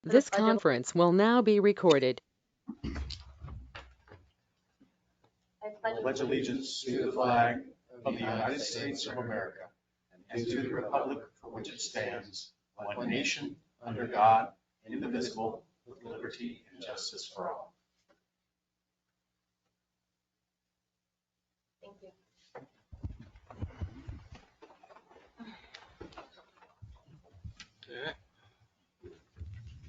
This conference will now be recorded. I pledge allegiance to the flag of the United States of America and to the republic for which it stands, one nation, under God, indivisible, with liberty and justice for all. Thank you.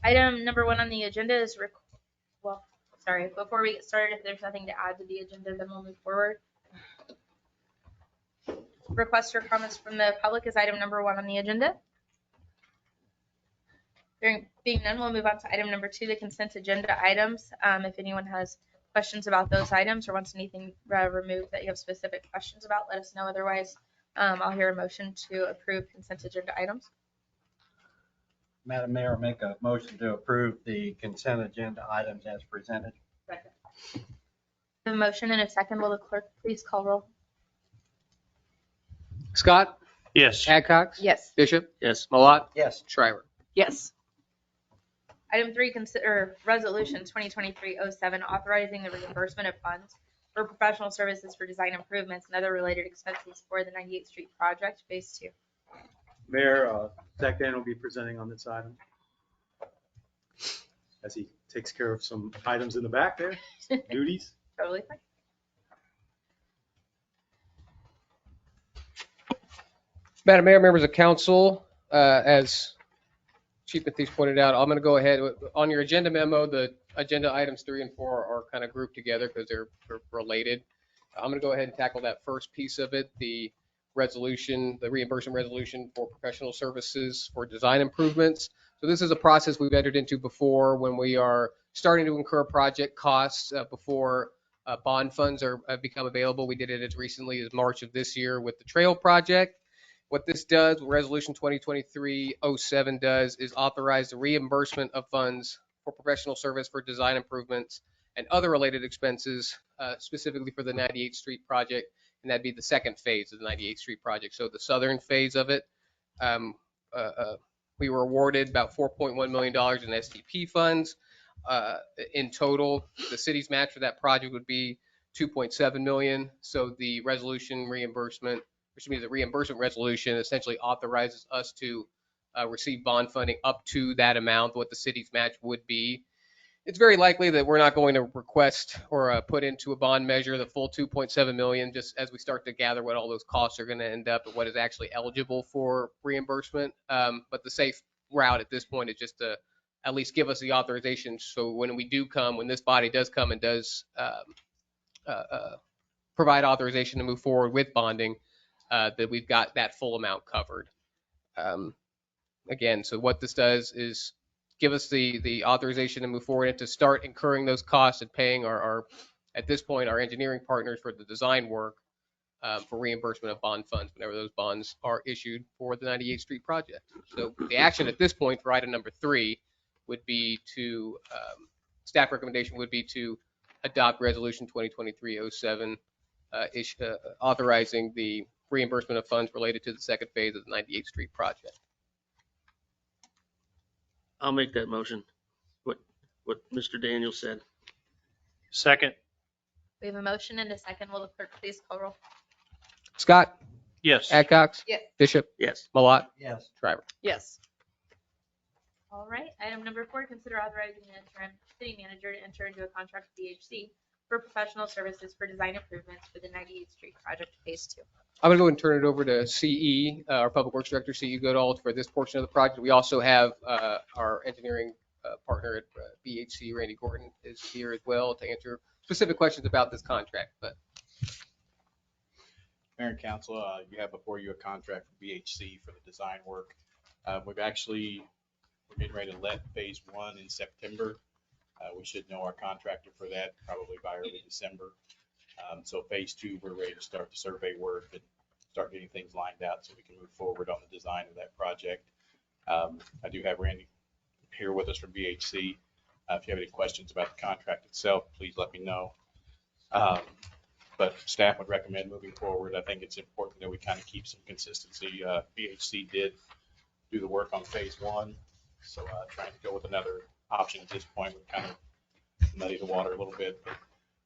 Item number 1 on the agenda is before we get started, if there's nothing to add to the agenda, then we'll move forward. Requests or comments from the public is item number 1 on the agenda. Being none, we'll move on to item number 2, the consent agenda items. If anyone has questions about those items or wants anything removed that you have specific questions about, let us know. Otherwise, I'll hear a motion to approve consent agenda items. Madam Mayor, make a motion to approve the consent agenda items as presented. Second. A motion and a second. Will the clerk please call roll? Scott? Yes. Adcox? Yes. Bishop? Yes. Malott? Yes. Shriver? Yes. Item 3, consider resolution 2023-07 authorizing the reimbursement of funds for professional services for design improvements and other related expenses for the 98th Street project, phase 2. Mayor, Zach Dan will be presenting on this item as he takes care of some items in the back there, some duties. Totally fine. Madam Mayor, members of council, as Chief Mathies pointed out, I'm going to go ahead on your agenda memo. The agenda items 3 and 4 are kind of grouped together because they're related. I'm going to go ahead and tackle that first piece of it, the resolution, the reimbursement resolution for professional services for design improvements. So this is a process we've entered into before when we are starting to incur project costs before bond funds have become available. We did it as recently as March of this year with the trail project. What this does, what Resolution 2023-07 does, is authorize the reimbursement of funds for professional service for design improvements and other related expenses, specifically for the 98th Street project, and that'd be the second phase of the 98th Street project. So the southern phase of it, we were awarded about $4.1 million in SDP funds. In total, the city's match for that project would be $2.7 million. So the reimbursement resolution essentially authorizes us to receive bond funding up to that amount, what the city's match would be. It's very likely that we're not going to request or put into a bond measure the full $2.7 million, just as we start to gather what all those costs are going to end up and what is actually eligible for reimbursement. But the safe route at this point is just to at least give us the authorization. So when this body does come and does provide authorization to move forward with bonding, that we've got that full amount covered. Again, so what this does is give us the authorization to move forward and to start incurring those costs and paying at this point, our engineering partners for the design work for reimbursement of bond funds whenever those bonds are issued for the 98th Street project. So the action at this point for item number 3 would be to, staff recommendation would be to adopt Resolution 2023-07 authorizing the reimbursement of funds related to the second phase of the 98th Street project. I'll make that motion. What Mr. Daniels said. Second. We have a motion and a second. Will the clerk please call roll? Scott? Yes. Adcox? Yes. Bishop? Yes. Malott? Yes. Shriver? Yes. All right. Item number 4, consider authorizing the interim city manager to enter into a contract with DHC for professional services for design improvements for the 98th Street project, phase 2. I'm going to go and turn it over to CE, our Public Works Director, CE Goodall, for this portion of the project. We also have our engineering partner at BHC, Randy Gordon, is here as well to answer specific questions about this contract. But Mayor and Council, you have before you a contract for BHC for the design work. We're getting ready to let phase 1 in September. We should know our contractor for that probably by early December. So phase 2, we're ready to start the survey work and start getting things lined out so we can move forward on the design of that project. I do have Randy here with us from BHC. If you have any questions about the contract itself, please let me know. But staff would recommend moving forward. I think it's important that we kind of keep some consistency. BHC did do the work on phase 1. So trying to go with another option at this point would kind of muddy the water a little bit. But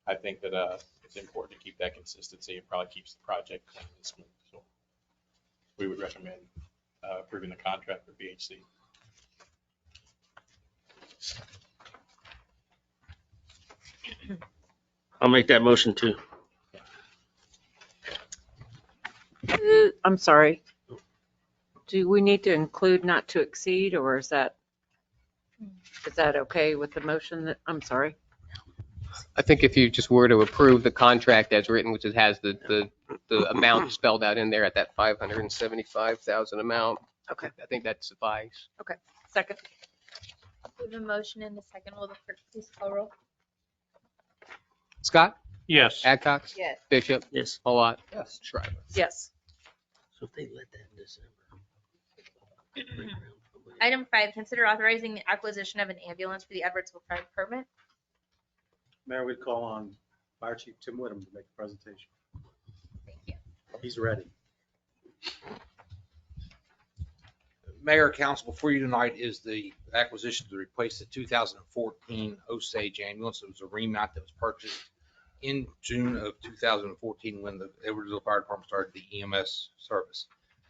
I think that it's important to keep that consistency. It probably keeps the project clean and smooth. So we would recommend approving the contract for BHC. I'll make that motion too. I'm sorry. Do we need to include not to exceed, or is that okay with the motion? That I'm sorry. I think if you just were to approve the contract as written, which it has the amount spelled out in there at that 575,000 amount. Okay. I think that suffice. Second. We have a motion and a second. Will the clerk please call roll? Scott, Yes. Adcox, Yes. Bishop, Yes. Malat, Yes. Shriver. Yes. So if they let that in December. Item 5, consider authorizing the acquisition of an ambulance for the Edwardsville Fire Department. Mayor, we'd call on Fire Chief Tim Whittam to make the presentation. Thank you. He's ready. Mayor, Council, before you tonight is the acquisition to replace the 2014 Osage ambulance. It was a remount that was purchased in June of 2014 when the Edwardsville Fire Department started the EMS service.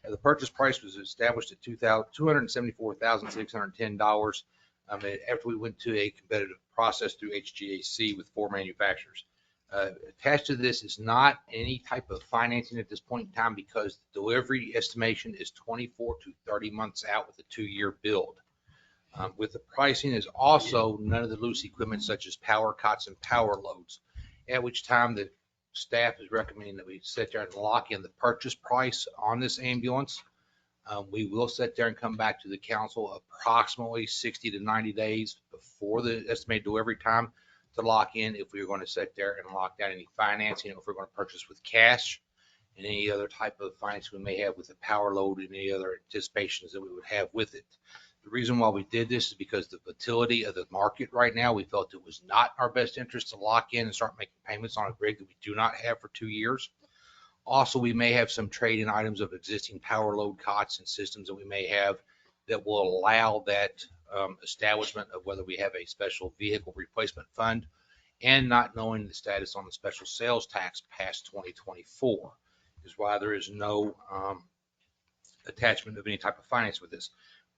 The purchase price was established at $274,610 after we went to a competitive process through HGAC with 4 manufacturers. Attached to this is not any type of financing at this point in time because the delivery estimation is 24 to 30 months out with a 2-year build. With the pricing is also none of the loose equipment such as power cots and power loads, at which time the staff is recommending that we sit there and lock in the purchase price on this ambulance. We will sit there and come back to the council approximately 60 to 90 days before the estimated delivery time to lock in if we are going to sit there and lock down any financing, if we're going to purchase with cash and any other type of financing we may have with the power load and any other anticipations that we would have with it. The reason why we did this is because the volatility of the market right now, we felt it was not our best interest to lock in and start making payments on a rig that we do not have for 2 years. Also, we may have some trade-in items of existing power load cots and systems that we may have that will allow that establishment of whether we have a special vehicle replacement fund and not knowing the status on the special sales tax past 2024 is why there is no attachment of any type of finance with this.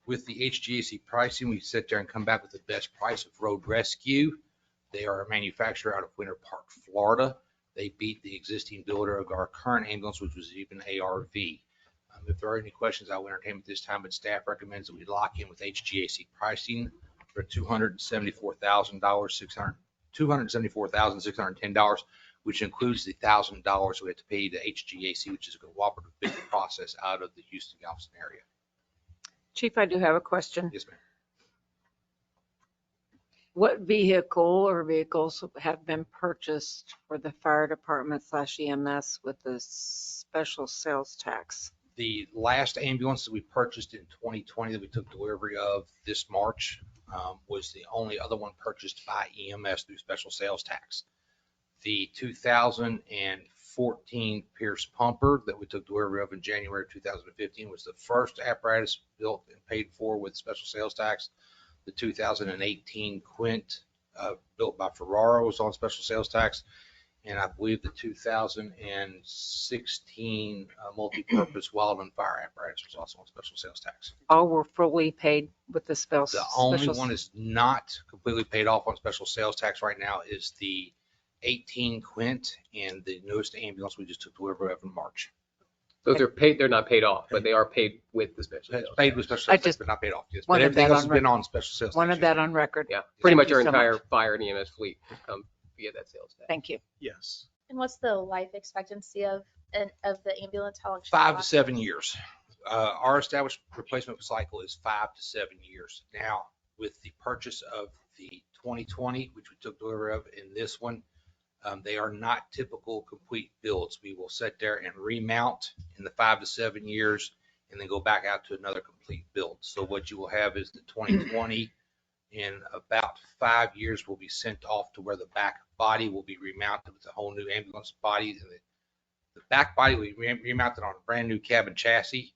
With the HGAC pricing, we sit there and come back with the best price of Road Rescue. They are a manufacturer out of Winter Park, Florida. They beat the existing builder of our current ambulance, which was even ARV. If there are any questions, I will entertain at this time, but staff recommends that we lock in with HGAC pricing for $274,610, which includes the $1,000 we have to pay to HGAC, which is a cooperative bidding process out of the Houston-Galveston area. Chief, I do have a question. Yes, ma'am. What vehicle or vehicles have been purchased for the fire department / EMS with the special sales tax? The last ambulance that we purchased in 2020 that we took delivery of this March was the only other one purchased by EMS through special sales tax. The 2014 Pierce pumper that we took delivery of in January of 2015 was the first apparatus built and paid for with special sales tax. The 2018 Quint built by Ferraro was on special sales tax. And I believe the 2016 multi-purpose wildland fire apparatus was also on special sales tax. All were fully paid with the special. The only one that's not completely paid off on special sales tax right now is the 18 Quint and the newest ambulance we just took delivery of in March. Those are paid, they're not paid off, but they are paid with the special. It's sales paid tax. with special sales tax, but not paid off. Yes. But wanted everything that else has on been on special sales tax. Wanted that on record. Yeah, pretty much you our so entire much. fire and EMS fleet will come via that sales tax. Thank you. Yes. And what's the life expectancy of the ambulance? How long should it 5 to last? 7 years. Our established replacement cycle is 5 to 7 years. Now, with the purchase of the 2020, which we took delivery of, in this one, they are not typical complete builds. We will sit there and remount in the 5 to 7 years and then go back out to another complete build. So what you will have is the 2020 in about 5 years will be sent off to where the back body will be remounted with a whole new ambulance body. And the back body will be remounted on a brand new cabin chassis.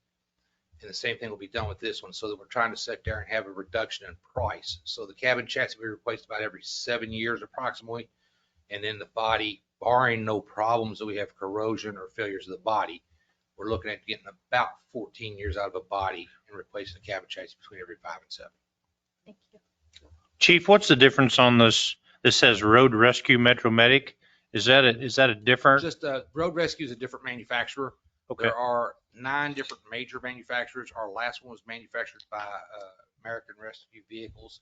And the same thing will be done with this one, so that we're trying to sit there and have a reduction in price. So the cabin chassis we replaced about every 7 years approximately. And then the body, barring no problems that we have corrosion or failures of the body, we're looking at getting about 14 years out of a body and replacing the cabin chassis between every 5 and 7. Thank you. Chief, what's the difference on this? This says Road Rescue Metro Medic. Is that a different? Just Road Rescue is a different manufacturer. Okay. There are 9 different major manufacturers. Our last one was manufactured by American Rescue Vehicles.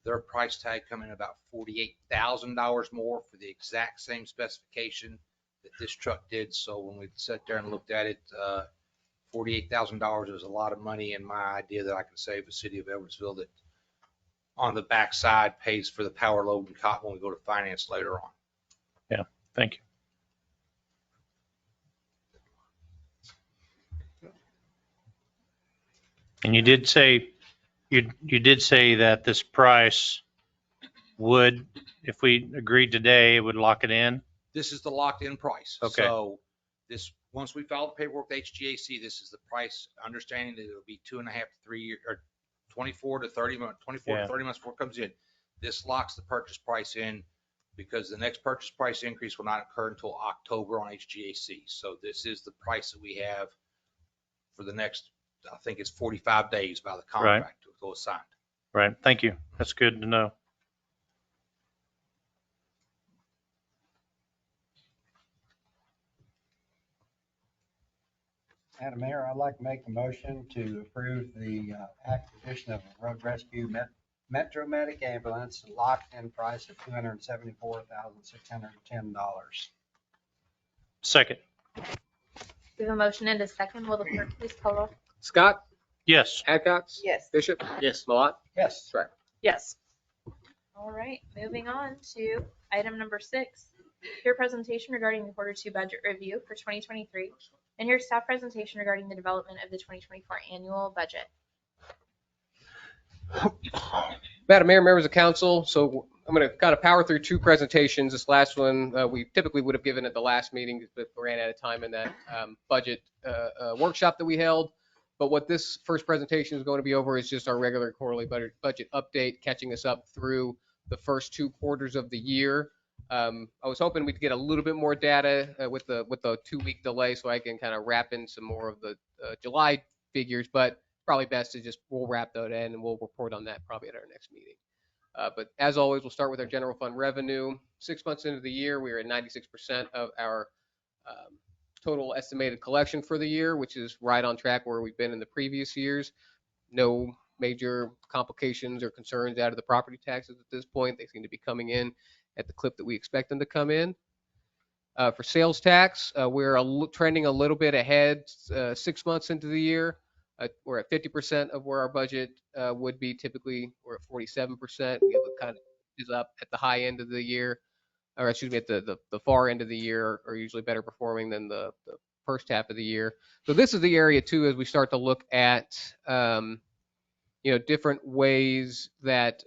Their price tag come in about $48,000 more for the exact same specification that this truck did. So when we sat there and looked at it, $48,000 is a lot of money, and my idea that I can save the city of Edwardsville that on the backside pays for the power load and cot when we go to finance later on. Yeah, thank you. And you did say that this price would, if we agreed today, it would lock it in. This is the locked-in price. Okay. So this, once we file the paperwork with HGAC, this is the price, understanding that it'll be 2.5 to 3 years, or 24 to 30 months before it comes in. This locks the purchase price in because the next purchase price increase will not occur until October on HGAC. So this is the price that we have for the next, I think it's 45 days by the contract to go signed. Right. Thank you. That's good to know. Madam Mayor, I'd like to make a motion to approve the acquisition of a road rescue Metro Medic ambulance, locked-in price of $274,610. Second. We have a motion and a second. Will the clerk please call roll? Scott, Yes. Adcox, Yes. Bishop, Yes. Malat, Yes. Strack. Yes. All right, moving on to item number 6. Your presentation regarding the Q2 budget review for 2023, and your staff presentation regarding the development of the 2024 annual budget. Madam Mayor, members of council, so I'm going to kind of power through 2 presentations. This last one, we typically would have given at the last meeting, but we ran out of time in that budget workshop that we held. But what this first presentation is going to be over is just our regular quarterly budget update, catching us up through the first 2 quarters of the year. I was hoping we'd get a little bit more data with the 2-week delay, so I can kind of wrap in some more of the July figures, but probably best to just, we'll wrap that in and we'll report on that probably at our next meeting. But as always, we'll start with our general fund revenue. 6 months into the year, we are at 96% of our total estimated collection for the year, which is right on track where we've been in the previous years. No major complications or concerns out of the property taxes at this point. They seem to be coming in at the clip that we expect them to come in. For sales tax, we're trending a little bit ahead 6 months into the year. We're at 50% of where our budget would be typically. We're at 47%. We have a kind of is up at the high end of the year, or excuse me, at the far end of the year are usually better performing than the first half of the year. So this is the area too, as we start to look at, different ways that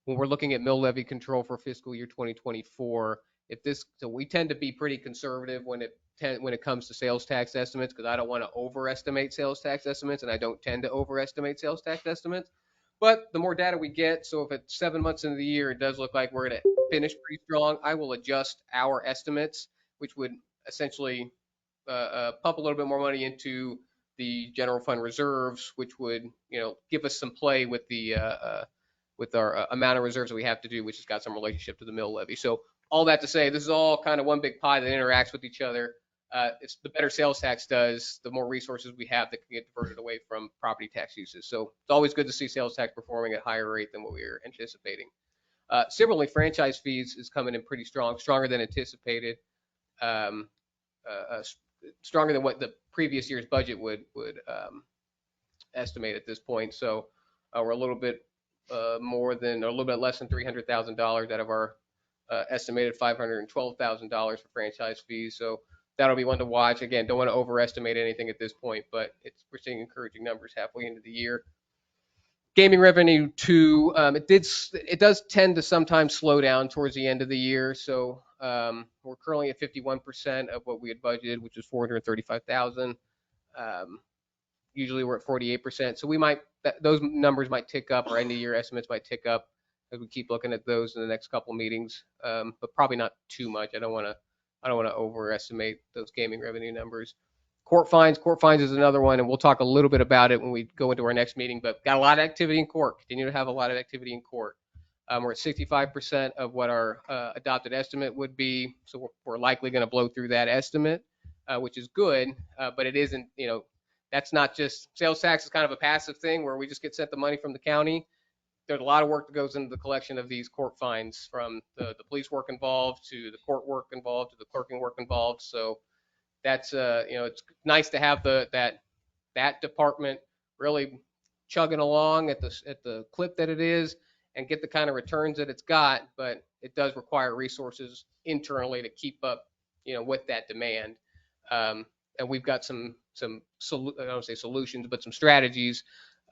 when we're looking at mill levy control for fiscal year 2024, so we tend to be pretty conservative when it comes to sales tax estimates, because I don't want to overestimate sales tax estimates, and I don't tend to overestimate sales tax estimates. But the more data we get, so if it's 7 months into the year, it does look like we're going to finish pretty strong, I will adjust our estimates, which would essentially pump a little bit more money into the general fund reserves, which would, give us some play with with our amount of reserves that we have to do, which has got some relationship to the mill levy. So all that to say, this is all kind of one big pie that interacts with each other. It's the better sales tax does, the more resources we have that can get diverted away from property tax uses. So it's always good to see sales tax performing at a higher rate than what we were anticipating. Similarly, franchise fees is coming in pretty strong, stronger than anticipated, stronger than what the previous year's budget would estimate at this point. So we're a little bit more than, or a little bit less than $300,000 out of our estimated $512,000 for franchise fees. So that'll be one to watch. Again, don't want to overestimate anything at this point, but we're seeing encouraging numbers halfway into the year. Gaming revenue too, it does tend to sometimes slow down towards the end of the year. So we're currently at 51% of what we had budgeted, which is $435,000. Usually we're at 48%. So we might, those numbers might tick up, or end of year estimates might tick up as we keep looking at those in the next couple meetings. But probably not too much. I don't want to overestimate those gaming revenue numbers. Court fines is another one, and we'll talk a little bit about it when we go into our next meeting, but got a lot of activity in court, continue to have a lot of activity in court. We're at 65% of what our adopted estimate would be, so we're likely going to blow through that estimate, which is good, but it isn't, that's not just, sales tax is kind of a passive thing where we just get sent the money from the county. There's a lot of work that goes into the collection of these court fines, from the police work involved to the court work involved to the clerking work involved. So that's, it's nice to have that department really chugging along at the clip that it is and get the kind of returns that it's got, but it does require resources internally to keep up, with that demand. And we've got some I don't say solutions, but some strategies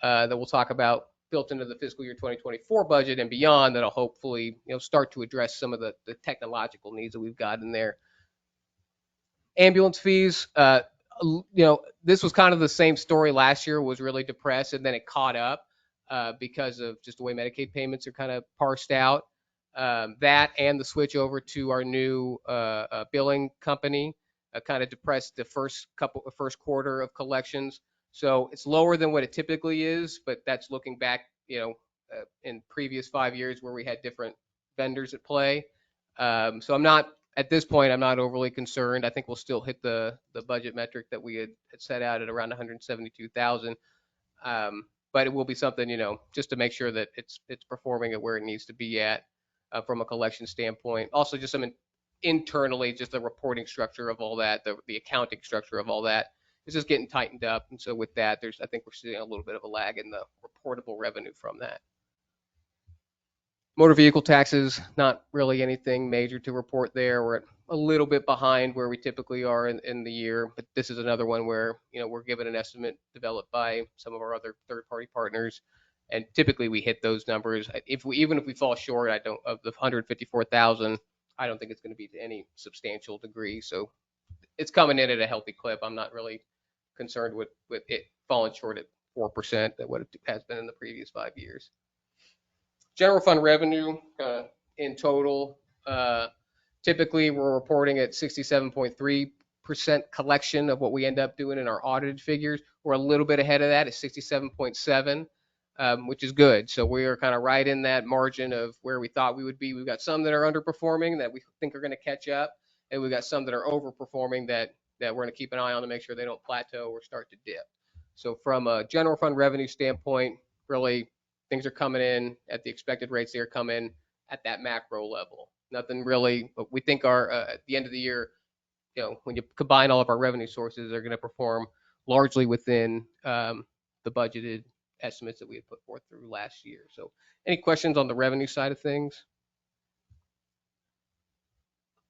that we'll talk about built into the fiscal year 2024 budget and beyond that'll hopefully, start to address some of the technological needs that we've got in there. Ambulance fees, this was kind of the same story last year, was really depressed, and then it caught up because of just the way Medicaid payments are kind of parsed out. That and the switch over to our new billing company kind of depressed the first quarter of collections. So it's lower than what it typically is, but that's looking back, in previous 5 years where we had different vendors at play. So at this point, I'm not overly concerned. I think we'll still hit the budget metric that we had set out at around 172,000. But it will be something, just to make sure that it's performing at where it needs to be at from a collection standpoint. Also, just some internally, just the reporting structure of all that, the accounting structure of all that is just getting tightened up. And so with that, I think we're seeing a little bit of a lag in the reportable revenue from that. Motor vehicle taxes, not really anything major to report there. We're a little bit behind where we typically are in the year, but this is another one where, we're given an estimate developed by some of our other third-party partners, and typically we hit those numbers. Even if we fall short, of the 154,000, I don't think it's going to be to any substantial degree. So it's coming in at a healthy clip. I'm not really concerned with it falling short at 4% at what it has been in the previous 5 years. General fund revenue in total, typically we're reporting at 67.3% collection of what we end up doing in our audited figures. We're a little bit ahead of that at 67.7, which is good. So we are kind of right in that margin of where we thought we would be. We've got some that are underperforming that we think are going to catch up, and we've got some that are overperforming that we're going to keep an eye on to make sure they don't plateau or start to dip. So from a general fund revenue standpoint, really things are coming in at the expected rates. They're coming at that macro level. Nothing really, but we think at the end of the year, when you combine all of our revenue sources, they're going to perform largely within the budgeted estimates that we had put forth through last year. So any questions on the revenue side of things?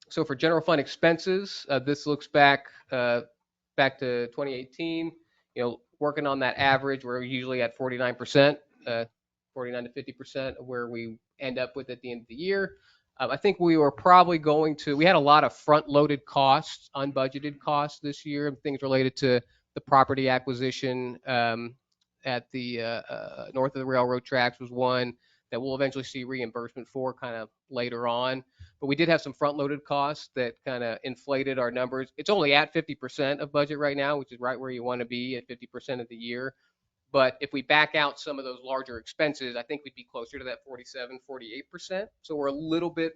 So for general fund expenses, this looks back to 2018, working on that average. We're usually at 49%, 49 to 50% of where we end up with at the end of the year. I think we were probably we had a lot of front-loaded costs, unbudgeted costs this year, things related to the property acquisition at the north of the railroad tracks was one that we'll eventually see reimbursement for kind of later on. But we did have some front-loaded costs that kind of inflated our numbers. It's only at 50% of budget right now, which is right where you want to be at 50% of the year. But if we back out some of those larger expenses, I think we'd be closer to that 47, 48%. So we're a little bit,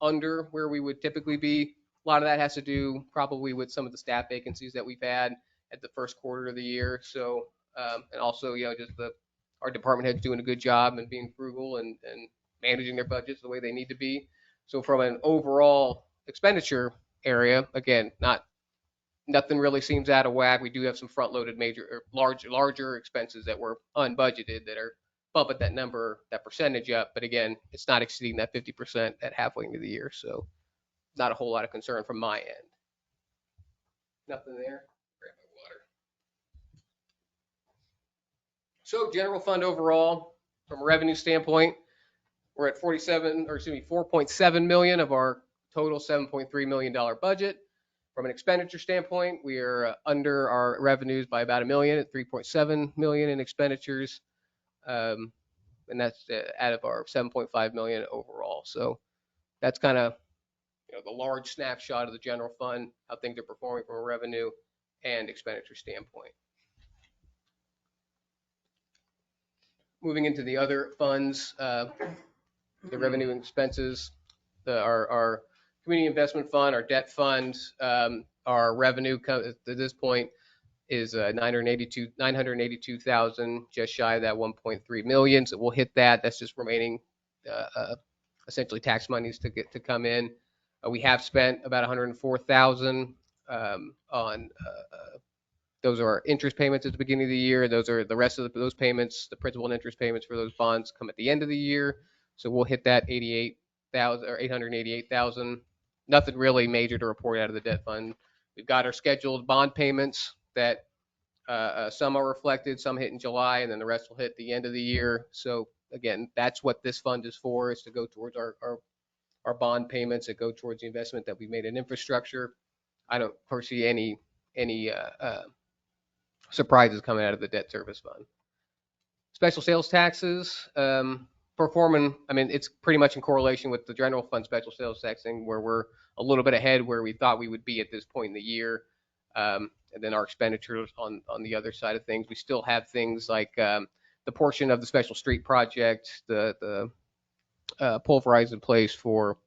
under where we would typically be. A lot of that has to do probably with some of the staff vacancies that we've had at the first quarter of the year. So, and also, just our department heads doing a good job and being frugal and managing their budgets the way they need to be. So from an overall expenditure area, again, nothing really seems out of whack. We do have some front-loaded larger expenses that were unbudgeted that are bumping that percentage up. But again, it's not exceeding that 50% at halfway into the year. So not a whole lot of concern from my end. Nothing there. Grab my water. So general fund overall, from a revenue standpoint, we're at 4.7 million of our total $7.3 million budget. From an expenditure standpoint, we are under our revenues by about $1 million at $3.7 million in expenditures. And that's out of our $7.5 million overall. So that's kind of, the large snapshot of the general fund, how things are performing from a revenue and expenditure standpoint. Moving into the other funds, the revenue and expenses, our community investment fund, our debt fund, our revenue at this point is 982,000, just shy of that 1.3 million. So we'll hit that. That's just remaining essentially tax monies to come in. We have spent about 104,000 on those are our interest payments at the beginning of the year. Those are the rest of those payments, the principal and interest payments for those bonds come at the end of the year. So we'll hit that 88,000 or 888,000. Nothing really major to report out of the debt fund. We've got our scheduled bond payments that some are reflected, some hit in July, and then the rest will hit the end of the year. So again, that's what this fund is for, is to go towards our bond payments that go towards the investment that we made in infrastructure. I don't foresee any surprises coming out of the debt service fund. Special sales taxes, performing, I mean, it's pretty much in correlation with the general fund special sales taxing, where we're a little bit ahead where we thought we would be at this point in the year. And then our expenditures on the other side of things, we still have things like the portion of the special street project, the pulverized in place for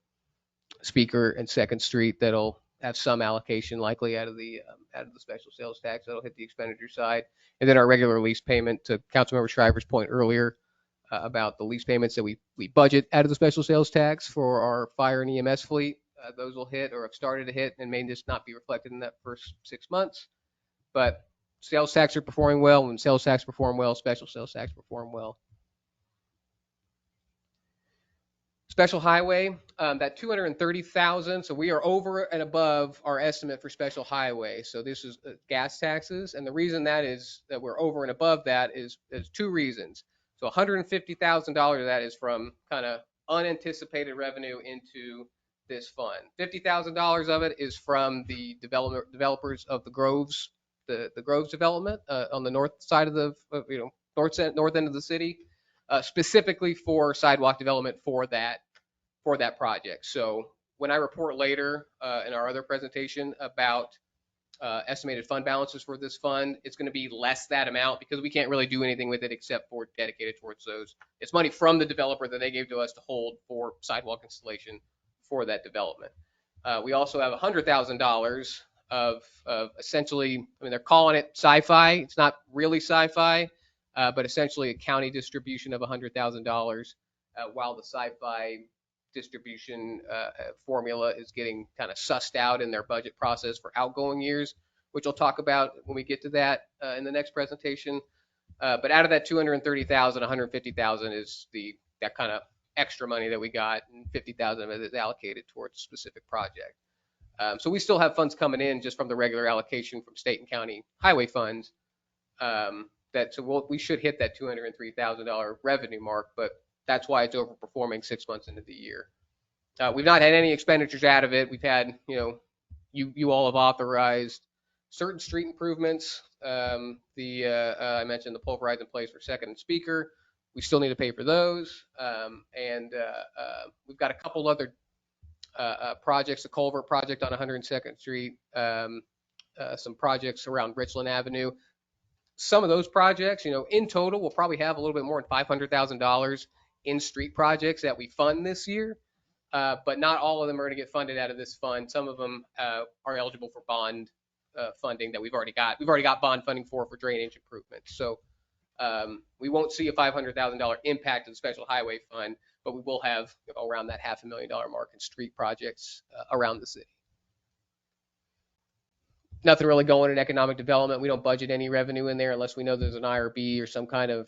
Speaker and Second Street, that'll have some allocation likely out of the special sales tax. That'll hit the expenditure side. And then our regular lease payment, to Councilmember Shriver's point earlier about the lease payments that we budget out of the special sales tax for our fire and EMS fleet. Those will hit or have started to hit and may just not be reflected in that first 6 months. But sales tax are performing well. When sales tax perform well, special sales tax perform well. Special highway, that 230,000. So we are over and above our estimate for special highway. So this is gas taxes. And the reason that is that we're over and above that is two reasons. So $150,000 of that is from kind of unanticipated revenue into this fund. $50,000 of it is from the developers of the Groves, the Groves development on the north side of the north end of the city, specifically for sidewalk development for that project. So when I report later in our other presentation about estimated fund balances for this fund, it's going to be less that amount because we can't really do anything with it except for dedicate it towards those. It's money from the developer that they gave to us to hold for sidewalk installation for that development. We also have $100,000 of essentially, I mean, they're calling it sci-fi. It's not really sci-fi, but essentially a county distribution of $100,000 while the sci-fi distribution formula is getting kind of sussed out in their budget process for outgoing years, which I'll talk about when we get to that in the next presentation. But out of that 230,000, 150,000 is that kind of extra money that we got, and 50,000 of it is allocated towards a specific project. So we still have funds coming in just from the regular allocation from state and county highway funds. So we should hit that $203,000 revenue mark, but that's why it's overperforming 6 months into the year. We've not had any expenditures out of it. We've had, you all have authorized certain street improvements. I mentioned the pulverized in place for Second and Speaker. We still need to pay for those. And we've got a couple other projects, the culvert project on 102nd Street, some projects around Richland Avenue. Some of those projects, in total, we'll probably have a little bit more than $500,000 in street projects that we fund this year. But not all of them are going to get funded out of this fund. Some of them are eligible for bond funding that we've already got. We've already got bond funding for drainage improvements. So we won't see a $500,000 impact to the special highway fund, but we will have around that $500,000 mark in street projects around the city. Nothing really going in economic development. We don't budget any revenue in there unless we know there's an IRB or some kind of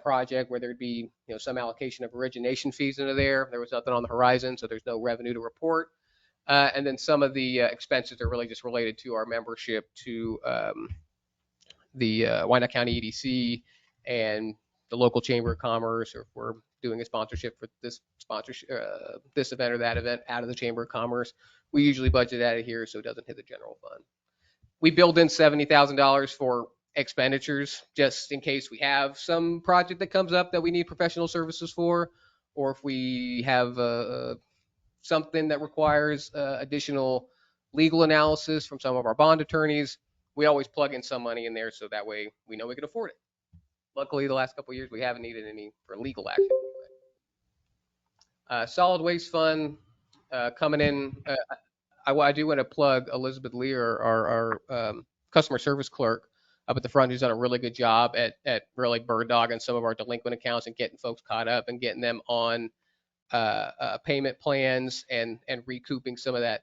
project where there'd be some allocation of origination fees into there. There was nothing on the horizon, so there's no revenue to report. And then some of the expenses are really just related to our membership to the Wyandotte County EDC and the local Chamber of Commerce, or if we're doing a sponsorship for this event or that event out of the Chamber of Commerce. we usually budget out of here so it doesn't hit the general fund. We build in $70,000 for expenditures just in case we have some project that comes up that we need professional services for, or if we have something that requires additional legal analysis from some of our bond attorneys. We always plug in some money in there so that way we know we can afford it. Luckily, the last couple of years we haven't needed any for legal action. Solid waste fund coming in. I do want to plug Elizabeth Lear, our customer service clerk up at the front, who's done a really good job at really bird dogging some of our delinquent accounts and getting folks caught up and getting them on payment plans and recouping some of that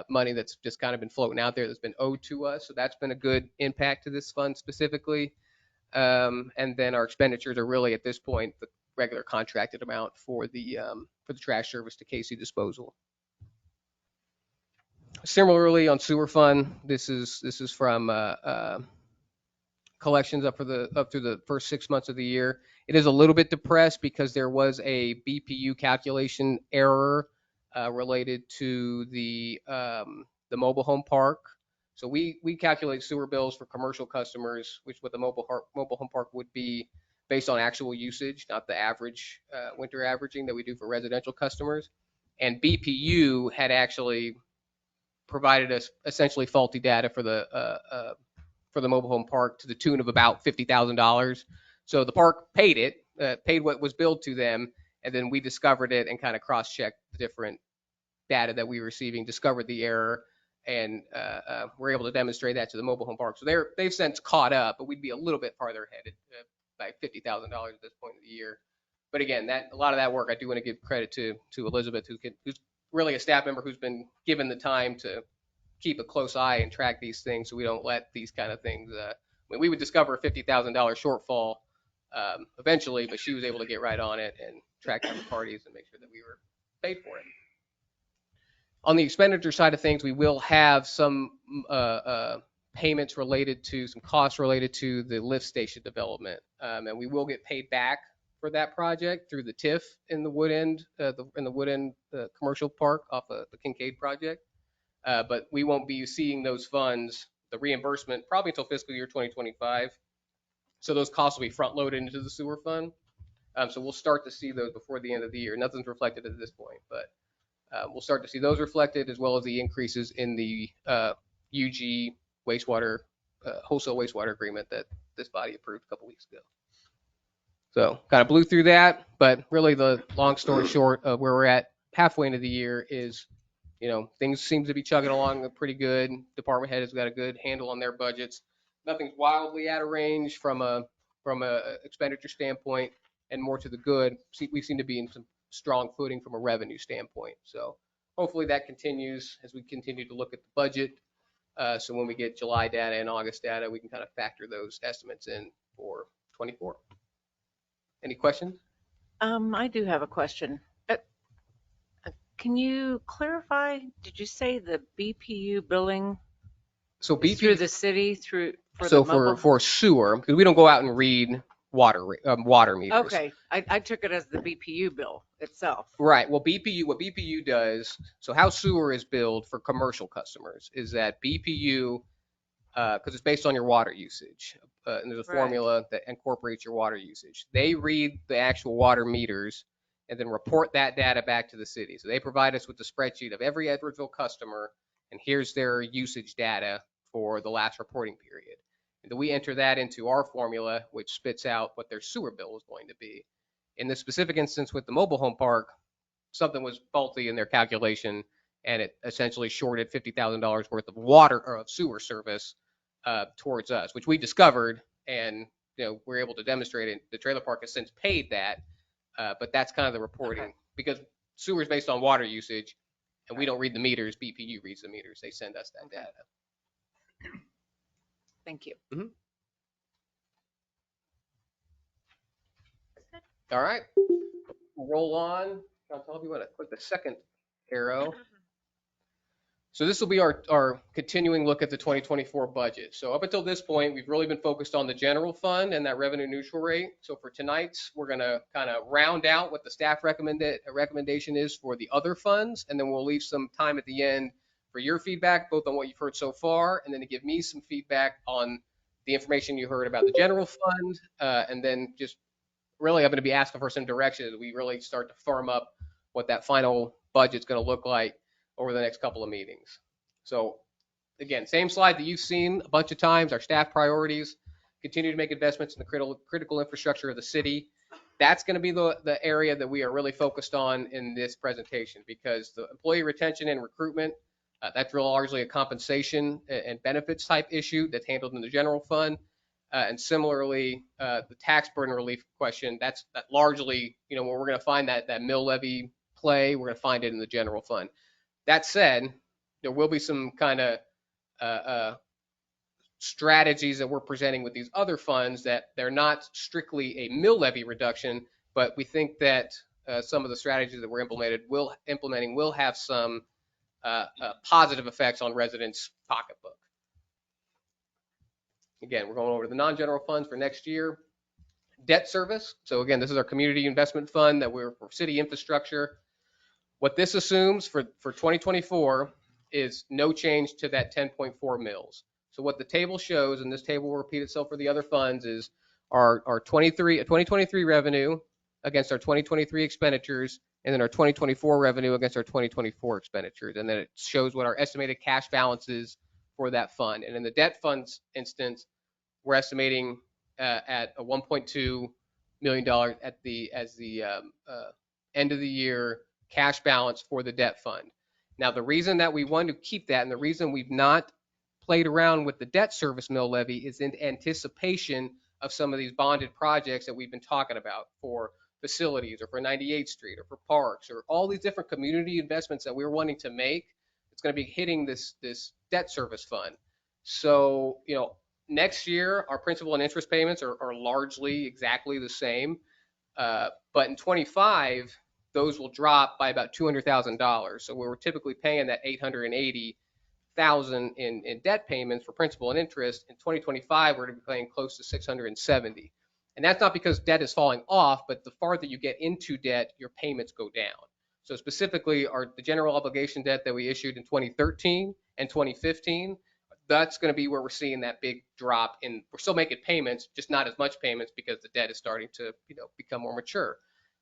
money that's just kind of been floating out there that's been owed to us. So that's been a good impact to this fund specifically. And then our expenditures are really at this point the regular contracted amount for the trash service to KC Disposal. Similarly on sewer fund, this is from collections up through the first 6 months of the year. It is a little bit depressed because there was a BPU calculation error related to the mobile home park. So we calculate sewer bills for commercial customers, which what the mobile home park would be based on actual usage, not the average winter averaging that we do for residential customers. And BPU had actually provided us essentially faulty data for the mobile home park to the tune of about $50,000. So the park paid it, paid what was billed to them, and then we discovered it and kind of cross-checked the different data that we were receiving, discovered the error, and we're able to demonstrate that to the mobile home park. So they've since caught up, but we'd be a little bit farther ahead by $50,000 at this point of the year. But again, a lot of that work, I do want to give credit to Elizabeth, who's really a staff member who's been given the time to keep a close eye and track these things so we don't let these kind of things. We would discover a $50,000 shortfall eventually, but she was able to get right on it and track down the parties and make sure that we were paid for it. On the expenditure side of things, we will have some payments related to some costs related to the lift station development, and we will get paid back for that project through the TIF in the Woodend, commercial park off of the Kincaid project. But we won't be seeing those funds, the reimbursement, probably until fiscal year 2025. So those costs will be front loaded into the sewer fund. So we'll start to see those before the end of the year. Nothing's reflected at this point, but we'll start to see those reflected as well as the increases in the UG wastewater, wholesale wastewater agreement that this body approved a couple weeks ago. So kind of blew through that, but really the long story short of where we're at halfway into the year is, things seem to be chugging along pretty good. Department head has got a good handle on their budgets. Nothing's wildly out of range from a expenditure standpoint, and more to the good. We seem to be in some strong footing from a revenue standpoint. So hopefully that continues as we continue to look at the budget. So when we get July data and August data, we can kind of factor those estimates in for 24. Any questions? I do have a question. Can you clarify, did you say the BPU billing So is through the city for sewer, because we don't go out and read water meters. Okay, I took it as the BPU bill itself. Right. Well, what BPU does, so how sewer is billed for commercial customers is that BPU, because it's based on your water usage, and there's a formula that incorporates your water usage. They read the actual water meters and then report that data back to the city. So they provide us with the spreadsheet of every Edwardsville customer, and here's their usage data for the last reporting period. And then we enter that into our formula, which spits out what their sewer bill is going to be. In this specific instance with the mobile home park, something was faulty in their calculation, and it essentially shorted $50,000 worth of water or of sewer service towards us, which we discovered, and we're able to demonstrate it. The trailer park has since paid that, but that's kind of the reporting because sewer is based on water usage, and we don't read the meters. BPU reads the meters. They send us that data. Thank you. Mm-hmm. All right, we'll roll on. I'll tell you what. Click the second arrow. So this will be our continuing look at the 2024 budget. So up until this point, we've really been focused on the general fund and that revenue neutral rate. So for tonight's, we're going to kind of round out what the staff recommendation is for the other funds, and then we'll leave some time at the end for your feedback, both on what you've heard so far, and then to give me some feedback on the information you heard about the general fund, and then just really I'm going to be asking for some direction as we really start to firm up what that final budget's going to look like over the next couple of meetings. So again, same slide that you've seen a bunch of times, our staff priorities, continue to make investments in the critical infrastructure of the city. That's going to be the area that we are really focused on in this presentation, because the employee retention and recruitment, that's real largely a compensation and benefits type issue that's handled in the general fund. And similarly, the tax burden relief question, that largely, where we're going to find that mill levy play, we're going to find it in the general fund. That said, there will be some kind of strategies that we're presenting with these other funds that they're not strictly a mill levy reduction, but we think that some of the strategies that we're implementing will have some positive effects on residents' pocketbook. Again, we're going over to the non-general funds for next year. Debt service. So again, this is our community investment fund that we're for city infrastructure. What this assumes for 2024 is no change to that 10.4 mils. So what the table shows, and this table will repeat itself for the other funds, is our 2023 revenue against our 2023 expenditures, and then our 2024 revenue against our 2024 expenditures. And then it shows what our estimated cash balance is for that fund. And in the debt funds instance, we're estimating at a $1.2 million as the end of the year cash balance for the debt fund. Now, the reason that we want to keep that, and the reason we've not played around with the debt service mill levy, is in anticipation of some of these bonded projects that we've been talking about for facilities, or for 98th Street, or for parks, or all these different community investments that we're wanting to make. It's going to be hitting this debt service fund. So, next year, our principal and interest payments are largely exactly the same. But in 25, those will drop by about $200,000. So we were typically paying that $880,000 in debt payments for principal and interest. In 2025, we're going to be paying close to $670,000. And that's not because debt is falling off, but the farther you get into debt, your payments go down. So specifically, the general obligation debt that we issued in 2013 and 2015, that's going to be where we're seeing that big drop in. We're still making payments, just not as much payments because the debt is starting to, become more mature.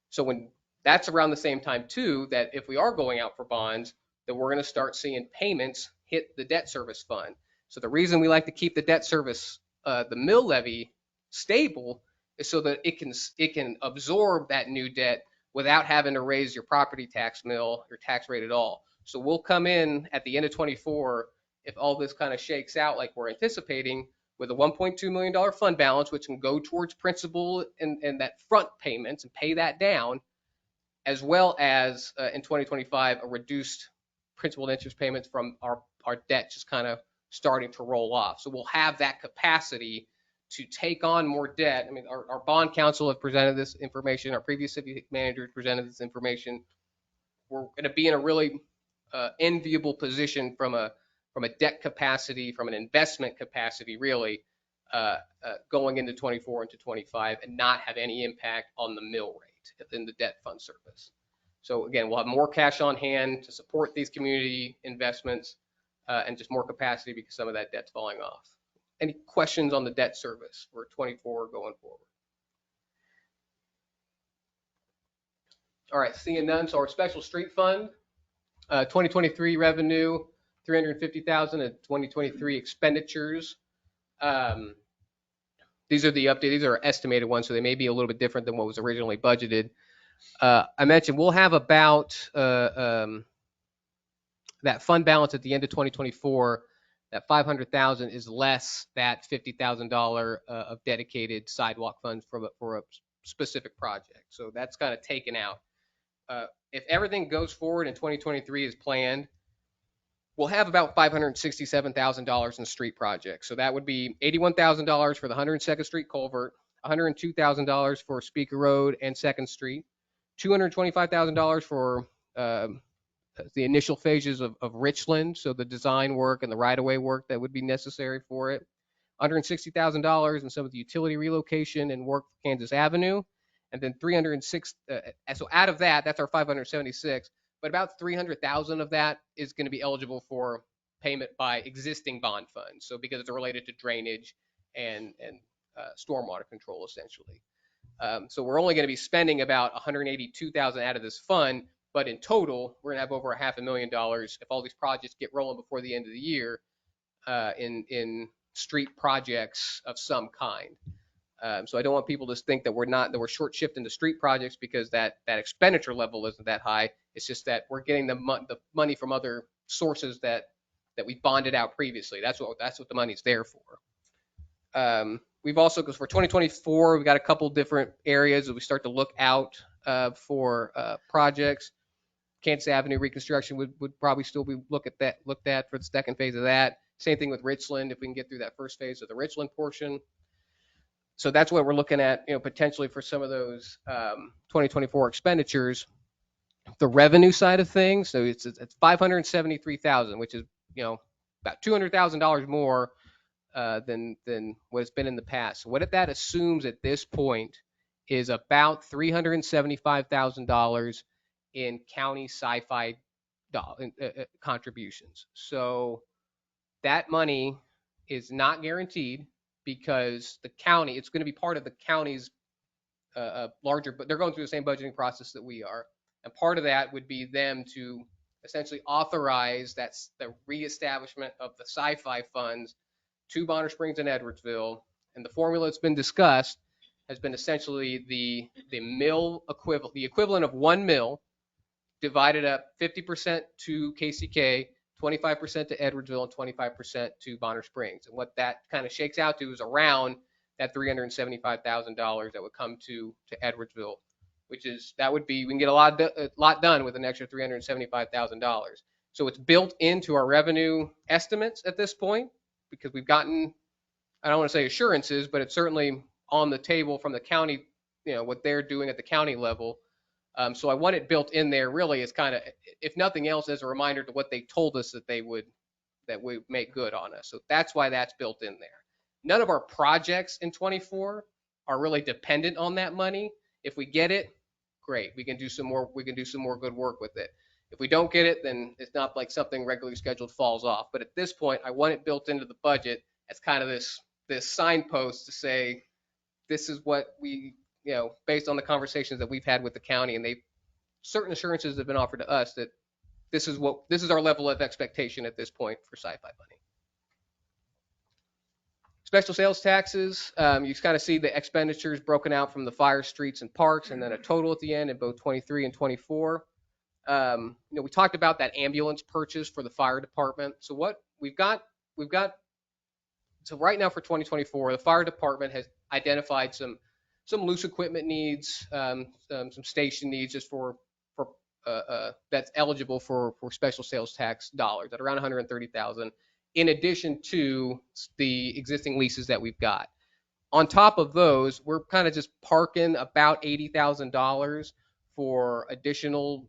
So when that's around the same time too, that if we are going out for bonds, then we're going to start seeing payments hit the debt service fund. So the reason we like to keep the debt service, the mill levy, stable is so that it can absorb that new debt without having to raise your property tax mill, your tax rate at all. So we'll come in at the end of 24, if all this kind of shakes out like we're anticipating, with a $1.2 million fund balance, which can go towards principal and that front payments and pay that down, as well as in 2025, a reduced principal and interest payments from our debt just kind of starting to roll off. So we'll have that capacity to take on more debt. I mean, our bond counsel have presented this information. Our previous city managers presented this information. We're going to be in a really enviable position from a debt capacity, from an investment capacity, really, going into 24 into 25, and not have any impact on the mill rate in the debt fund service. So again, we'll have more cash on hand to support these community investments, and just more capacity because some of that debt's falling off. Any questions on the debt service for 24 going forward? All right, seeing none. So our special street fund, 2023 revenue, $350,000, and 2023 expenditures. These are the updated, these are estimated ones, so they may be a little bit different than what was originally budgeted. I mentioned we'll have about that fund balance at the end of 2024. That $500,000 is less that $50,000 of dedicated sidewalk funds for a specific project. So that's kind of taken out. If everything goes forward in 2023 as planned, we'll have about $567,000 in street projects. So that would be $81,000 for the 102nd Street culvert, $102,000 for Speaker Road and 2nd Street, $225,000 for the initial phases of Richland, so the design work and the right-of-way work that would be necessary for it. $160,000 in some of the utility relocation and work for Kansas Avenue, and then 306. So out of that, that's our 576. But about 300,000 of that is going to be eligible for payment by existing bond funds. So because it's related to drainage and stormwater control, essentially. So we're only going to be spending about 182,000 out of this fund, but in total, we're going to have over $500,000 if all these projects get rolling before the end of the year in street projects of some kind. So I don't want people to think that we're short shifting the street projects because that expenditure level isn't that high. It's just that we're getting the money from other sources that we bonded out previously. That's what the money's there for. We've also, because for 2024, we've got a couple different areas that we start to look out for projects. Kansas Avenue reconstruction would probably still be looked at for the second phase of that. Same thing with Richland, if we can get through that first phase of the Richland portion. So that's what we're looking at, potentially for some of those 2024 expenditures. The revenue side of things, so it's 573,000, which is about $200,000 more than what it's been in the past. So what that assumes at this point is about $375,000 in county sci-fi contributions. So that money is not guaranteed because the county, it's going to be part of the county's larger, but they're going through the same budgeting process that we are. And part of that would be them to essentially authorize that's the reestablishment of the sci-fi funds to Bonner Springs and Edwardsville. And the formula that's been discussed has been essentially the mill equivalent, the equivalent of one mill divided up 50% to KCK, 25% to Edwardsville, and 25% to Bonner Springs. And what that kind of shakes out to is around that $375,000 that would come to Edwardsville, which is, that would be, we can get a lot done with an extra $375,000. So it's built into our revenue estimates at this point because we've gotten, I don't want to say assurances, but it's certainly on the table from the county, what they're doing at the county level. So I want it built in there really as kind of, if nothing else, as a reminder to what they told us that they would make good on us. So that's why that's built in there. None of our projects in 24 are really dependent on that money. If we get it, great. We can do some more good work with it. If we don't get it, then it's not like something regularly scheduled falls off. But at this point, I want it built into the budget as kind of this signpost to say, this is what we, based on the conversations that we've had with the county, and certain assurances have been offered to us that this is our level of expectation at this point for sci-fi money. Special sales taxes, you kind of see the expenditures broken out from the fire, streets, and parks, and then a total at the end in both 23 and 24. We talked about that ambulance purchase for the fire department. So what we've got, so right now for 2024, the fire department has identified some loose equipment needs, some station needs just for that's eligible for special sales tax dollars at around 130,000, in addition to the existing leases that we've got. On top of those, we're kind of just parking about $80,000 for additional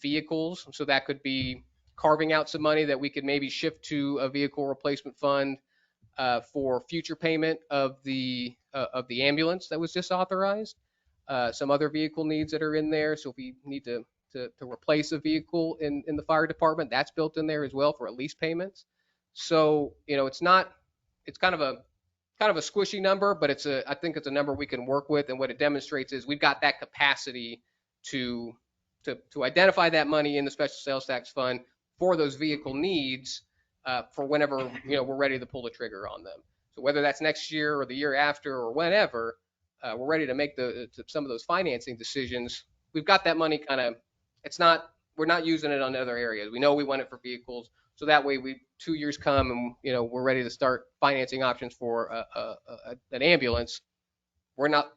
vehicles. So that could be carving out some money that we could maybe shift to a vehicle replacement fund for future payment of the ambulance that was just authorized. Some other vehicle needs that are in there. So if we need to replace a vehicle in the fire department, that's built in there as well for at lease payments. So it's kind of a squishy number, but I think it's a number we can work with. And what it demonstrates is we've got that capacity to identify that money in the special sales tax fund for those vehicle needs for whenever we're ready to pull the trigger on them. So whether that's next year or the year after or whenever, we're ready to make some of those financing decisions. We've got that money we're not using it on other areas. We know we want it for vehicles. So that way 2 years come and we're ready to start financing options for an ambulance. We're not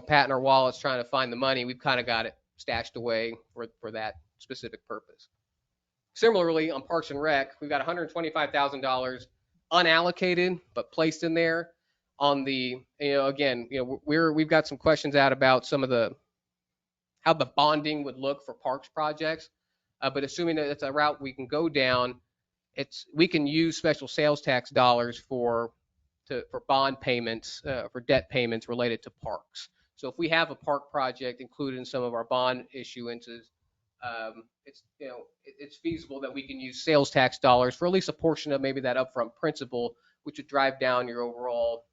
patting our wallets trying to find the money. We've kind of got it stashed away for that specific purpose. Similarly, on Parks and Rec, we've got $125,000 unallocated but placed in there. On the we've got some questions out about some of how the bonding would look for parks projects. But assuming that it's a route we can go down, we can use special sales tax dollars for bond payments, for debt payments related to parks. So if we have a park project included in some of our bond issuances, it's feasible that we can use sales tax dollars for at least a portion of maybe that upfront principal, which would drive down your overall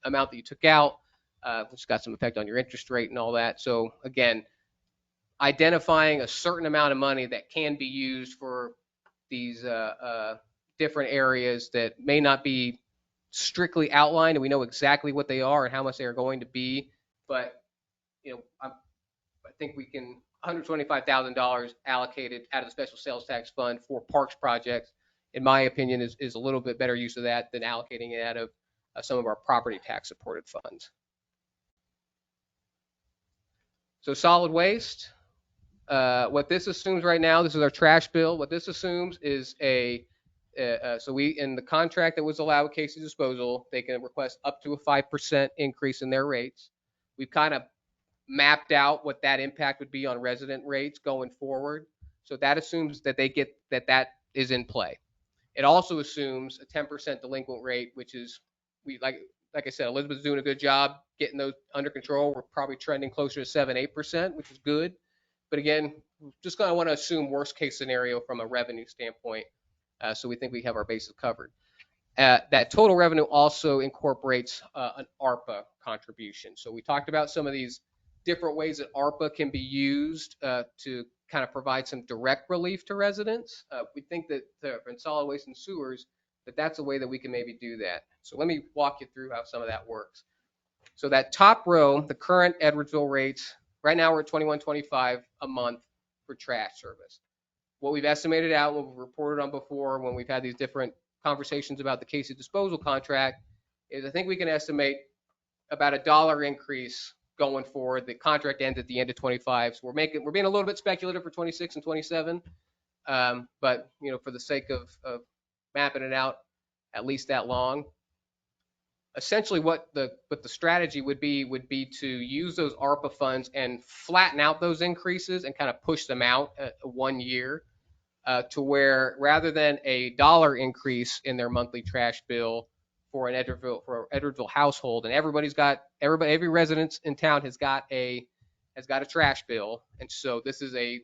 amount that you took out, which got some effect on your interest rate and all that. So again, identifying a certain amount of money that can be used for these different areas that may not be strictly outlined, and we know exactly what they are and how much they are going to be. But I think we can $125,000 allocated out of the special sales tax fund for parks projects, in my opinion, is a little bit better use of that than allocating it out of some of our property tax supported funds. So solid waste. What this assumes right now, this is our trash bill. What this assumes is so in the contract that was allowed with Casey Disposal, they can request up to a 5% increase in their rates. We've kind of mapped out what that impact would be on resident rates going forward. So that assumes that they get that is in play. It also assumes a 10% delinquent rate, which is, like I said, Elizabeth's doing a good job getting those under control. We're probably trending closer to 7-8%, which is good. But again, just going to want to assume worst case scenario from a revenue standpoint. So we think we have our bases covered. That total revenue also incorporates an ARPA contribution. So we talked about some of these different ways that ARPA can be used to kind of provide some direct relief to residents. We think that in solid waste and sewers, that's a way that we can maybe do that. So let me walk you through how some of that works. So that top row, the current Edwardsville rates, right now we're at $21.25 a month for trash service. What we've estimated out, what we've reported on before when we've had these different conversations about the Casey Disposal contract, is I think we can estimate about $1 increase going forward. The contract ends at the end of 25, so we're being a little bit speculative for 26 and 27, but for the sake of mapping it out at least that long. Essentially, what the strategy would be to use those ARPA funds and flatten out those increases and kind of push them out 1 year, to where rather than a $1 increase in their monthly trash bill for an Edwardsville household, and every resident in town has got a trash bill, and so this is a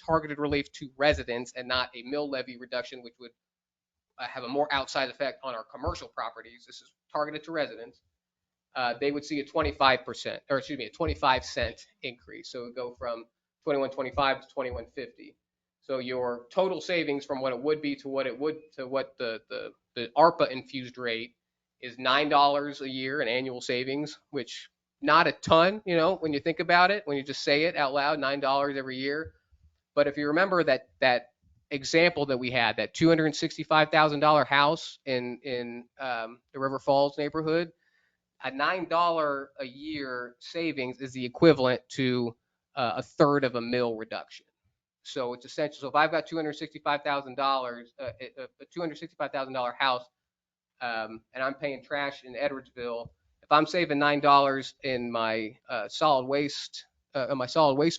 targeted relief to residents and not a mill levy reduction, which would have a more outsized effect on our commercial properties. This is targeted to residents. They would see a 25-cent increase. So it would go from $21.25 to $21.50. So your total savings from what it would be to what the ARPA infused rate is $9 a year in annual savings, which not a ton, when you think about it, when you just say it out loud, $9 every year. But if you remember that example that we had, that $265,000 house in the River Falls neighborhood, a $9 a year savings is the equivalent to a third of a mill reduction. So it's essential. So if I've got $265,000, a $265,000 house, and I'm paying trash in Edwardsville, if I'm saving $9 in my solid waste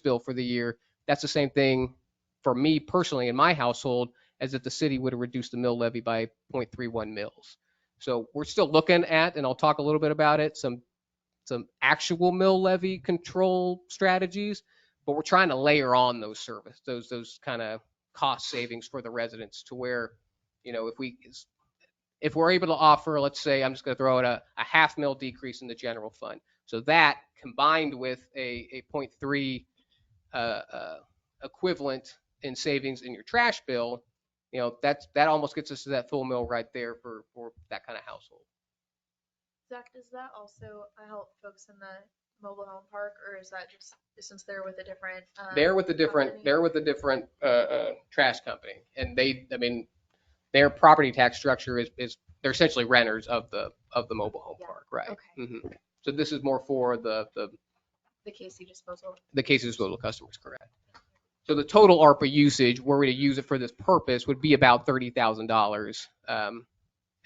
bill for the year, that's the same thing for me personally in my household as if the city would have reduced the mill levy by 0.31 mills. So we're still looking at, and I'll talk a little bit about it, some actual mill levy control strategies, but we're trying to layer on those kind of cost savings for the residents to where, if we're able to offer, let's say, I'm just going to throw out a half mil decrease in the general fund. So that combined with a 0.3 equivalent in savings in your trash bill, that almost gets us to that full mill right there for that kind of household. Zach, does that also help folks in the mobile home park, or is that just since they're with a different? They're with a different trash company, and their property tax structure is they're essentially renters of the mobile home park, right? Okay. Mm-hmm. So this is more for the Casey Disposal. The Casey Disposal customers, correct? So the total ARPA usage, were we to use it for this purpose, would be about $30,000,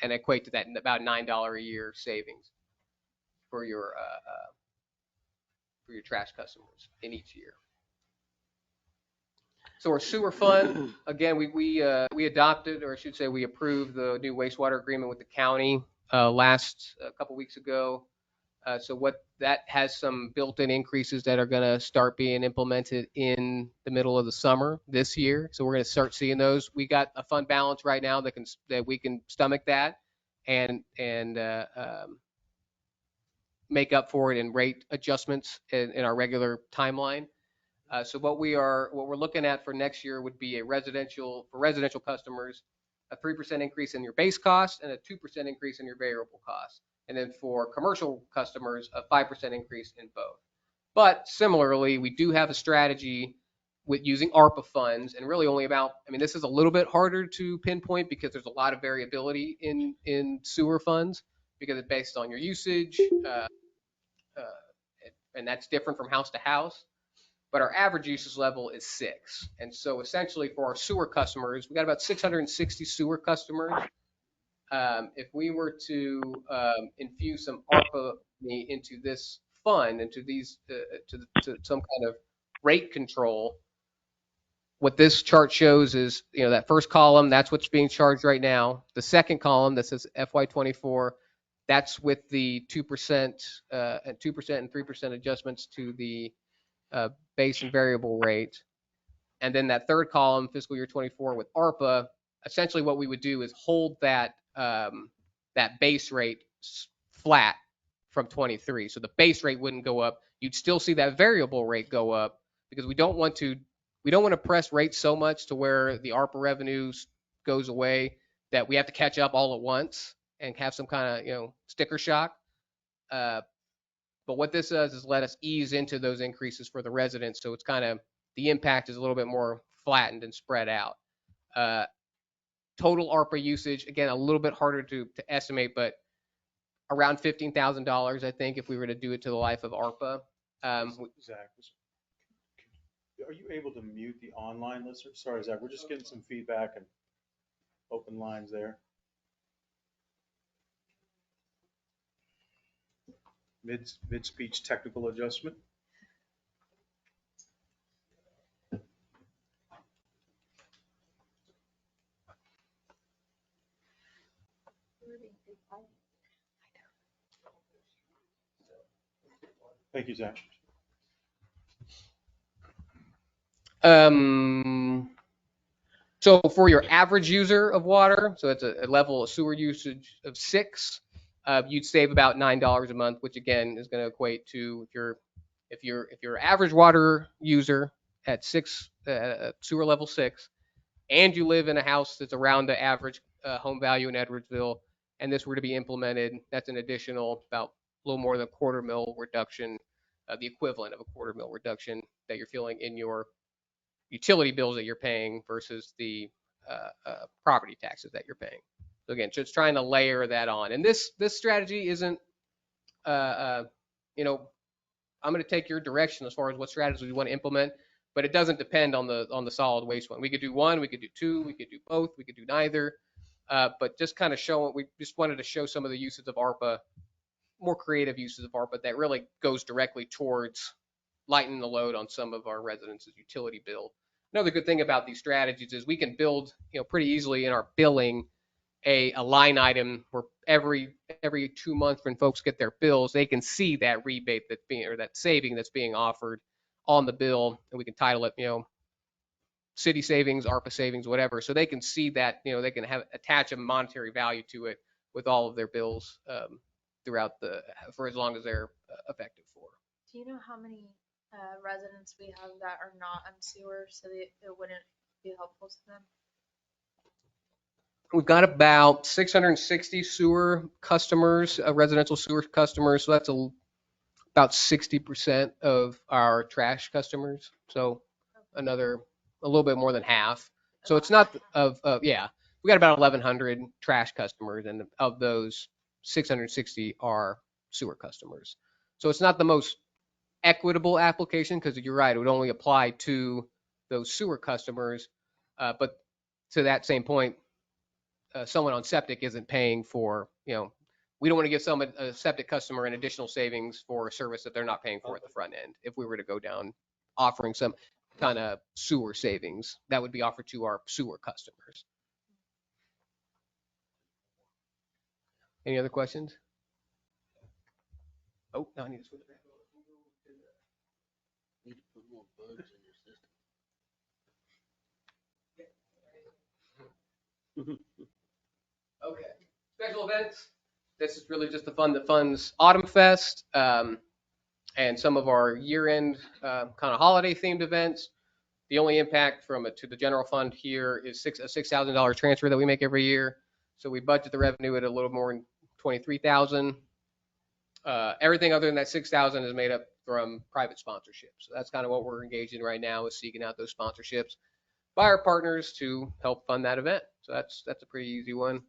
and equate to that about $9 a year savings for your trash customers in each year. So our sewer fund, again, we adopted, or I should say, we approved the new wastewater agreement with the county last a couple weeks ago. So what that has some built-in increases that are going to start being implemented in the middle of the summer this year. So we're going to start seeing those. We got a fund balance right now that we can stomach that and make up for it in rate adjustments in our regular timeline. So what we're looking at for next year would be for residential customers, a 3% increase in your base cost and a 2% increase in your variable cost. And then for commercial customers, a 5% increase in both. But similarly, we do have a strategy with using ARPA funds and really only this is a little bit harder to pinpoint because there's a lot of variability in sewer funds because it's based on your usage, and that's different from house to house. But our average usage level is 6. And so essentially for our sewer customers, we got about 660 sewer customers. If we were to infuse some ARPA money into this fund, into these, to some kind of rate control, what this chart shows is, that first column, that's what's being charged right now. The second column that says FY24, that's with the 2% and 3% adjustments to the base and variable rate. And then that third column, fiscal year 24 with ARPA, essentially what we would do is hold that base rate flat from 23. So the base rate wouldn't go up. You'd still see that variable rate go up because we don't want to press rates so much to where the ARPA revenues goes away that we have to catch up all at once and have some kind of, sticker shock. But what this does is let us ease into those increases for the residents. So it's kind of, the impact is a little bit more flattened and spread out. Total ARPA usage, again, a little bit harder to estimate, but around $15,000, I think, if we were to do it to the life of ARPA. Zach, are you able to mute the online listener? Sorry, Zach, we're just getting some feedback and open lines there. Mid-speech technical adjustment. Thank you, Zach. So for your average user of water, so it's a level of sewer usage of 6, you'd save about $9 a month, which again is going to equate to if you're average water user at 6, sewer level 6, and you live in a house that's around the average home value in Edwardsville, and this were to be implemented, that's an additional about a little more than a $0.25 reduction, the equivalent of a $0.25 reduction that you're feeling in your utility bills that you're paying versus the property taxes that you're paying. So again, just trying to layer that on. And this strategy isn't, I'm going to take your direction as far as what strategies we want to implement, but it doesn't depend on the solid waste one. We could do one, we could do two, we could do both, we could do neither. But just kind of we just wanted to show some of the uses of ARPA, more creative uses of ARPA that really goes directly towards lightening the load on some of our residents' utility bill. Another good thing about these strategies is we can build, pretty easily in our billing a line item where every 2 months when folks get their bills, they can see that rebate or that saving that's being offered on the bill, and we can title it, city savings, ARPA savings, whatever. So they can see that, they can attach a monetary value to it with all of their bills for as long as they're effective for. Do you know how many residents we have that are not on sewer, so that it wouldn't be helpful to them? We've got about 660 sewer customers, residential sewer customers. So that's about 60% of our trash customers. So a little bit more than half. So it's not we got about 1,100 trash customers, and of those, 660 are sewer customers. So it's not the most equitable application because you're right, it would only apply to those sewer customers. But to that same point, someone on septic isn't paying for, we don't want to give a septic customer an additional savings for a service that they're not paying for at the front end if we were to go down offering some. kind of sewer savings that would be offered to our sewer customers. Any other questions? Oh, no, I need to switch back. Need to put more bugs in your system. Okay. Special events. This is really just the fund that funds Autumn Fest and some of our year-end kind of holiday-themed events. The only impact from it to the general fund here is a $6,000 transfer that we make every year. So we budget the revenue at a little more than $23,000. Everything other than that $6,000 is made up from private sponsorships. So that's kind of what we're engaged in right now, is seeking out those sponsorships by our partners to help fund that event. So that's a pretty easy one.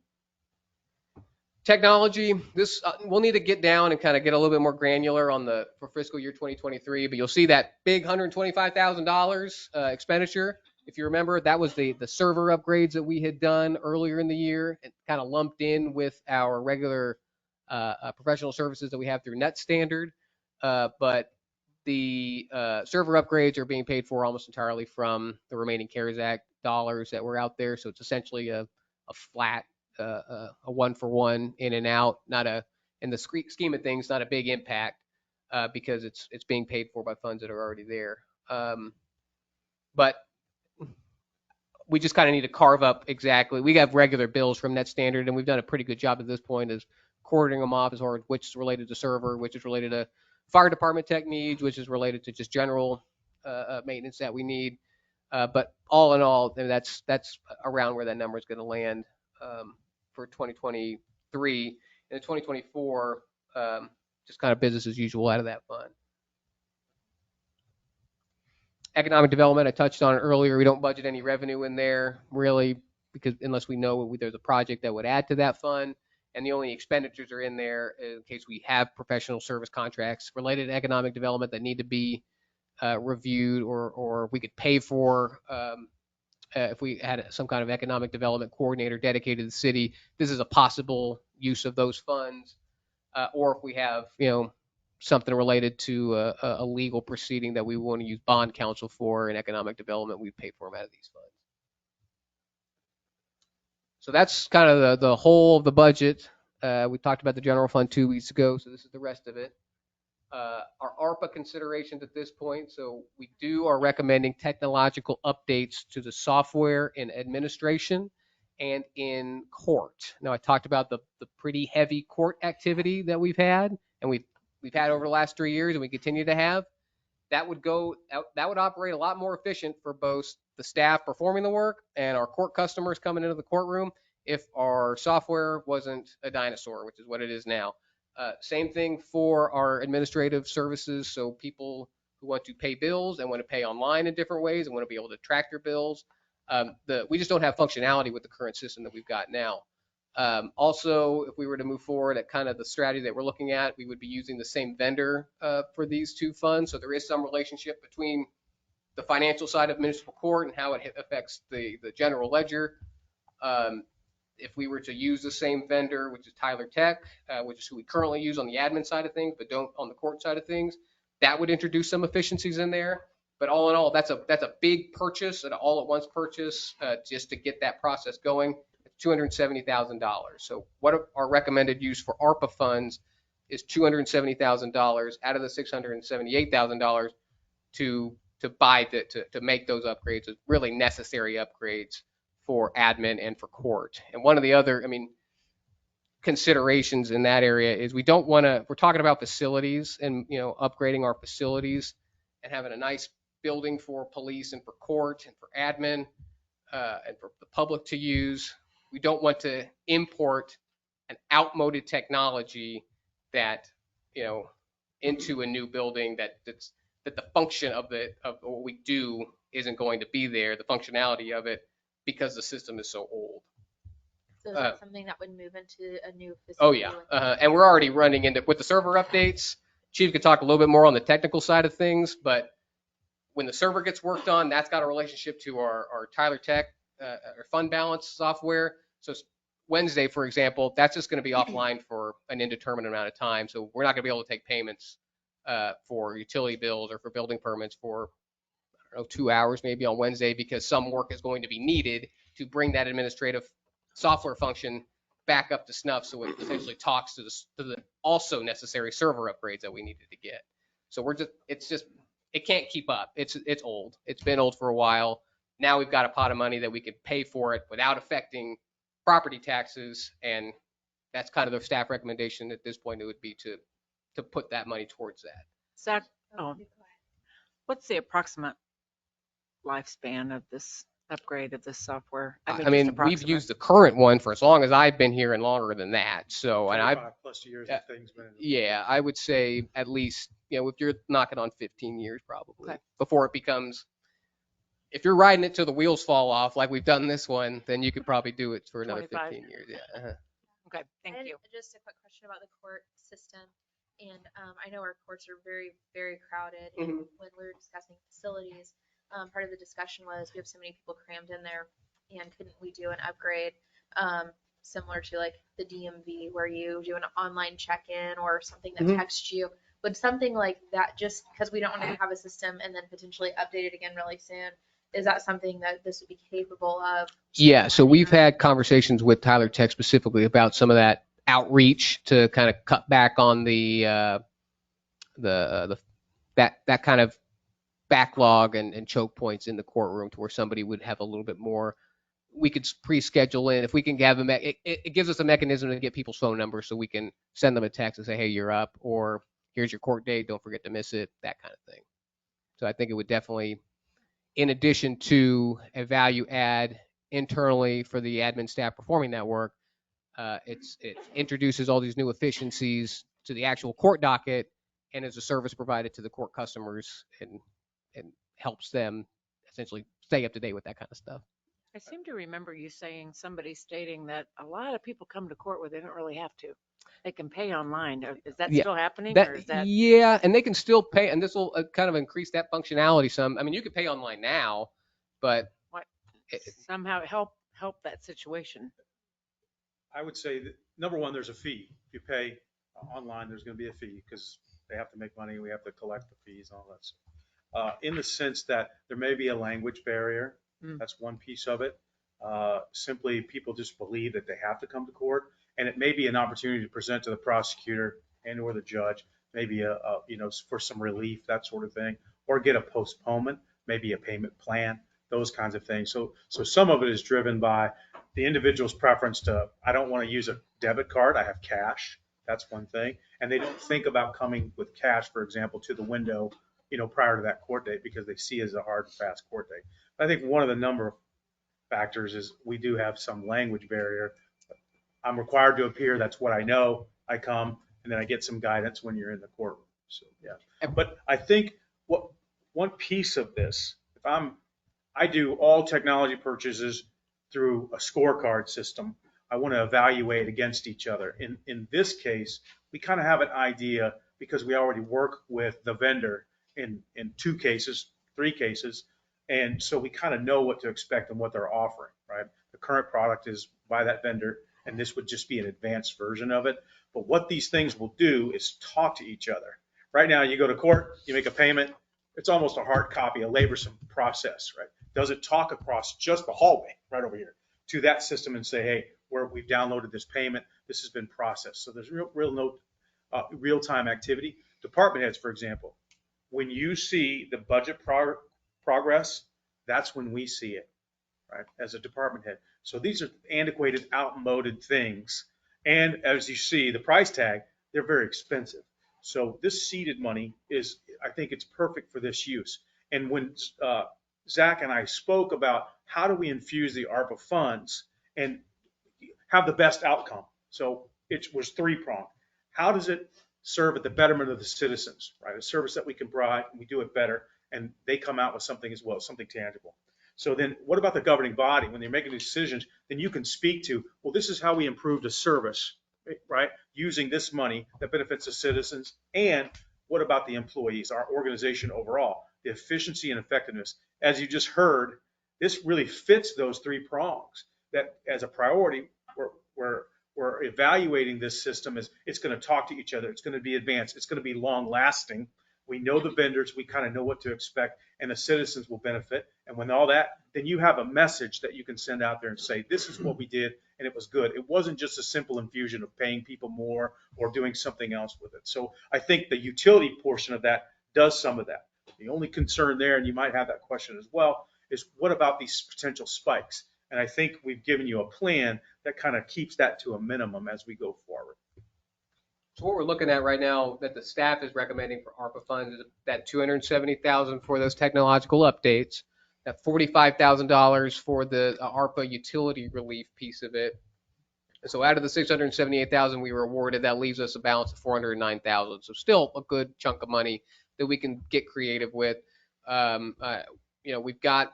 Technology, this we'll need to get down and kind of get a little bit more granular on for fiscal year 2023, but you'll see that big $125,000 expenditure. If you remember, that was the server upgrades that we had done earlier in the year and kind of lumped in with our regular professional services that we have through Net Standard. But the server upgrades are being paid for almost entirely from the remaining CARES Act dollars that were out there. So it's essentially a flat, a one-for-one in and out, in the scheme of things, not a big impact because it's being paid for by funds that are already there. But we just kind of need to carve up exactly. We have regular bills from Net Standard, and we've done a pretty good job at this point of quartering them off as far as which is related to server, which is related to fire department tech needs, which is related to just general maintenance that we need. But all in all, that's around where that number is going to land for 2023. And in 2024, just kind of business as usual out of that fund. Economic development, I touched on it earlier. We don't budget any revenue in there really, because unless we know there's a project that would add to that fund. And the only expenditures are in there in case we have professional service contracts related to economic development that need to be reviewed or we could pay for if we had some kind of economic development coordinator dedicated to the city. This is a possible use of those funds. Or if we have, something related to a legal proceeding that we want to use bond counsel for in economic development, we pay for them out of these funds. So that's kind of the whole of the budget. We talked about the general fund 2 weeks ago, so this is the rest of it. Our ARPA considerations at this point. So we are recommending technological updates to the software in administration and in court. Now I talked about the pretty heavy court activity that we've had, and we've had over the last 3 years, and we continue to have. That would operate a lot more efficient for both the staff performing the work and our court customers coming into the courtroom if our software wasn't a dinosaur, which is what it is now. Same thing for our administrative services. So people who want to pay bills and want to pay online in different ways and want to be able to track their bills. We just don't have functionality with the current system that we've got now. Also, if we were to move forward at kind of the strategy that we're looking at, we would be using the same vendor for these two funds. So there is some relationship between the financial side of municipal court and how it affects the general ledger. If we were to use the same vendor, which is Tyler Tech, which is who we currently use on the admin side of things, but don't on the court side of things, that would introduce some efficiencies in there. But all in all, that's a big purchase, an all-at-once purchase, just to get that process going. $270,000. So what our recommended use for ARPA funds is $270,000 out of the $678,000 to make those upgrades, really necessary upgrades for admin and for court. And one of the other, considerations in that area is we're talking about facilities and, upgrading our facilities and having a nice building for police and for court and for admin and for the public to use. We don't want to import an outmoded technology that, into a new building that the function of what we do isn't going to be there, the functionality of it, because the system is so old. So is that something that would move into a new facility? Oh yeah, and we're already running into with the server updates. Chief could talk a little bit more on the technical side of things, but when the server gets worked on, that's got a relationship to our Tyler Tech our fund balance software. So Wednesday, for example, that's just going to be offline for an indeterminate amount of time. So we're not going to be able to take payments for utility bills or for building permits for don't know, 2 hours maybe on Wednesday because some work is going to be needed to bring that administrative software function back up to snuff so it essentially talks to the also necessary server upgrades that we needed to get. So it can't keep up. It's old. It's been old for a while. Now we've got a pot of money that we could pay for it without affecting property taxes, and that's kind of the staff recommendation at this point. It would be to put that money towards that. Zach, what's the approximate lifespan of this upgrade of this software? I just mean, we've approximate. used the current one for as long as I've been here and longer than that. So, and 25+ years of things been in the- yeah, I would say at least, if you're knocking on 15 years probably Okay. before it becomes, if you're riding it till the wheels fall off like we've done this one, then you could probably do it for another 25. 15 years. Yeah. Uh-huh. Okay, thank And you. just a quick question about the court system. And I know our courts are very, very crowded. And Mhm. when we were discussing facilities, part of the discussion was we have so many people crammed in there, and couldn't we do an upgrade similar to like the DMV where you do an online check-in or something that Mhm. texts you? Would something like that, just because we don't want to have a system and then potentially update it again really soon, is that something that this would be capable of? Yeah, so we've had conversations with Tyler Tech specifically about some of that outreach to kind of cut back on that kind of backlog and choke points in the courtroom to where somebody would have a little bit more. We could pre-schedule in if we can have it gives us a mechanism to get people's phone numbers so we can send them a text and say, hey, you're up, or here's your court date, don't forget to miss it, that kind of thing. So I think it would definitely, in addition to a value add internally for the admin staff performing that work, it introduces all these new efficiencies to the actual court docket and is a service provided to the court customers and helps them essentially stay up to date with that kind of stuff. I seem to remember you saying, somebody stating that a lot of people come to court where they don't really have to. They can pay online. Is that Yeah, still happening, or is that? Yeah, and they can still pay, and this will kind of increase that functionality some. I mean, you can pay online now, but Somehow help that situation? I would say that, number one, there's a fee. If you pay online, there's going to be a fee because they have to make money. We have to collect the fees and all that stuff. In the sense that there may be a language barrier. That's one piece of it. Simply people just believe that they have to come to court, and it may be an opportunity to present to the prosecutor and or the judge, maybe for some relief, that sort of thing, or get a postponement, maybe a payment plan, those kinds of things. So some of it is driven by the individual's preference to, I don't want to use a debit card, I have cash. That's one thing. And they don't think about coming with cash, for example, to the window, prior to that court date because they see it as a hard and fast court date. I think one of the number of factors is we do have some language barrier. I'm required to appear. That's what I know. I come, and then I get some guidance when you're in the courtroom. So, yeah. But I think one piece of this, I do all technology purchases through a scorecard system. I want to evaluate against each other. In this case, we kind of have an idea because we already work with the vendor in 2 cases, 3 cases. And so we kind of know what to expect and what they're offering, right? The current product is by that vendor, and this would just be an advanced version of it. But what these things will do is talk to each other. Right now, you go to court, you make a payment. It's almost a hard copy, a laborsome process, right? Does it talk across just the hallway right over here to that system and say, hey, we've downloaded this payment, this has been processed. So there's real-time activity. Department heads, for example, when you see the budget progress, that's when we see it, right, as a department head. So these are antiquated, outmoded things. And as you see, the price tag, they're very expensive. So this seeded money is, I think it's perfect for this use. And when Zach and I spoke about how do we infuse the ARPA funds and have the best outcome. So it was 3-pronged. How does it serve at the betterment of the citizens, right? A service that we can provide, and we do it better, and they come out with something as well, something tangible. So then what about the governing body? When they're making decisions, then you can speak to, well, this is how we improved a service, right? Using this money that benefits the citizens. And what about the employees, our organization overall, the efficiency and effectiveness? As you just heard, this really fits those 3 prongs that as a priority, we're evaluating this system as it's going to talk to each other. It's going to be advanced. It's going to be long lasting. We know the vendors, we kind of know what to expect, and the citizens will benefit. And when all that, then you have a message that you can send out there and say, this is what we did, and it was good. It wasn't just a simple infusion of paying people more or doing something else with it. So I think the utility portion of that does some of that. The only concern there, and you might have that question as well, is what about these potential spikes? And I think we've given you a plan that kind of keeps that to a minimum as we go forward. So what we're looking at right now that the staff is recommending for ARPA funds is that $270,000 for those technological updates, that $45,000 for the ARPA utility relief piece of it. And so out of the $678,000 we were awarded, that leaves us a balance of $409,000. So still a good chunk of money that we can get creative with. We've got,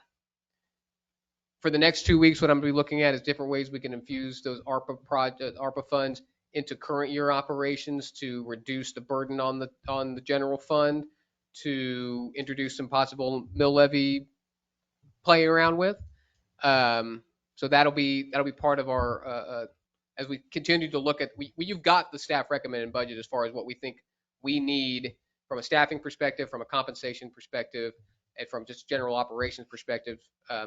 for the next 2 weeks, what I'm going to be looking at is different ways we can infuse those ARPA funds into current year operations to reduce the burden on the general fund, to introduce some possible mill levy playing around with. So that'll be part of our as we continue to look at. You've got the staff recommended budget as far as what we think we need from a staffing perspective, from a compensation perspective, and from just general operations perspective.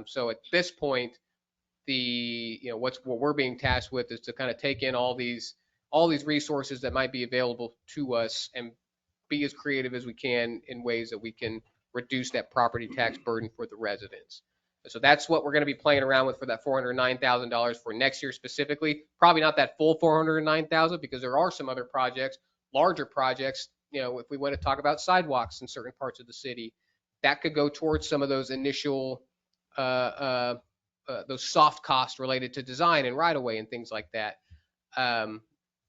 So at this point, what we're being tasked with is to kind of take in all these resources that might be available to us and be as creative as we can in ways that we can reduce that property tax burden for the residents. So that's what we're going to be playing around with for that $409,000 for next year specifically. Probably not that full $409,000 because there are some other projects, larger projects. If we want to talk about sidewalks in certain parts of the city, that could go towards some of those initial those soft costs related to design and right of way and things like that.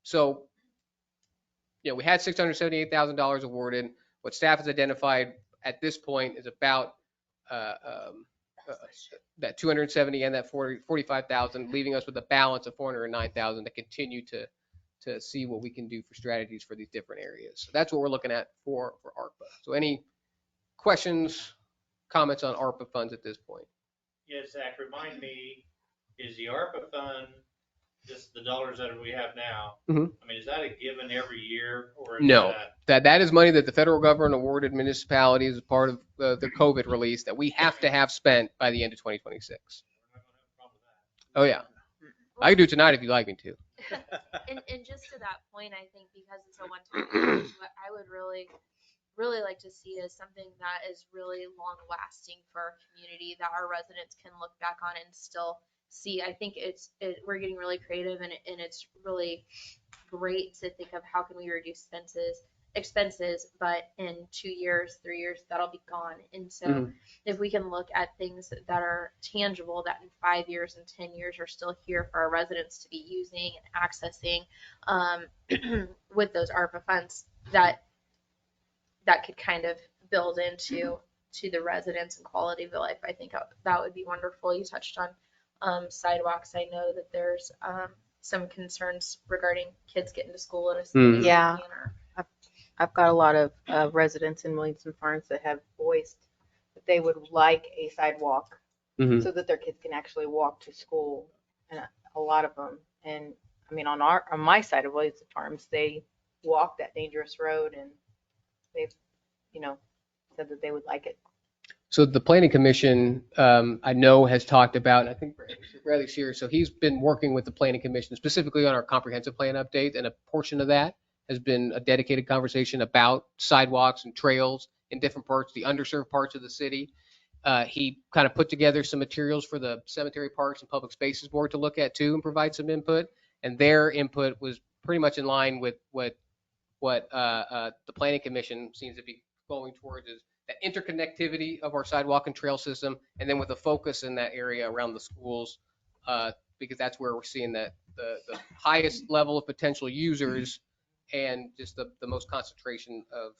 So we had $678,000 awarded. What staff has identified at this point is about that 270 and that 45,000, leaving us with a balance of 409,000 to continue to see what we can do for strategies for these different areas. So that's what we're looking at for ARPA. So any questions, comments on ARPA funds at this point? Yes, Zach, remind me, is the ARPA fund just the dollars that we have now? Mhm. I mean, is that a given every year or? No, that is money that the federal government awarded municipalities as part of the COVID release that we have to have spent by the end of 2026. Oh yeah, I can do it tonight if you'd like me to. And just to that point, I think because it's a one-time, what I would really like to see is something that is really long-lasting for our community that our residents can look back on and still see. I think we're getting really creative and it's really great to think of how can we reduce expenses, but in 2 years, 3 years, that'll be gone. And so if we can look at things that are tangible, that in 5 years and 10 years are still here for our residents to be using and accessing with those ARPA funds, that could kind of build into the residents and quality of life. I think that would be wonderful. You touched on sidewalks. I know that there's some concerns regarding kids getting to school in a safe Yeah. manner. I've got a lot of residents in Williamson Farms that have voiced that they would like a sidewalk so that their kids can actually walk to school, and a lot of them. And I mean, on my side of Williamson Farms, they walk that dangerous road, and they've, said that they would like it. So the Planning Commission, I know, has talked about, and I think Bradley's here, so he's been working with the Planning Commission specifically on our comprehensive plan update, and a portion of that has been a dedicated conversation about sidewalks and trails in different parts, the underserved parts of the city. He kind of put together some materials for the Cemetery Parks and Public Spaces Board to look at too and provide some input, and their input was pretty much in line with what the Planning Commission seems to be going towards, is that interconnectivity of our sidewalk and trail system, and then with a focus in that area around the schools, because that's where we're seeing that the highest level of potential users and just the most concentration of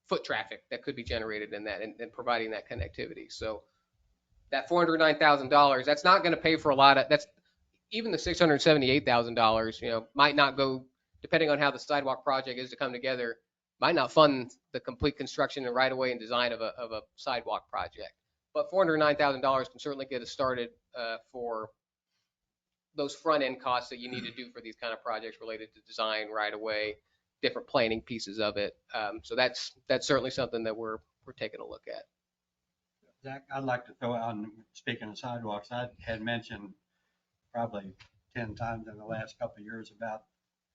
foot traffic that could be generated in that, and providing that connectivity. So that $409,000, that's not going to pay for a lot of, that's even the $678,000, might not go, depending on how the sidewalk project is to come together, might not fund the complete construction and right of way and design of a sidewalk project. But $409,000 can certainly get us started for those front end costs that you need to do for these kind of projects related to design, right of way, different planning pieces of it. So that's certainly something that we're taking a look at. Zach, I'd like to throw on, speaking of sidewalks, I had mentioned probably 10 times in the last couple of years about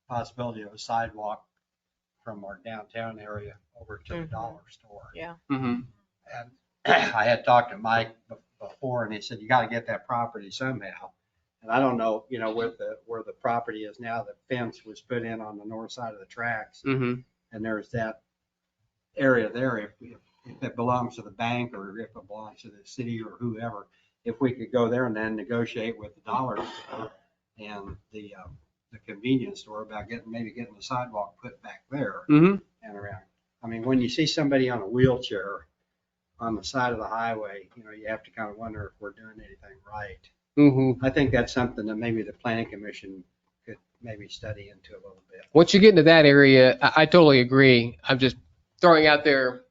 possibility of a sidewalk from our downtown area over to the dollar store. Yeah. Mm-hmm. And I had talked to Mike before, and he said, you got to get that property somehow. And I don't know, where the property is now, the fence was put in on the north side of the tracks. Mm-hmm. And there's that area there, if it belongs to the bank or if it belongs to the city or whoever, if we could go there and then negotiate with the dollar store and the convenience store about getting the sidewalk put back there Mm-hmm. and around. I mean, when you see somebody on a wheelchair on the side of the highway, you have to kind of wonder if we're doing anything right. Mm-hmm. I think that's something that maybe the planning commission could maybe study into a little bit. Once you get into that area, I totally agree. I'm just throwing out there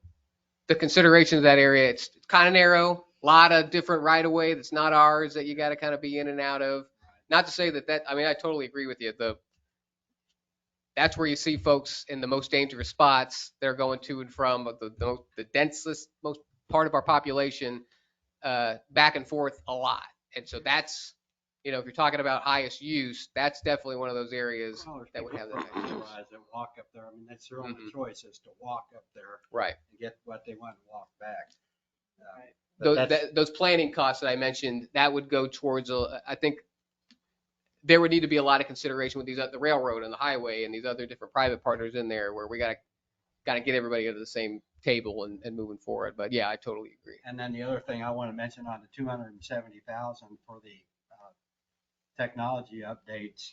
the consideration of that area. It's kind of narrow, a lot of different right of way that's not ours that you got to kind of be in and out of. Not to say that, I mean, I totally agree with you. That's where you see folks in the most dangerous spots. They're going to and from the densest, most part of our population, back and forth a lot. And so that's, if you're talking about highest use, that's definitely one of those areas that would have that highest use. Realize that walk up there, I mean, that's their only choice is to walk up there Right. and get what they want and walk back. Those planning costs that I mentioned, that would go towards, I think there would need to be a lot of consideration with the railroad and the highway and these other different private partners in there where we got to get everybody to the same table and moving forward. But yeah, I totally agree. And then the other thing I want to mention on the 270,000 for the technology updates,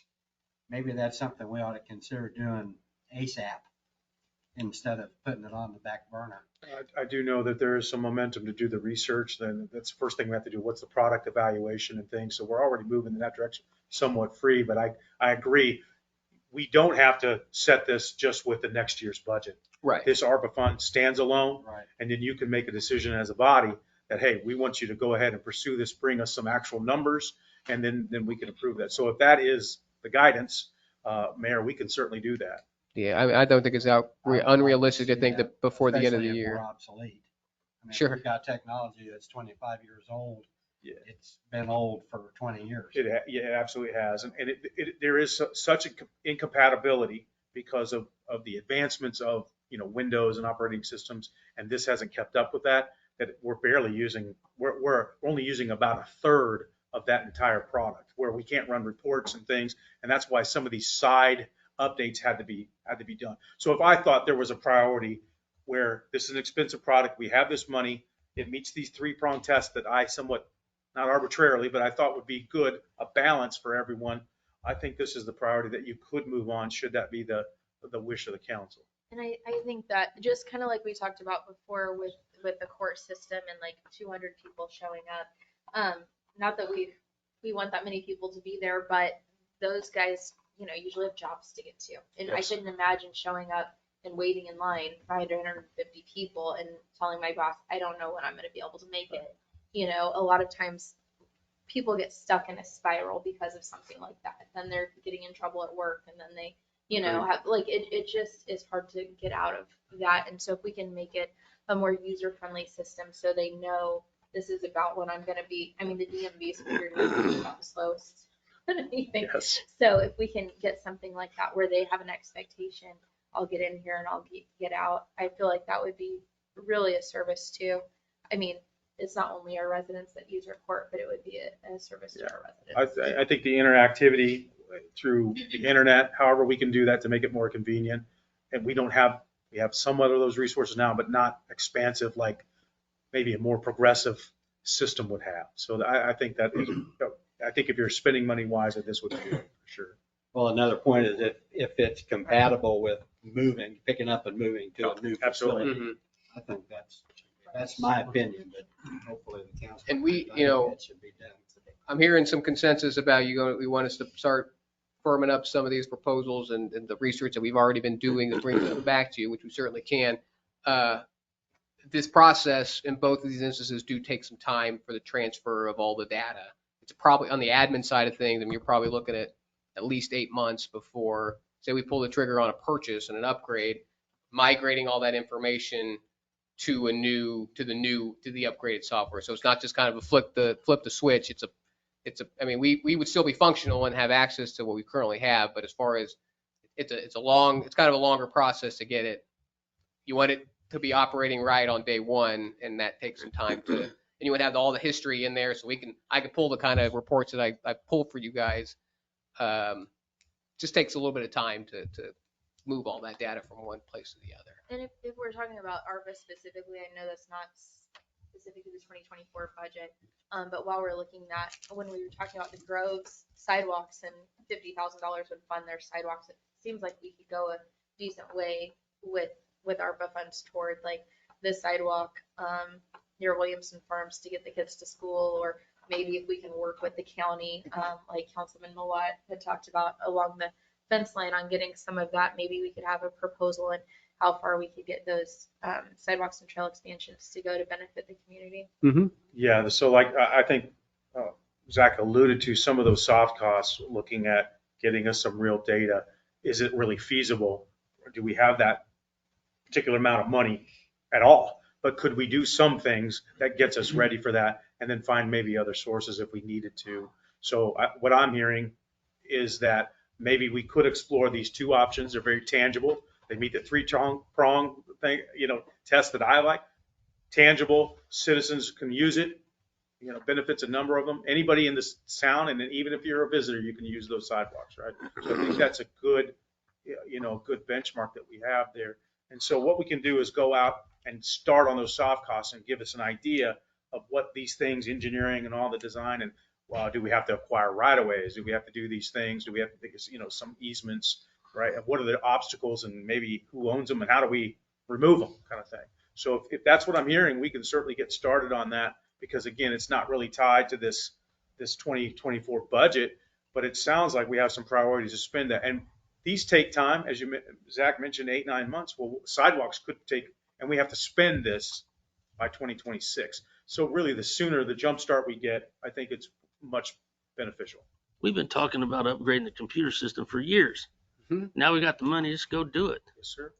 maybe that's something we ought to consider doing ASAP instead of putting it on the back burner. I do know that there is some momentum to do the research. Then that's the first thing we have to do. What's the product evaluation and things? So we're already moving in that direction, somewhat free. But I agree. We don't have to set this just with the next year's budget. Right. This ARPA fund stands alone. Right. And then you can make a decision as a body that, hey, we want you to go ahead and pursue this, bring us some actual numbers, and then we can approve that. So if that is the guidance, Mayor, we can certainly do that. Yeah, I don't think it's unrealistic to think that before the end of the Especially if year. we're obsolete. I mean, Sure. We've got technology that's 25 years old. Yeah. It's been old for 20 years. It absolutely has. And there is such an incompatibility because of the advancements of, Windows and operating systems. And this hasn't kept up with that we're only using about a third of that entire product where we can't run reports and things. And that's why some of these side updates had to be done. So if I thought there was a priority where this is an expensive product, we have this money, it meets these three-pronged tests that I somewhat, not arbitrarily, but I thought would be good, a balance for everyone, I think this is the priority that you could move on should that be the wish of the council. And I think that just kind of like we talked about before with the court system and like 200 people showing up. Not that we want that many people to be there, but those guys, usually have jobs to get to. And Yes. I couldn't imagine showing up and waiting in line for 150 people and telling my boss, I don't know when I'm going to be able to make it. A lot of times people get stuck in a spiral because of something like that. Then they're getting in trouble at work and then they, have it just is hard to get out of that. And so if we can make it a more user-friendly system so they know this is about when I'm going to be, the DMV is about the slowest anything. Yes. So if we can get something like that where they have an expectation, I'll get in here and I'll get out. I feel like that would be really a service too. It's not only our residents that use our court, but it would be a service to our residents. I think the interactivity through the internet, however we can do that to make it more convenient. And we have somewhat of those resources now, but not expansive like maybe a more progressive system would have. So I think if you're spending money wise, that this would be good, for sure. Well, another point is if it's compatible with picking up and moving to a new Absolutely. facility. I think that's my opinion, but hopefully the council. And we, that should be done. I'm hearing some consensus about we want us to start firming up some of these proposals and the research that we've already been doing and bring them back to you, which we certainly can. This process in both of these instances do take some time for the transfer of all the data. It's probably on the admin side of things, you're probably looking at least 8 months before say we pull the trigger on a purchase and an upgrade, migrating all that information to the upgraded software. So it's not just kind of a flip the switch. I mean, we would still be functional and have access to what we currently have, but as far as it's kind of a longer process to get it. You want it to be operating right on day one, and that takes some time and you would have all the history in there, so I can pull the kind of reports that I pulled for you guys. Just takes a little bit of time to move all that data from one place to the other. And if we're talking about ARPA specifically, I know that's not specific to the 2024 budget, but while we're looking at, when we were talking about the Groves sidewalks and $50,000 would fund their sidewalks, it seems like we could go a decent way with ARPA funds toward like the sidewalk near Williamson Farms to get the kids to school, or maybe if we can work with the county, like Councilman Millat had talked about along the fence line on getting some of that, maybe we could have a proposal and how far we could get those sidewalks and trail expansions to go to benefit the community. Mm-hmm. Yeah, so like, I think Zach alluded to some of those soft costs, looking at getting us some real data. Is it really feasible? Or do we have that particular amount of money at all? But could we do some things that gets us ready for that, and then find maybe other sources if we needed to? So what I'm hearing is that maybe we could explore these two options. They're very tangible. They meet the three-prong thing, test that I like. Tangible, citizens can use it, benefits a number of them. Anybody in this town, and even if you're a visitor, you can use those sidewalks, right? So I think that's a good, good benchmark that we have there. And so what we can do is go out and start on those soft costs and give us an idea of what these things, engineering and all the design, and do we have to acquire right-of-ways? Do we have to do these things? Do we have to think, some easements, right? And what are the obstacles, and maybe who owns them, and how do we remove them, kind of thing. So if that's what I'm hearing, we can certainly get started on that, because again, it's not really tied to this 2024 budget, but it sounds like we have some priorities to spend that. And these take time, as Zach mentioned, 8-9 months. Well, sidewalks could take, and we have to spend this by 2026. So really, the sooner the jump start we get, I think it's much beneficial. We've been talking about upgrading the computer system for years. Mm-hmm. Now we got the money, just go do it. Yes, sir.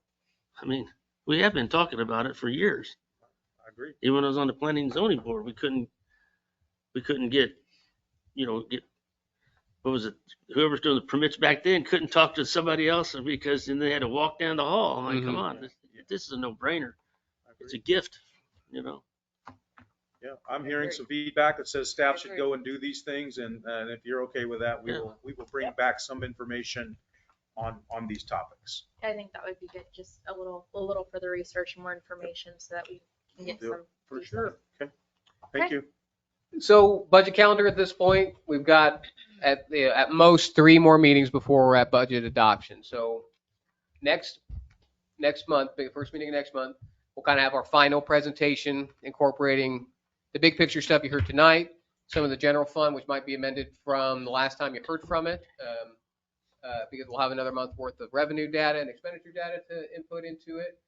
I mean, we have been talking about it for years. I agree. Even when I was on the planning and zoning board, we couldn't get, what was it? Whoever's doing the permits back then couldn't talk to somebody else because then they had to walk down the hall. I'm like, come on, this is a no-brainer. It's a gift, Yeah, I'm hearing some feedback that says staff should go and do these things, and if you're okay with that, we will bring back some information on these topics. I think that would be good, just a little further research and more information so that we can get some. For sure. Okay. Thank you. So budget calendar at this point, we've got at most 3 more meetings before we're at budget adoption. So next month, the first meeting next month, we'll kind of have our final presentation incorporating the big picture stuff you heard tonight, some of the general fund, which might be amended from the last time you heard from it, because we'll have another month worth of revenue data and expenditure data to input into it.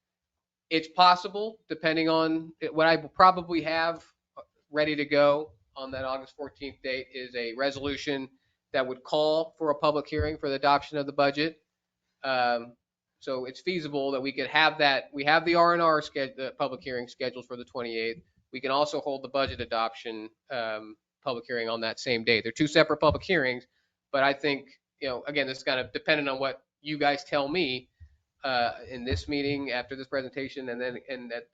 It's possible, depending on what I will probably have ready to go on that August 14th date, is a resolution that would call for a public hearing for the adoption of the budget. So it's feasible that we could have that. We have the R&R the public hearing scheduled for the 28th. We can also hold the budget adoption public hearing on that same day. They're 2 separate public hearings, but I think, again, this is kind of dependent on what you guys tell me in this meeting after this presentation, and then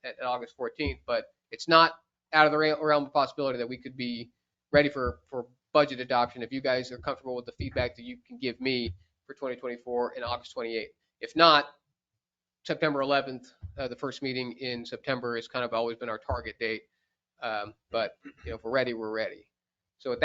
at August 14th. But it's not out of the realm of possibility that we could be ready for budget adoption if you guys are comfortable with the feedback that you can give me for 2024 in August 28th. If not, September 11th, the first meeting in September has kind of always been our target date. But if we're ready, we're ready. So at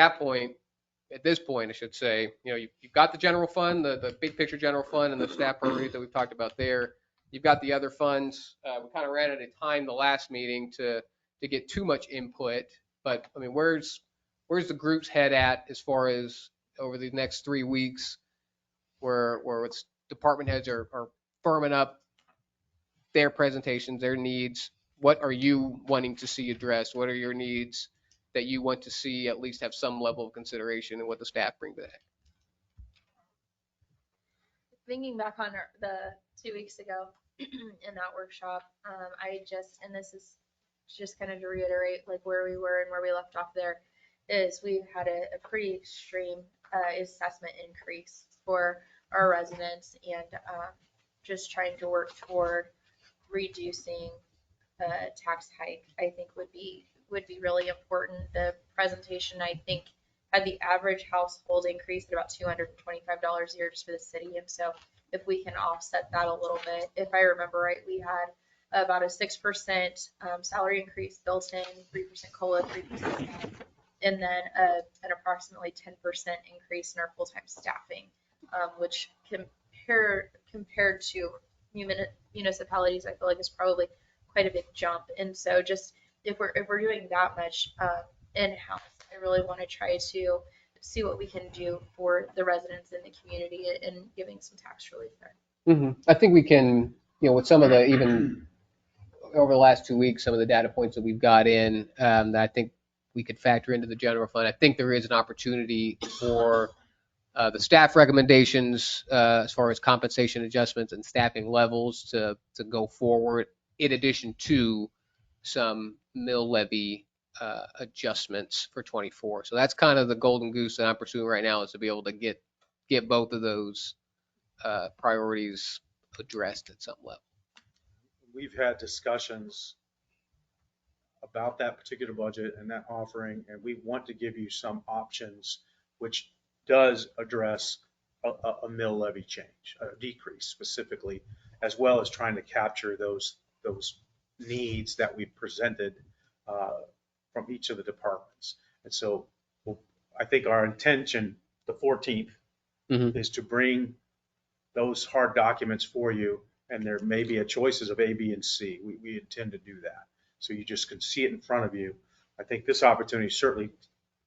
this point, I should say, you've got the general fund, the big picture general fund, and the staff priorities that we've talked about there. You've got the other funds. We kind of ran out of time the last meeting to get too much input, but I mean, where's the group's head at as far as over the next 3 weeks, where it's department heads are firming up their presentations, their needs? What are you wanting to see addressed? What are your needs that you want to see at least have some level of consideration in what the staff bring back? thinking back on the 2 weeks ago in that workshop, and this is just kind of to reiterate like where we were and where we left off there, is we've had a pretty extreme assessment increase for our residents, and just trying to work toward reducing tax hike, I think would be really important. The presentation, I think, had the average household increase at about $225 a year just for the city. And so if we can offset that a little bit, if I remember right, we had about a 6% salary increase built in, 3% COLA, 3%, and then an approximately 10% increase in our full-time staffing, which compared to municipalities, I feel like is probably quite a big jump. And so just if we're doing that much in-house, I really want to try to see what we can do for the residents in the community and giving some tax relief there. I think we can, with some of the, even over the last 2 weeks, some of the data points that we've got in, that I think we could factor into the general fund. I think there is an opportunity for the staff recommendations as far as compensation adjustments and staffing levels to go forward, in addition to some mill levy adjustments for 24. So that's kind of the golden goose that I'm pursuing right now, is to be able to get both of those priorities addressed at some level. We've had discussions about that particular budget and that offering, and we want to give you some options, which does address a mill levy change, a decrease specifically, as well as trying to capture those needs that we presented from each of the departments. And so I think our intention, the 14th, is to bring those hard documents for you, and there may be a choices of A, B, and C. We intend to do that. So you just can see it in front of you. I think this opportunity is certainly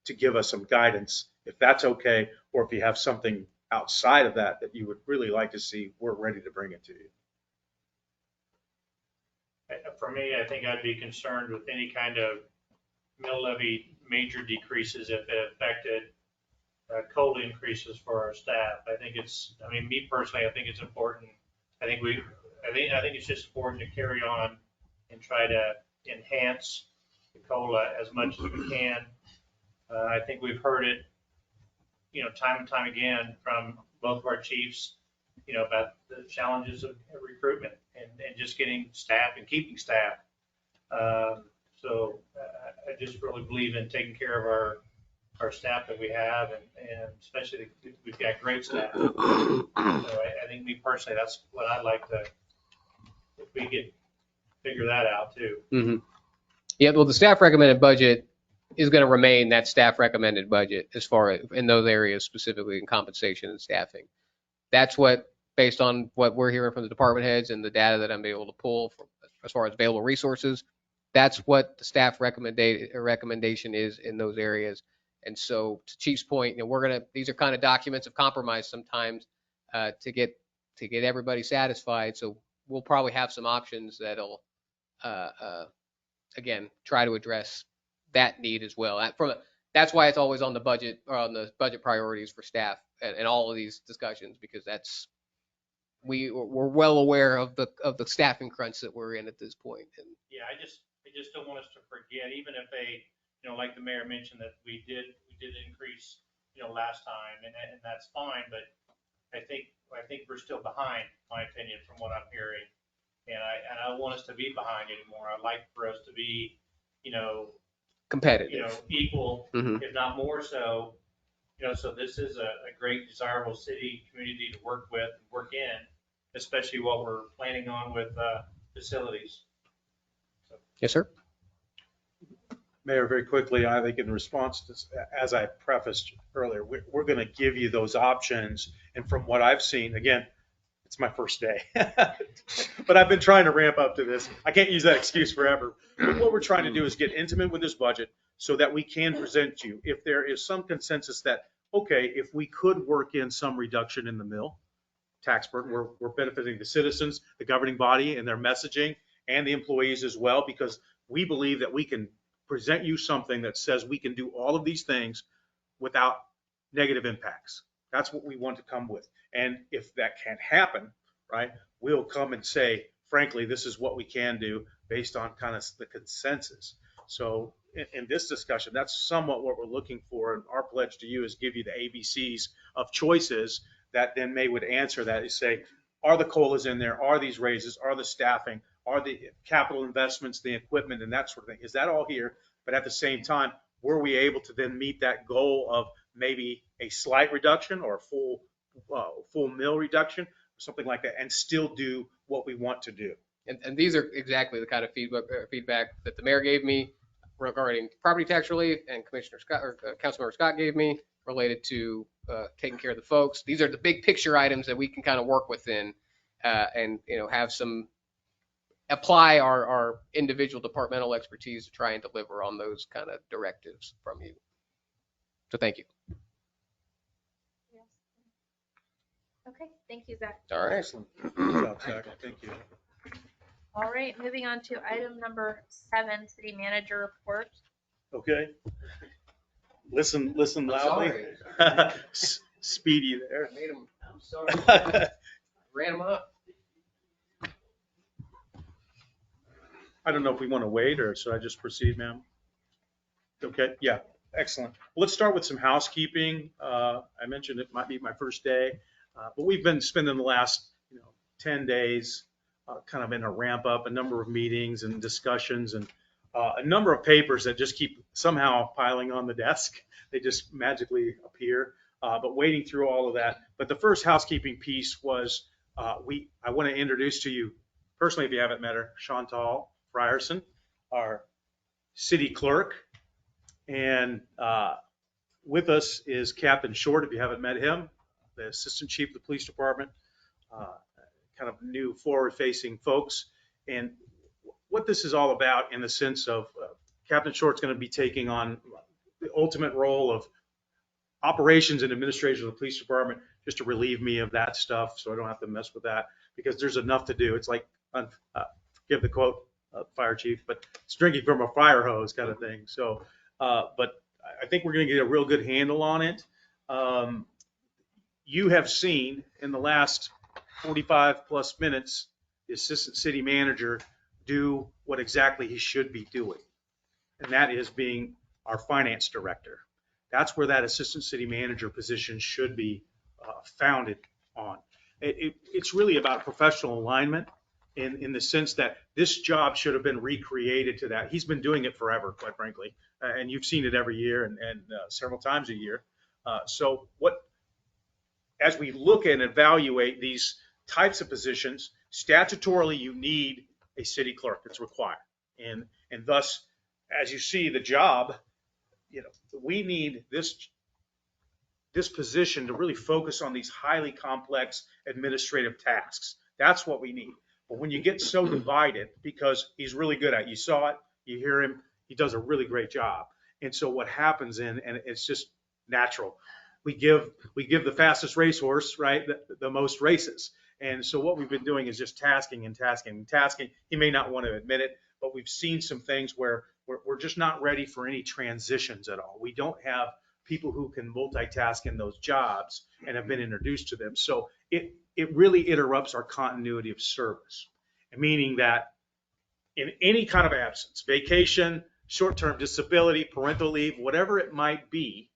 to give us some guidance, if that's okay, or if you have something outside of that that you would really like to see, we're ready to bring it to you. For me, I think I'd be concerned with any kind of mill levy major decreases if it affected COLA increases for our staff. I think me personally, I think it's important. I think it's just important to carry on and try to enhance the COLA as much as we can. I think we've heard it, time and time again from both of our chiefs, about the challenges of recruitment and just getting staff and keeping staff. So I just really believe in taking care of our staff that we have, and especially we've got great staff. So I think me personally, that's what I'd like to, if we could figure that out too. Yeah, well, the staff recommended budget is going to remain that staff recommended budget as far as in those areas, specifically in compensation and staffing. That's what, based on what we're hearing from the department heads and the data that I'm able to pull from, as far as available resources, that's what the staff recommendation is in those areas. And so, to Chief's point, these are kind of documents of compromise sometimes to get everybody satisfied. So we'll probably have some options that'll again try to address that need as well. That's why it's always on the budget, or on the budget priorities for staff and all of these discussions, because we're well aware of the staffing crunch that we're in at this point. And yeah, I just don't want us to forget, even if they, like the mayor mentioned, that we did increase, last time, and that's fine, but I think we're still behind, in my opinion, from what I'm hearing, and I don't want us to be behind anymore. I'd like for us to be, competitive, equal, if not more so. So this is a great, desirable city community to work with and work in, especially what we're planning on with facilities. So. Yes, sir. Mayor, very quickly, I think in response to, as I prefaced earlier, we're going to give you those options. And from what I've seen, again, it's my first day, but I've been trying to ramp up to this. I can't use that excuse forever. But what we're trying to do is get intimate with this budget so that we can present you, if there is some consensus that, okay, if we could work in some reduction in the mill tax burden, we're benefiting the citizens, the governing body, and their messaging, and the employees as well, because we believe that we can present you something that says we can do all of these things without negative impacts. That's what we want to come with. And if that can't happen, right, we'll come and say, frankly, this is what we can do based on kind of the consensus. So in this discussion, that's somewhat what we're looking for. And our pledge to you is give you the ABCs of choices that then May would answer that. You say, are the COLAs in there? Are these raises? Are the staffing? Are the capital investments, the equipment, and that sort of thing? Is that all here? But at the same time, were we able to then meet that goal of maybe a slight reduction or a full mill reduction, or something like that, and still do what we want to do? And these are exactly the kind of feedback that the mayor gave me regarding property tax relief, and Commissioner Scott, or Councilmember Scott gave me related to taking care of the folks. These are the big picture items that we can kind of work within, and have some apply our individual departmental expertise to try and deliver on those kind of directives from you. So thank you. Okay, thank you, Zach. All right. Excellent. Good job, Zach. Thank you. All right, moving on to item number 7, city manager report. Okay. Listen loudly. Speedy there. I made them. I'm sorry. Ran them up. I don't know if we want to wait or should I just proceed, ma'am? Okay, yeah, excellent. Let's start with some housekeeping. I mentioned it might be my first day, but we've been spending the last 10 days kind of in a ramp up, a number of meetings and discussions, and a number of papers that just keep somehow piling on the desk. They just magically appear, but wading through all of that. But the first housekeeping piece was I want to introduce to you personally, if you haven't met her, Chantal Frierson, our city clerk. And with us is Captain Short, if you haven't met him, the assistant chief of the police department, kind of new forward-facing folks. And what this is all about in the sense of Captain Short's going to be taking on the ultimate role of operations and administration of the police department, just to relieve me of that stuff so I don't have to mess with that, because there's enough to do. It's like, forgive the quote, fire chief, but it's drinking from a fire hose kind of thing. So, but I think we're going to get a real good handle on it. You have seen in the last 45 plus minutes, the assistant city manager do what exactly he should be doing. And that is being our finance director. That's where that assistant city manager position should be founded on. It's really about professional alignment in the sense that this job should have been recreated to that. He's been doing it forever, quite frankly, and you've seen it every year and several times a year. So as we look and evaluate these types of positions, statutorily you need a city clerk. It's required, and thus, as you see the job, we need this position to really focus on these highly complex administrative tasks. That's what we need. But when you get so divided, because he's really good at it, you saw it, you hear him, he does a really great job. And so what happens and it's just natural. We give the fastest racehorse, right, the most races. And so what we've been doing is just tasking and tasking and tasking. He may not want to admit it, but we've seen some things where we're just not ready for any transitions at all. We don't have people who can multitask in those jobs and have been introduced to them. So it really interrupts our continuity of service, meaning that in any kind of absence, vacation, short-term disability, parental leave, whatever it might be,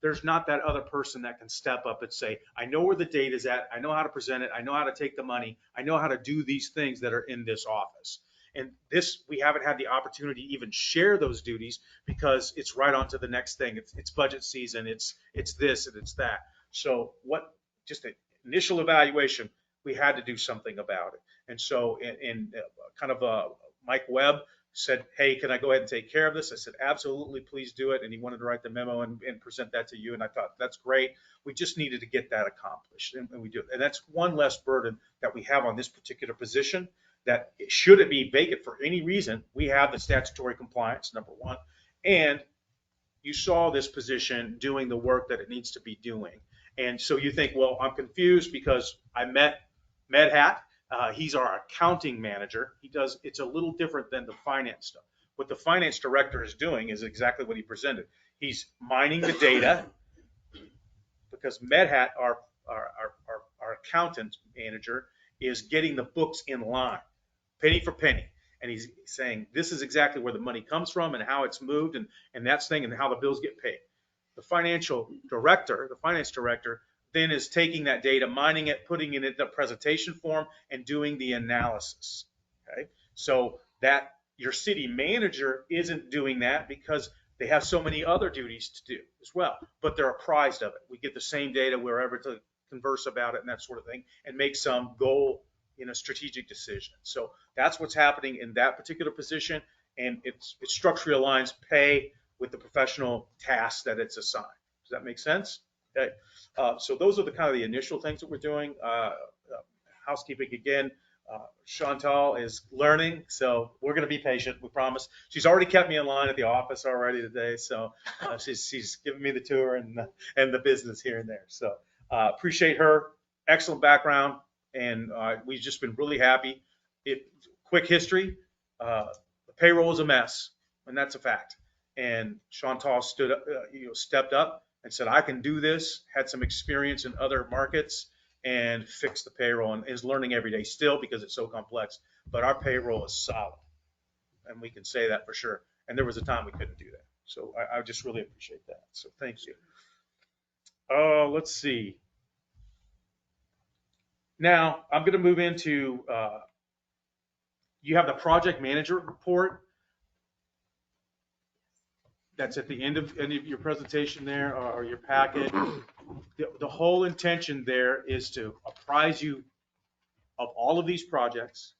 there's not that other person that can step up and say, I know where the data is at, I know how to present it, I know how to take the money, I know how to do these things that are in this office. And this, we haven't had the opportunity to even share those duties because it's right on to the next thing. It's budget season, it's this and it's that. So just an initial evaluation, we had to do something about it. And so Mike Webb said, hey, can I go ahead and take care of this? I said, absolutely, please do it. And he wanted to write the memo and present that to you. And I thought, that's great. We just needed to get that accomplished. And we do it. And that's one less burden that we have on this particular position, that should it be vacant for any reason, we have the statutory compliance, number one. And you saw this position doing the work that it needs to be doing. And so you think, well, I'm confused because I met Medhat. He's our accounting manager. It's a little different than the finance stuff. What the finance director is doing is exactly what he presented. He's mining the data, because MedHat, our accountant manager, is getting the books in line, penny for penny. And he's saying, this is exactly where the money comes from and how it's moved and that's thing and how the bills get paid. The finance director, then is taking that data, mining it, putting it in the presentation form and doing the analysis. Okay. So that your city manager isn't doing that because they have so many other duties to do as well, but they're apprised of it. We get the same data wherever to converse about it and that sort of thing and make some goal, strategic decision. So that's what's happening in that particular position. And it structurally aligns pay with the professional tasks that it's assigned. Does that make sense? Okay. So those are the kind of the initial things that we're doing. Housekeeping again. Chantal is learning, so we're going to be patient. We promise. She's already kept me in line at the office already today, so she's giving me the tour and the business here and there. So appreciate her. Excellent background, and we've just been really happy. Quick history: the payroll is a mess, and that's a fact. And Chantal stood up, stepped up and said, "I can do this." Had some experience in other markets. And fix the payroll and is learning every day still because it's so complex. But our payroll is solid, and we can say that for sure. And there was a time we couldn't do that. So I just really appreciate that. So thank you. Let's see. Now I'm going to move into, you have the project manager report. That's at the end of your presentation there or your packet. The whole intention there is to apprise you of all of these projects.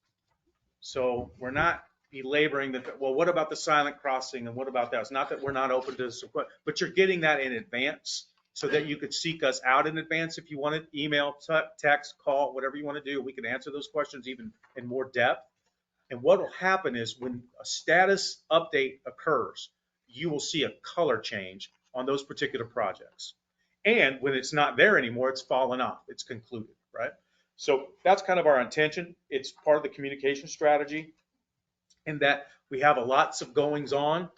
So we're not belaboring that, well, what about the silent crossing and what about that? It's not that we're not open to support, but you're getting that in advance so that you could seek us out in advance if you wanted, email, text, call, whatever you want to do. We can answer those questions even in more depth. And what will happen is when a status update occurs, you will see a color change on those particular projects. And when it's not there anymore, it's fallen off. It's concluded, right? So that's kind of our intention. It's part of the communication strategy in that we have lots of goings on,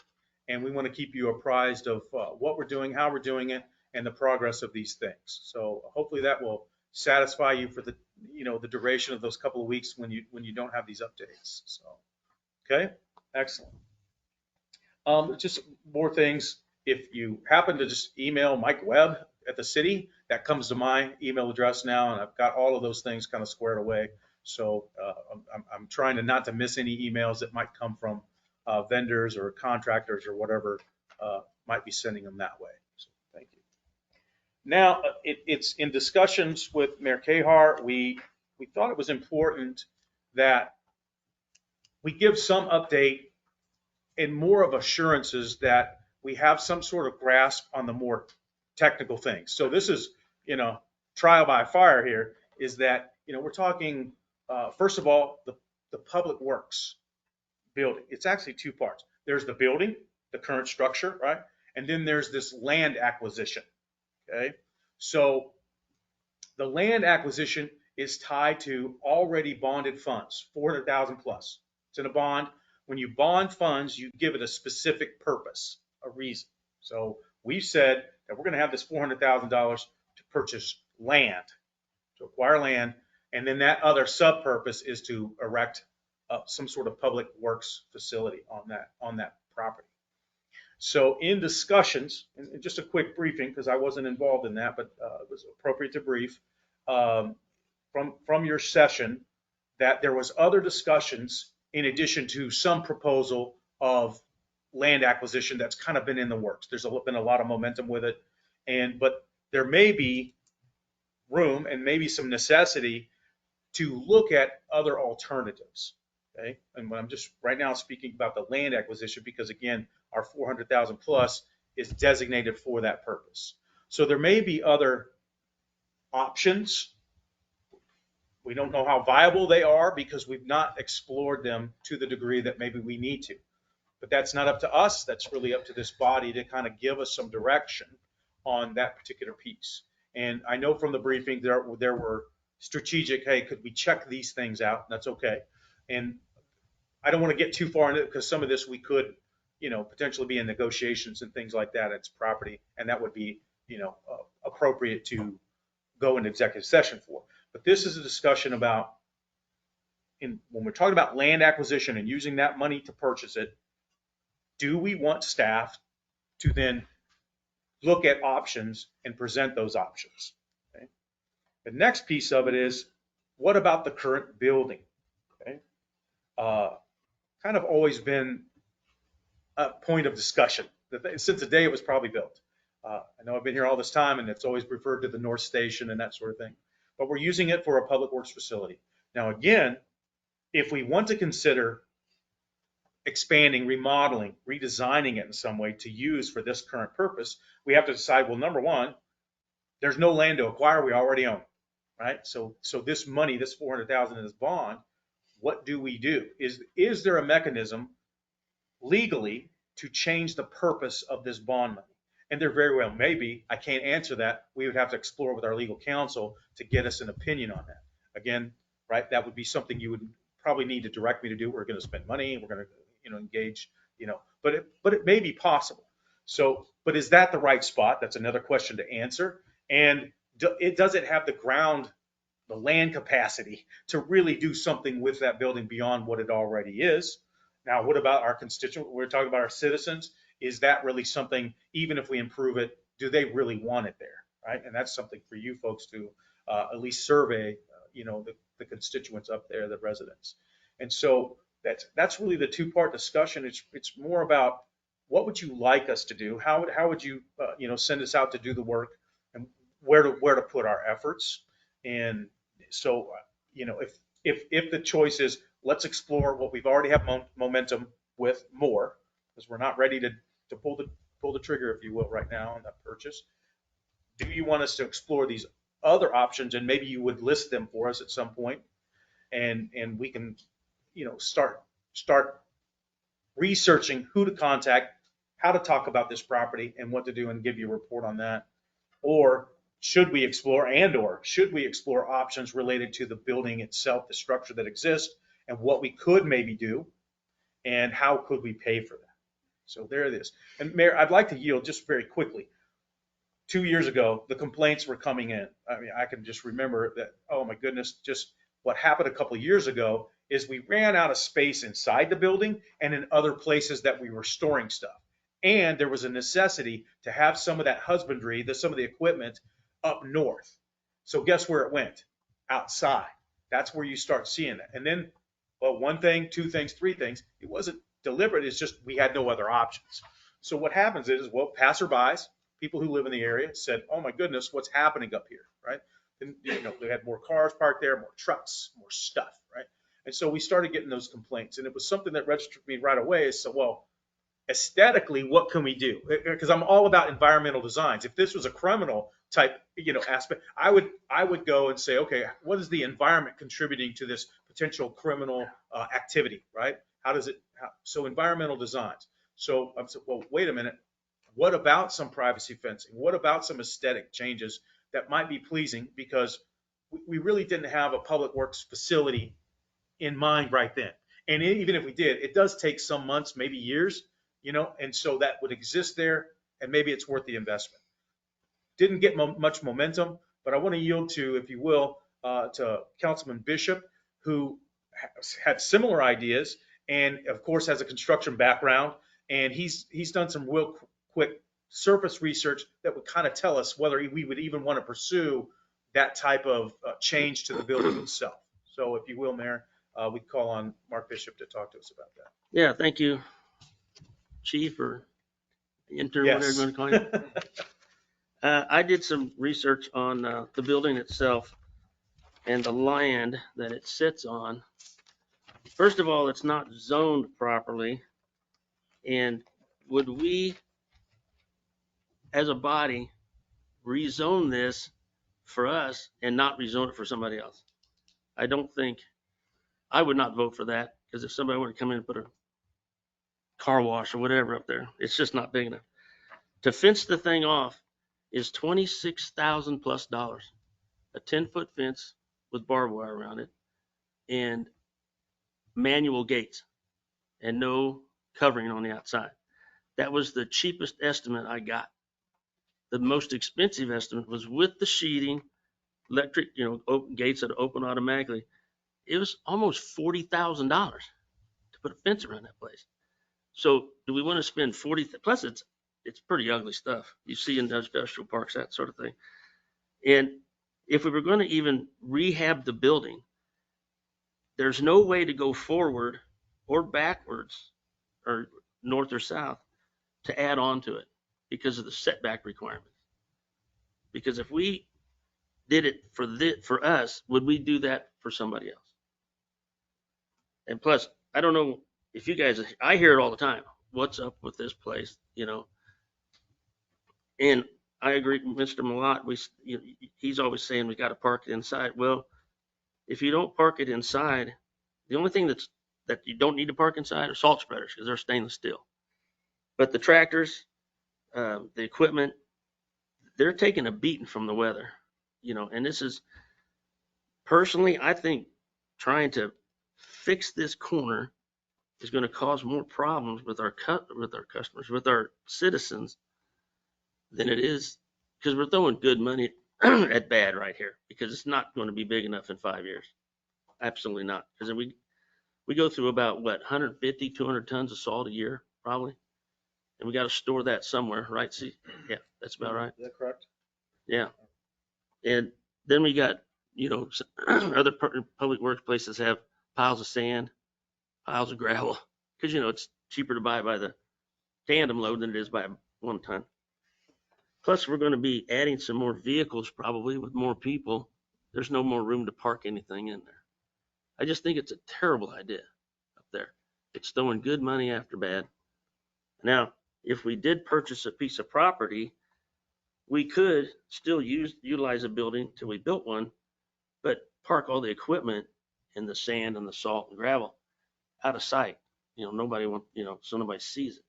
and we want to keep you apprised of what we're doing, how we're doing it, and the progress of these things. So hopefully that will satisfy you for the duration of those couple of weeks when you don't have these updates. So, okay, excellent. Just more things. If you happen to just email Mike Webb at the city, that comes to my email address now, and I've got all of those things kind of squared away. So I'm trying to not to miss any emails that might come from vendors or contractors or whatever might be sending them that way. So thank you. Now it's in discussions with Mayor Kahar. We thought it was important that we give some update and more of assurances that we have some sort of grasp on the more technical things. So this is, trial by fire here is that, we're talking, first of all, the public works building. It's actually two parts. There's the building, the current structure, right? And then there's this land acquisition, okay? So the land acquisition is tied to already bonded funds, 400,000 plus. It's in a bond. When you bond funds, you give it a specific purpose, a reason. So we've said that we're going to have this $400,000 to purchase land, to acquire land, and then that other sub-purpose is to erect some sort of public works facility on that property. So in discussions, and just a quick briefing because I wasn't involved in that, but it was appropriate to brief from your session that there was other discussions in addition to some proposal of land acquisition that's kind of been in the works. There's been a lot of momentum with it, but there may be room and maybe some necessity to look at other alternatives. Okay, and I'm just right now speaking about the land acquisition because again, our 400,000 plus is designated for that purpose. So there may be other options. We don't know how viable they are because we've not explored them to the degree that maybe we need to. But that's not up to us. That's really up to this body to kind of give us some direction on that particular piece. And I know from the briefing there were strategic, hey, could we check these things out? That's okay. And I don't want to get too far into it because some of this we could, potentially be in negotiations and things like that. It's property, and that would be appropriate to go into executive session for. But this is a discussion about, when we're talking about land acquisition and using that money to purchase it, do we want staff to then look at options and present those options? Okay. The next piece of it is, what about the current building? Okay. Kind of always been a point of discussion since the day it was probably built. I know I've been here all this time, and it's always referred to the North Station and that sort of thing, but we're using it for a public works facility. Now, again, if we want to consider expanding, remodeling, redesigning it in some way to use for this current purpose, we have to decide, well, number one, there's no land to acquire, we already own, right? So this money, this $400,000 in this bond, what do we do? Is there a mechanism legally to change the purpose of this bond money? And there very well may be. I can't answer that. We would have to explore with our legal counsel to get us an opinion on that. Again, right, that would be something you would probably need to direct me to do. We're going to spend money, we're going to engage, but it may be possible. So, but is that the right spot? That's another question to answer. And does it have the land capacity to really do something with that building beyond what it already is? Now, what about our constituent? We're talking about our citizens. Is that really something, even if we improve it, do they really want it there, right? And that's something for you folks to at least survey, the constituents up there, the residents. And so that's really the two-part discussion. It's more about, what would you like us to do? How would you send us out to do the work, and where to put our efforts? And so if the choice is, let's explore what we've already have momentum with more, because we're not ready to pull the trigger, if you will, right now on that purchase. Do you want us to explore these other options, and maybe you would list them for us at some point, and we can start researching who to contact, how to talk about this property, and what to do, and give you a report on that? Or should we explore options related to the building itself, the structure that exists, and what we could maybe do, and how could we pay for that? So there it is. And Mayor, I'd like to yield just very quickly. 2 years ago, the complaints were coming in. I mean, I can just remember that, oh my goodness, just what happened a couple of years ago is we ran out of space inside the building and in other places that we were storing stuff. And there was a necessity to have some of that husbandry, some of the equipment up north. So guess where it went? Outside. That's where you start seeing that. And then, well, one thing, two things, three things, it wasn't deliberate. It's just we had no other options. So what happens is, well, passerbys, people who live in the area said, oh my goodness, what's happening up here, right? And, they had more cars parked there, more trucks, more stuff, right? And so we started getting those complaints. And it was something that registered me right away. So, well, aesthetically, what can we do? Because I'm all about environmental designs. If this was a criminal type, aspect, I would go and say, okay, what is the environment contributing to this potential criminal activity, right? So environmental designs. So I said, well, wait a minute. What about some privacy fencing? What about some aesthetic changes that might be pleasing? Because we really didn't have a public works facility in mind right then. And even if we did, it does take some months, maybe years, and so that would exist there, and maybe it's worth the investment. Didn't get much momentum, but I want to yield to, if you will, to Councilman Bishop, who had similar ideas, and of course has a construction background, and he's done some real quick surface research that would kind of tell us whether we would even want to pursue that type of change to the building itself. So if you will, Mayor, we call on Mark Bishop to talk to us about that. Yeah, thank you, Chief, or intern, whatever you want to call him. I did some research on the building itself and the land that it sits on. First of all, it's not zoned properly. And would we, as a body, rezone this for us and not rezone it for somebody else? I would not vote for that, because if somebody were to come in and put a car wash or whatever up there, it's just not big enough. To fence the thing off is $26,000 plus, a 10-foot fence with barbed wire around it and manual gates and no covering on the outside. That was the cheapest estimate I got. the most expensive estimate was with the sheeting, electric, open gates that open automatically. It was almost $40,000 to put a fence around that place. So do we want to spend 40, plus it's pretty ugly stuff. You see in industrial parks, that sort of thing. And if we were going to even rehab the building, there's no way to go forward or backwards or north or south to add on to it because of the setback requirements. Because if we did it for us, would we do that for somebody else? And plus, I don't know if you guys, I hear it all the time. What's up with this place, And I agree with Mr. Malott. He's always saying we got to park it inside. Well, if you don't park it inside, the only thing that you don't need to park inside are salt spreaders because they're stainless steel. But the tractors, the equipment, they're taking a beating from the weather, And this is personally, I think, trying to fix this corner is going to cause more problems with our customers, with our citizens, than it is because we're throwing good money at bad right here because it's not going to be big enough in 5 years. Absolutely not. Because we go through about 150, 200 tons of salt a year probably, and we got to store that somewhere, right? See, yeah, that's about right. Is that correct? Yeah, and then we got other public works places have piles of sand, piles of gravel because it's cheaper to buy by the tandem load than it is by 1 ton. Plus, we're going to be adding some more vehicles probably with more people. There's no more room to park anything in there. I just think it's a terrible idea up there. It's throwing good money after bad. Now, if we did purchase a piece of property, we could still utilize a building till we built one, but park all the equipment and the sand and the salt and gravel out of sight. Nobody so nobody sees it.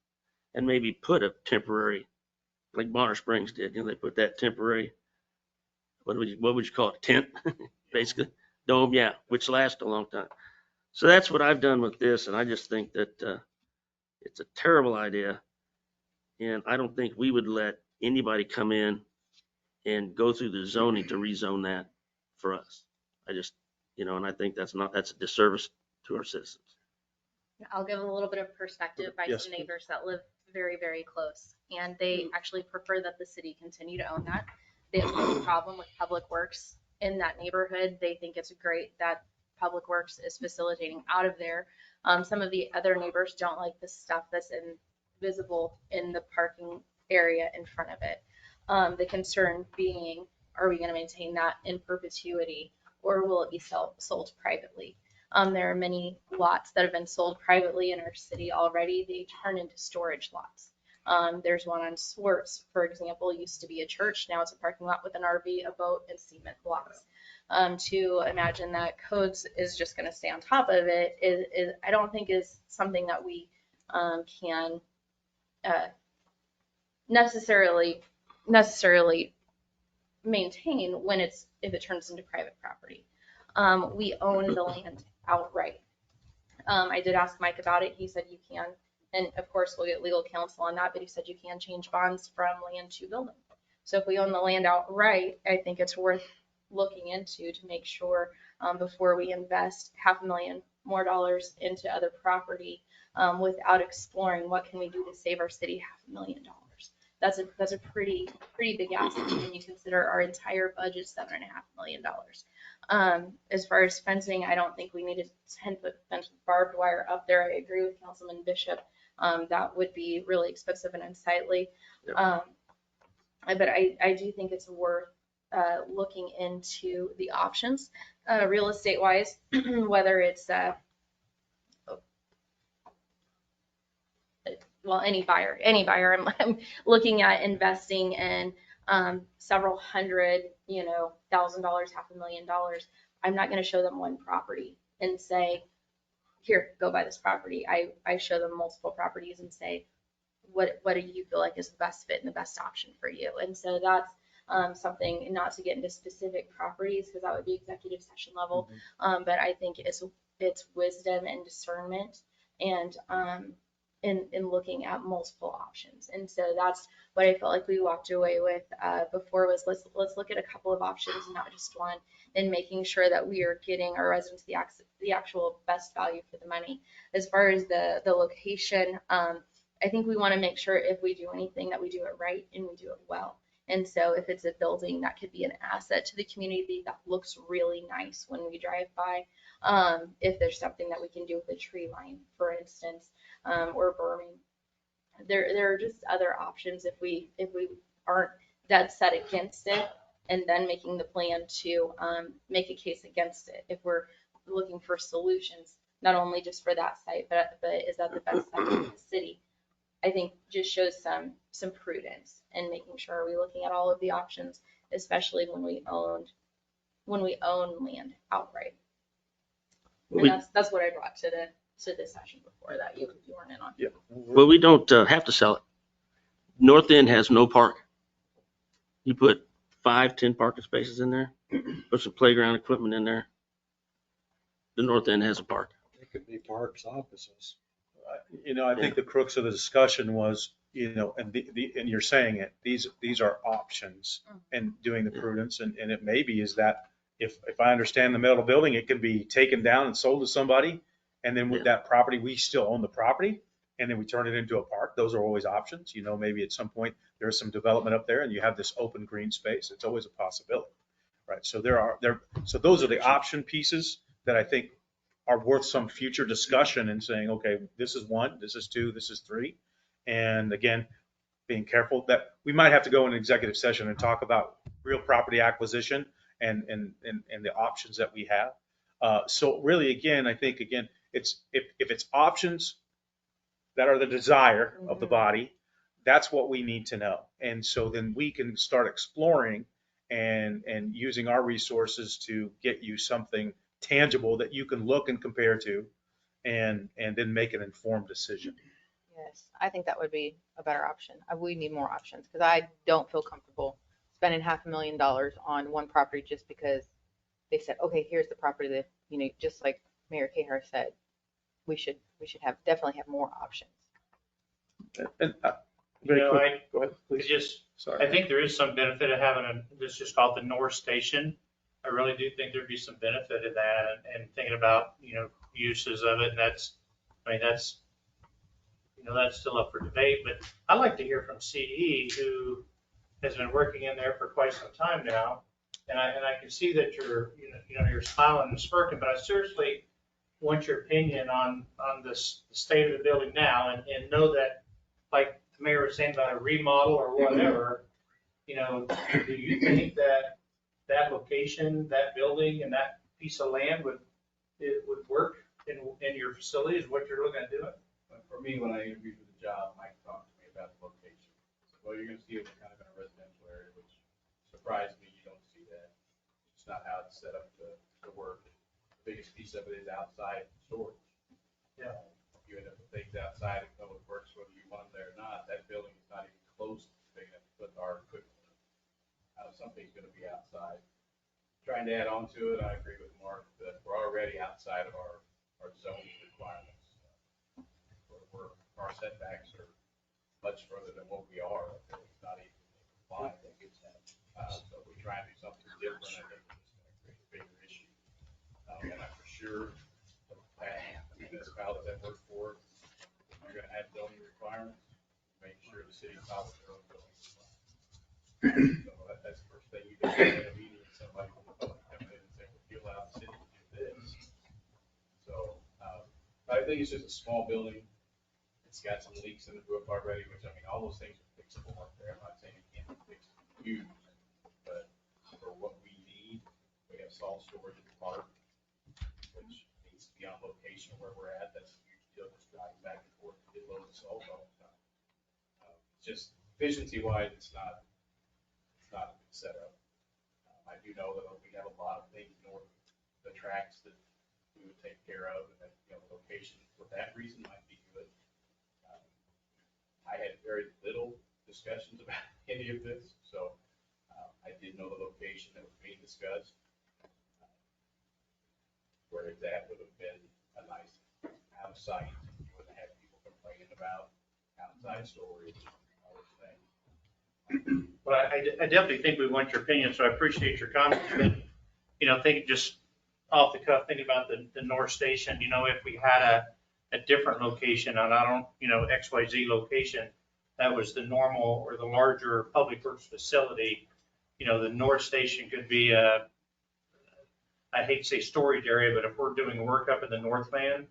And maybe put a temporary, like Bonner Springs did, they put that temporary, what would you call it, tent, basically, dome, yeah, which lasts a long time. So that's what I've done with this, and I just think that it's a terrible idea, and I don't think we would let anybody come in and go through the zoning to rezone that for us. I just, and I think that's a disservice to our citizens. I'll give a little bit of perspective by Yes, some neighbors that live very, very close, and they actually prefer that the city continue to own that. They have no problem with Public Works in that neighborhood. They think it's great that Public Works is facilitating out of there. Some of the other neighbors don't like the stuff that's visible in the parking area in front of it. The concern being, are we going to maintain that in perpetuity, or will it be sold privately? There are many lots that have been sold privately in our city already. They turn into storage lots. There's one on Swartz, for example, used to be a church. Now it's a parking lot with an RV, a boat, and cement blocks. To imagine that codes is just going to stay on top of it is I don't think is something that we can necessarily maintain when if it turns into private property. We own the land outright. I did ask Mike about it. He said you can, and of course we'll get legal counsel on that, but he said you can change bonds from land to building. So if we own the land outright, I think it's worth looking into to make sure before we invest $500,000 more into other property without exploring what can we do to save our city $500,000. That's a pretty big ask when you consider our entire budget, $7.5 million. As far as fencing, I don't think we need a 10-foot fence with barbed wire up there. I agree with Councilman Bishop. That would be really expensive and unsightly. But I do think it's worth looking into the options, real estate wise, whether it's any buyer. I'm looking at investing in several hundred, $1,000, $500,000. I'm not going to show them one property and say, here, go buy this property. I show them multiple properties and say, what do you feel like is the best fit and the best option for you? And so that's something, not to get into specific properties because that would be executive session level. But I think it's wisdom and discernment and in looking at multiple options. And so that's what I felt like we walked away with before was let's look at a couple of options, not just one, and making sure that we are getting our residents the actual best value for the money. As far as the location, I think we want to make sure if we do anything that we do it right and we do it well. And so if it's a building that could be an asset to the community that looks really nice when we drive by, if there's something that we can do with a tree line, for instance, or berming, there are just other options if we aren't dead set against it, and then making the plan to make a case against it. If we're looking for solutions, not only just for that site, but is that the best site for the city? I think just shows some prudence in making sure we're looking at all of the options, especially when we own land outright. And that's what I brought to the session before that you weren't in on. Yeah. Well, we don't have to sell it. North End has no park. You put 5-10 parking spaces in there, put some playground equipment in there. The North End has a park. It could be parks, offices. I think the crux of the discussion was, and you're saying it, these are options and doing the prudence. And it maybe is that if I understand the metal building, it can be taken down and sold to somebody. And then with that property, we still own the property and then we turn it into a park. Those are always options. Maybe at some point there's some development up there and you have this open green space. It's always a possibility, right? So so those are the option pieces that I think are worth some future discussion and saying, okay, this is 1, this is 2, this is 3. And again, being careful that we might have to go in an executive session and talk about real property acquisition and the options that we have. So really, again, I think, it's if it's options that are the desire of the body, that's what we need to know. And so then we can start exploring and using our resources to get you something tangible that you can look and compare to and then make an informed decision. Yes, I think that would be a better option. We need more options because I don't feel comfortable spending $500,000 on one property just because they said, okay, here's the property that, just like Mayor Kahar said, we should definitely have more options. And, Go ahead, please. I think there is some benefit of having this just called the North Station. I really do think there'd be some benefit in that and thinking about, uses of it. And that's still up for debate, but I'd like to hear from CE, who has been working in there for quite some time now. And I can see that you're smiling and smirking, but I seriously want your opinion on the state of the building now and know that, like the mayor was saying about a remodel or whatever, do you think that location, that building, and that piece of land would work in your facilities, what you're looking at doing? For me, when I interviewed for the job, Mike talked to me about the location. So, well, you're going to see it kind of in a residential area, which surprised me. You don't see that. It's not how it's set up to work. The biggest piece of it is outside storage. Yeah. If you end up with things outside, it probably works whether you want them there or not. That building is not even close to big enough to put our equipment in. Something's going to be outside. Trying to add on to it, I agree with Mark that we're already outside of our zoning requirements. Our setbacks are much further than what we are. It's not even compliant. So we're trying to do something different. I think it's going to create a bigger issue. And I'm for sure the municipalities that work for are going to have zoning requirements, making sure the city follows their own zoning requirements. So that's the first thing you do in a meeting with somebody from the public coming in and saying, well, you allow the city to do this. So I think it's just a small building. It's got some leaks in the roof already, which all those things are fixable up there. I'm not saying it can't be fixed huge, but for what we need, we have salt storage in the park, which needs to be on location where we're at. That's a huge deal, just driving back and forth to get loads of salt all the time. Just efficiency-wise, it's not a good setup. I do know that we have a lot of things north of the tracks that we would take care of, and that the location for that reason might be good. I had very little discussions about any of this, so I did know the location that was being discussed. Where it's at would have been a nice out of sight. You wouldn't have people complaining about outside storage, all those things. Well, I definitely think we want your opinion, so I appreciate your comments, but, think just off the cuff, thinking about the North Station, if we had a different location, and I don't, XYZ location, that was the normal or the larger public works facility, the North Station could be I hate to say storage area, but if we're doing work up in the North Van,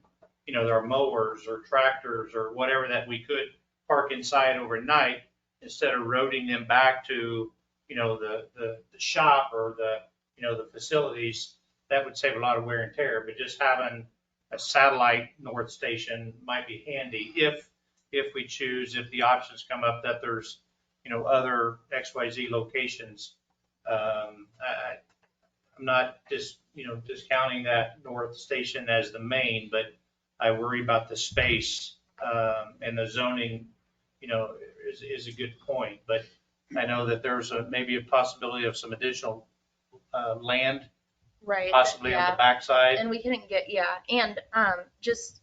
there are mowers or tractors or whatever that we could park inside overnight instead of roading them back to, the shop or the facilities. That would save a lot of wear and tear, but just having a satellite North Station might be handy if we choose, if the options come up that there's, other XYZ locations. I'm not just, discounting that North Station as the main, but I worry about the space, and the zoning, is a good point. But I know that there's maybe a possibility of some additional, land, Right. possibly on the backside. And we couldn't get, and just,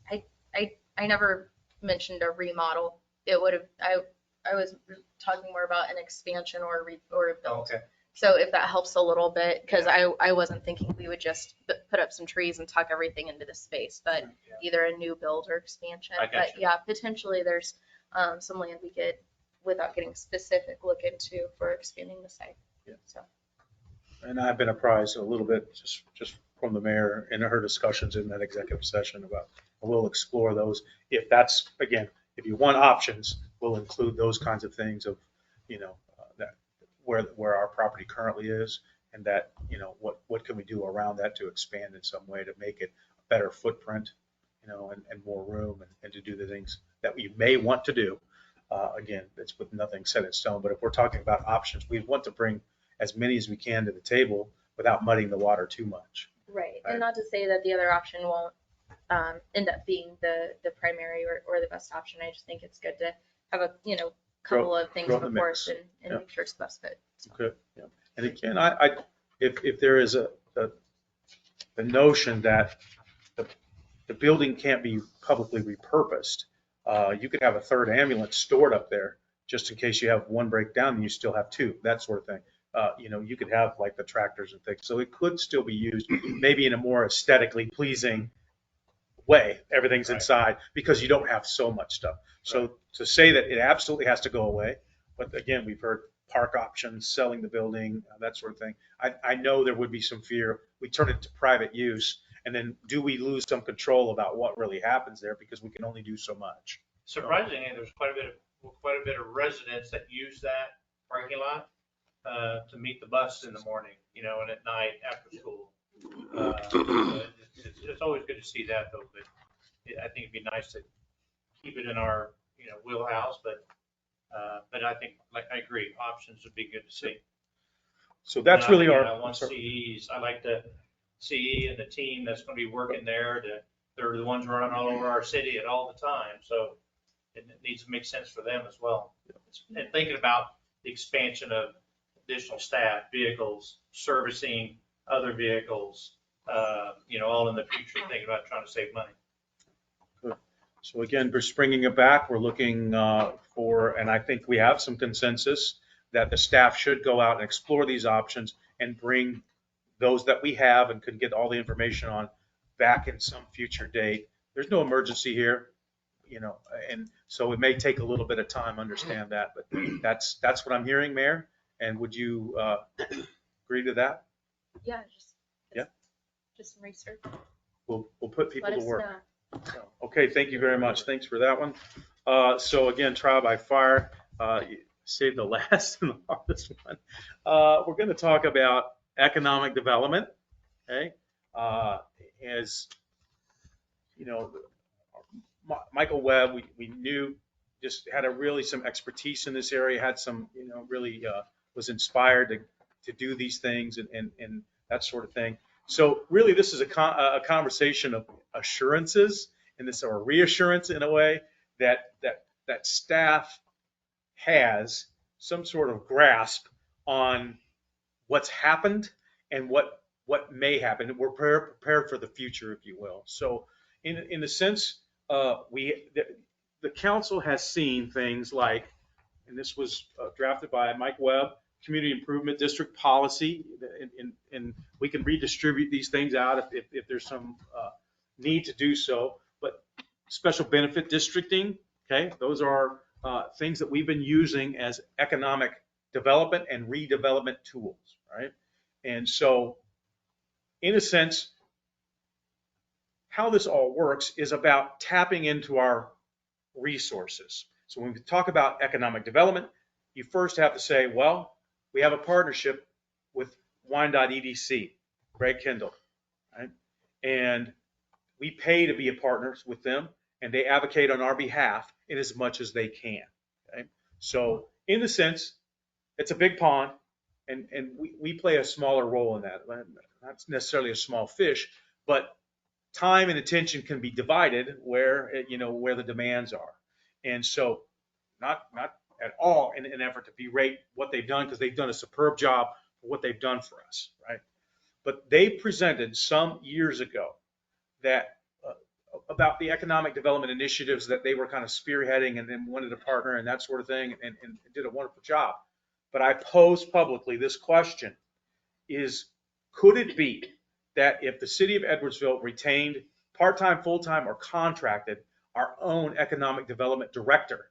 I never mentioned a remodel. It would have, I was talking more about an expansion or a build. Okay. So if that helps a little bit, because I wasn't thinking we would just put up some trees and tuck everything into the space, but either a new build or expansion. I got But you. yeah, potentially there's some land we could, without getting specific, look into for expanding the site. Yeah. So. And I've been apprised a little bit just from the mayor in her discussions in that executive session about, we'll explore those. If that's, again, if you want options, we'll include those kinds of things of, that where our property currently is, and that, what can we do around that to expand in some way to make it a better footprint, and more room and to do the things that we may want to do. Again, it's with nothing set in stone, but if we're talking about options, we want to bring as many as we can to the table without muddying the water too much. Right. And not to say that the other option won't end up being the primary or the best option. I just think it's good to have a, couple of things throw it in the before mix. us and Yeah. make sure it's the best fit. So. Okay. Yeah. And again, if there is the notion that the building can't be publicly repurposed, you could have a third ambulance stored up there just in case you have one breakdown and you still have two, that sort of thing. You could have like the tractors and things. So it could still be used maybe in a more aesthetically pleasing way. Everything's Right. inside because you don't have so much stuff. So to say that it absolutely has to go away, but again, we've heard park options, selling the building, that sort of thing. I know there would be some fear. We turn it to private use, and then do we lose some control about what really happens there because we can only do so much? Surprisingly, there's quite a bit of residents that use that parking lot to meet the bus in the morning, and at night after school. It's always good to see that though, but I think it'd be nice to keep it in our, wheelhouse, but I think, like, I agree, options would be good to see. So that's really our. I want CEs. I like the CE and the team that's going to be working there. They're the ones running all over our city at all the time. So it needs to make sense for them as well. And thinking about the expansion of additional staff, vehicles, servicing other vehicles, all in the future, thinking about trying to save money. So again, we're bringing it back. We're looking for, and I think we have some consensus that the staff should go out and explore these options and bring those that we have and can get all the information on back in some future date. There's no emergency here, and so it may take a little bit of time, understand that, but that's what I'm hearing, Mayor. And would you agree to that? Yeah, Yeah. just some research. We'll put people Let to us work. know. Okay, thank you very much. Thanks for that one. So again, trial by fire, you saved the last and the hardest one. We're going to talk about economic development. Okay, as Michael Webb, we knew just had some expertise in this area, had some, really was inspired to do these things and that sort of thing. So really, this is a conversation of assurances, and this or reassurance in a way that staff has some sort of grasp on what's happened and what may happen. We're prepared for the future, if you will. So in a sense, the the council has seen things like, and this was drafted by Mike Webb, Community Improvement District Policy, and we can redistribute these things out if there's some need to do so. But special benefit districting, okay, those are things that we've been using as economic development and redevelopment tools, right? And so, in a sense, how this all works is about tapping into our resources. So when we talk about economic development, you first have to say, well, we have a partnership with Wine.edc, Greg Kendall, right? And we pay to be a partner with them, and they advocate on our behalf in as much as they can. Okay? So in a sense, it's a big pond, and we play a smaller role in that. Not necessarily a small fish, but time and attention can be divided where the demands are. And so not at all in an effort to berate what they've done, because they've done a superb job for what they've done for us, right? But they presented some years ago that about the economic development initiatives that they were kind of spearheading and then wanted to partner and that sort of thing, and did a wonderful job. But I posed publicly this question is, could it be that if the city of Edwardsville retained part-time, full-time, or contracted our own economic development director,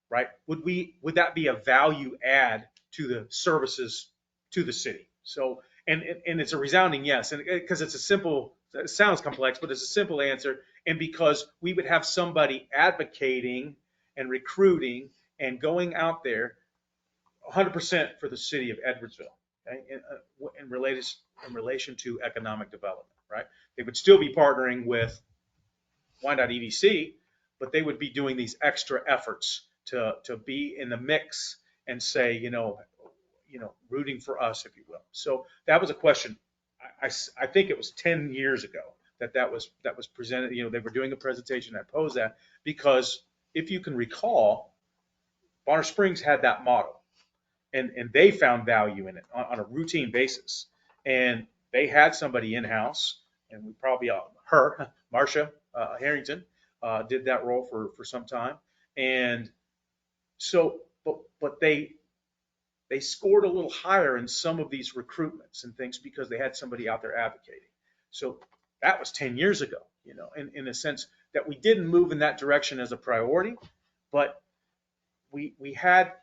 right? Would that be a value add to the services to the city? So, and it's a resounding yes, and because it sounds complex, but it's a simple answer, and because we would have somebody advocating and recruiting and going out there 100% for the city of Edwardsville, okay? In relation to economic development, right? They would still be partnering with Wine.edc, but they would be doing these extra efforts to be in the mix and say, rooting for us, if you will. So that was a question. I think it was 10 years ago that was presented. They were doing a presentation. I posed that because if you can recall, Bonner Springs had that model. And they found value in it on a routine basis. And they had somebody in-house, and we probably, Marcia Harrington, did that role for some time. And so, but they scored a little higher in some of these recruitments and things because they had somebody out there advocating. So that was 10 years ago, in a sense that we didn't move in that direction as a priority, but we had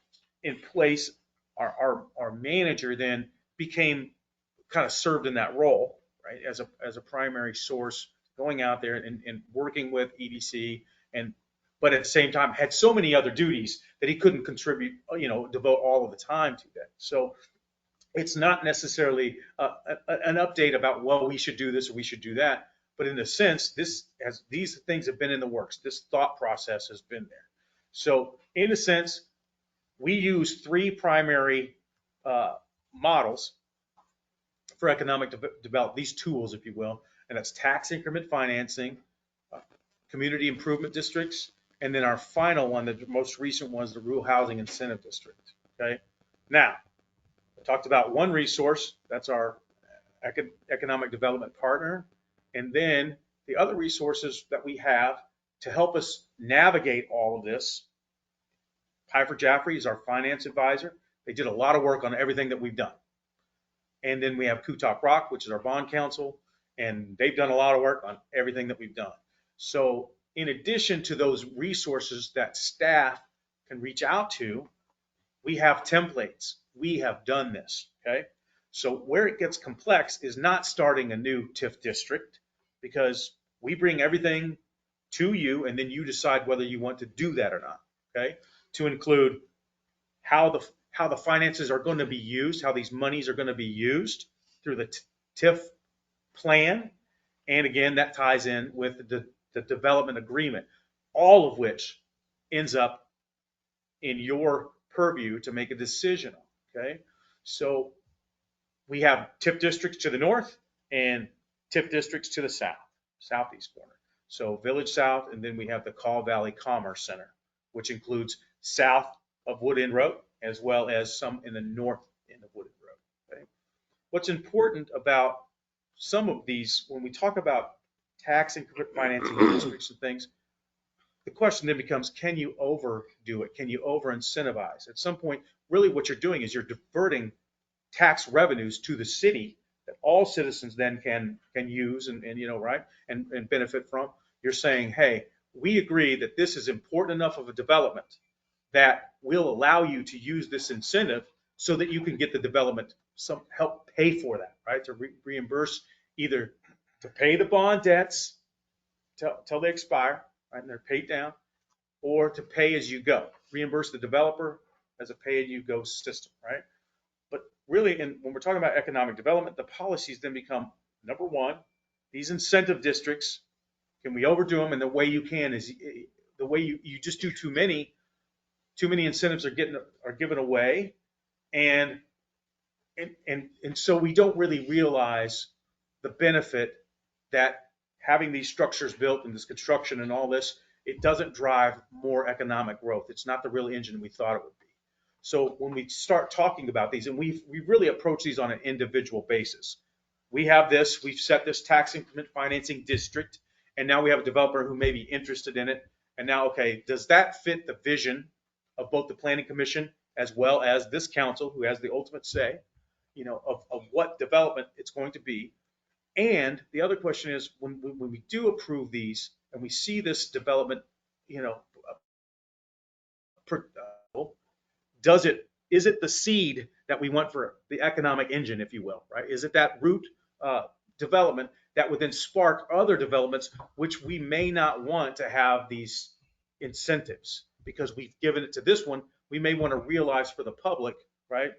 in place our manager then became kind of served in that role, right, as a primary source, going out there and working with EDC, but at the same time had so many other duties that he couldn't contribute, devote all of the time to that. So it's not necessarily an update about, well, we should do this or we should do that, but in a sense, these things have been in the works. This thought process has been there. So in a sense, we use three primary models for economic development, these tools, if you will, and that's tax increment financing, community improvement districts, and then our final one, the most recent one, is the rural housing incentive district. Okay. Now, I talked about one resource, that's our economic development partner, and then the other resources that we have to help us navigate all of this. Piper Jaffrey is our finance advisor. They did a lot of work on everything that we've done. And then we have Kutak Rock, which is our bond counsel, and they've done a lot of work on everything that we've done. So in addition to those resources that staff can reach out to, we have templates. We have done this, okay? So where it gets complex is not starting a new TIF district, because we bring everything to you and then you decide whether you want to do that or not, okay? To include how the finances are going to be used, how these monies are going to be used through the TIF plan. And again, that ties in with the development agreement, all of which ends up in your purview to make a decision on, okay? So we have TIF districts to the north and TIF districts to the south, southeast corner. So Village South, and then we have the Kaw Valley Commerce Center, which includes south of Wood End Road, as well as some in the north end of Wood End Road. Okay? What's important about some of these, when we talk about tax increment financing districts and things, the question then becomes, can you overdo it? Can you over incentivize? At some point, really what you're doing is you're diverting tax revenues to the city that all citizens then can use and right, and benefit from. You're saying, hey, we agree that this is important enough of a development that will allow you to use this incentive so that you can get the development some help pay for that, right? To reimburse, either to pay the bond debts till they expire, right, and they're paid down, or to pay as you go, reimburse the developer as a pay as you go system, right? But really, when we're talking about economic development, the policies then become, number one, these incentive districts, can we overdo them? And the way you can is the way you just do too many incentives are given away, and so we don't really realize the benefit that having these structures built and this construction and all this, it doesn't drive more economic growth. It's not the real engine we thought it would be. So when we start talking about these, and we really approach these on an individual basis, we've set this tax increment financing district, and now we have a developer who may be interested in it. And now, okay, does that fit the vision of both the planning commission as well as this council, who has the ultimate say, of what development it's going to be? And the other question is, when we do approve these and we see this development, is it the seed that we want for the economic engine, if you will, right? Is it that root development that would then spark other developments, which we may not want to have these incentives because we've given it to this one. We may want to realize for the public, right,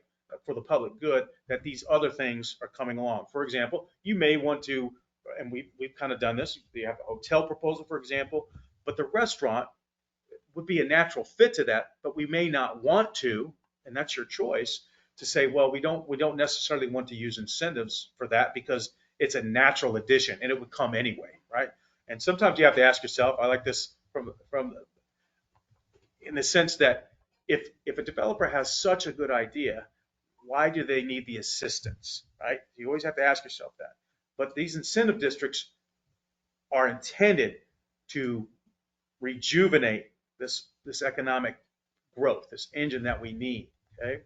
for the public good, that these other things are coming along. For example, you may want to, and we've kind of done this, you have a hotel proposal, for example, but the restaurant would be a natural fit to that, but we may not want to, and that's your choice, to say, well, we don't necessarily want to use incentives for that because it's a natural addition and it would come anyway, right? And sometimes you have to ask yourself, I like this from in the sense that if a developer has such a good idea, why do they need the assistance, right? You always have to ask yourself that. But these incentive districts are intended to rejuvenate this economic growth, this engine that we need, okay?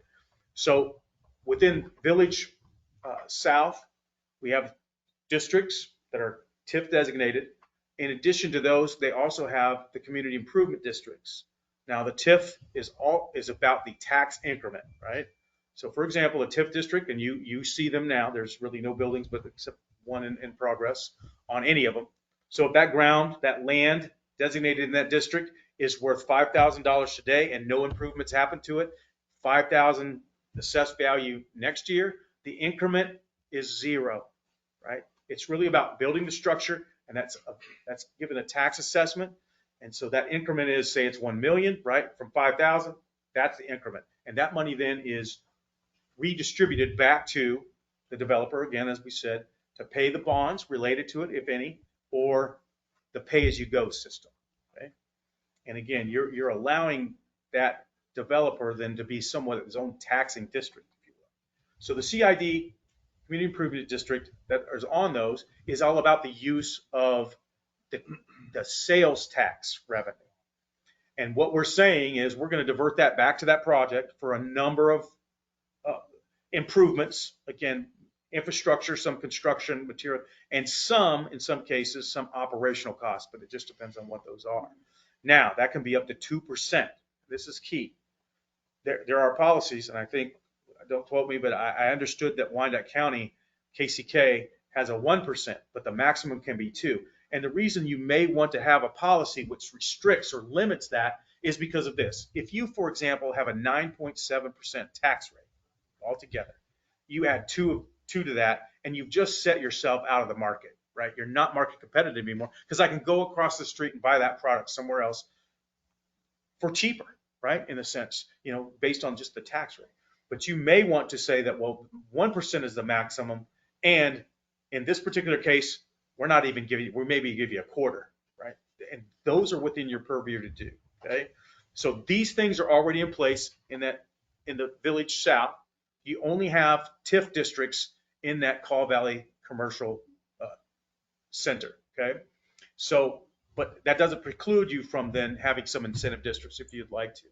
So within Village South, we have districts that are TIF designated. In addition to those, they also have the community improvement districts. Now the TIF is about the tax increment, right? So for example, a TIF district, and you see them now, there's really no buildings but except one in progress on any of them. So if that ground, that land designated in that district is worth $5,000 today and no improvements happen to it, $5,000 assessed value next year, the increment is zero, right? It's really about building the structure, and that's given a tax assessment. And so that increment is, say it's 1 million, right? From 5,000, that's the increment. And that money then is redistributed back to the developer, again, as we said, to pay the bonds related to it, if any, or the pay-as-you-go system, okay? And again, you're allowing that developer then to be somewhat of his own taxing district, if you will. So the CID, Community Improvement District, that is on those is all about the use of the sales tax revenue. And what we're saying is we're going to divert that back to that project for a number of improvements, again, infrastructure, some construction material, and in some cases, some operational costs, but it just depends on what those are. Now, that can be up to 2%. This is key. There are policies, and I think, don't quote me, but I understood that Wyandotte County, KCK, has a 1%, but the maximum can be 2%. And the reason you may want to have a policy which restricts or limits that is because of this. If you, for example, have a 9.7% tax rate altogether, you add 2 to that, and you've just set yourself out of the market, right? You're not market competitive anymore because I can go across the street and buy that product somewhere else for cheaper, right? In a sense, based on just the tax rate. But you may want to say that, well, 1% is the maximum, and in this particular case, we maybe give you a quarter, right? And those are within your purview to do, okay? So these things are already in place in the Village South. You only have TIF districts in that Call Valley Commercial Center, okay? So, But that doesn't preclude you from then having some incentive districts if you'd like to.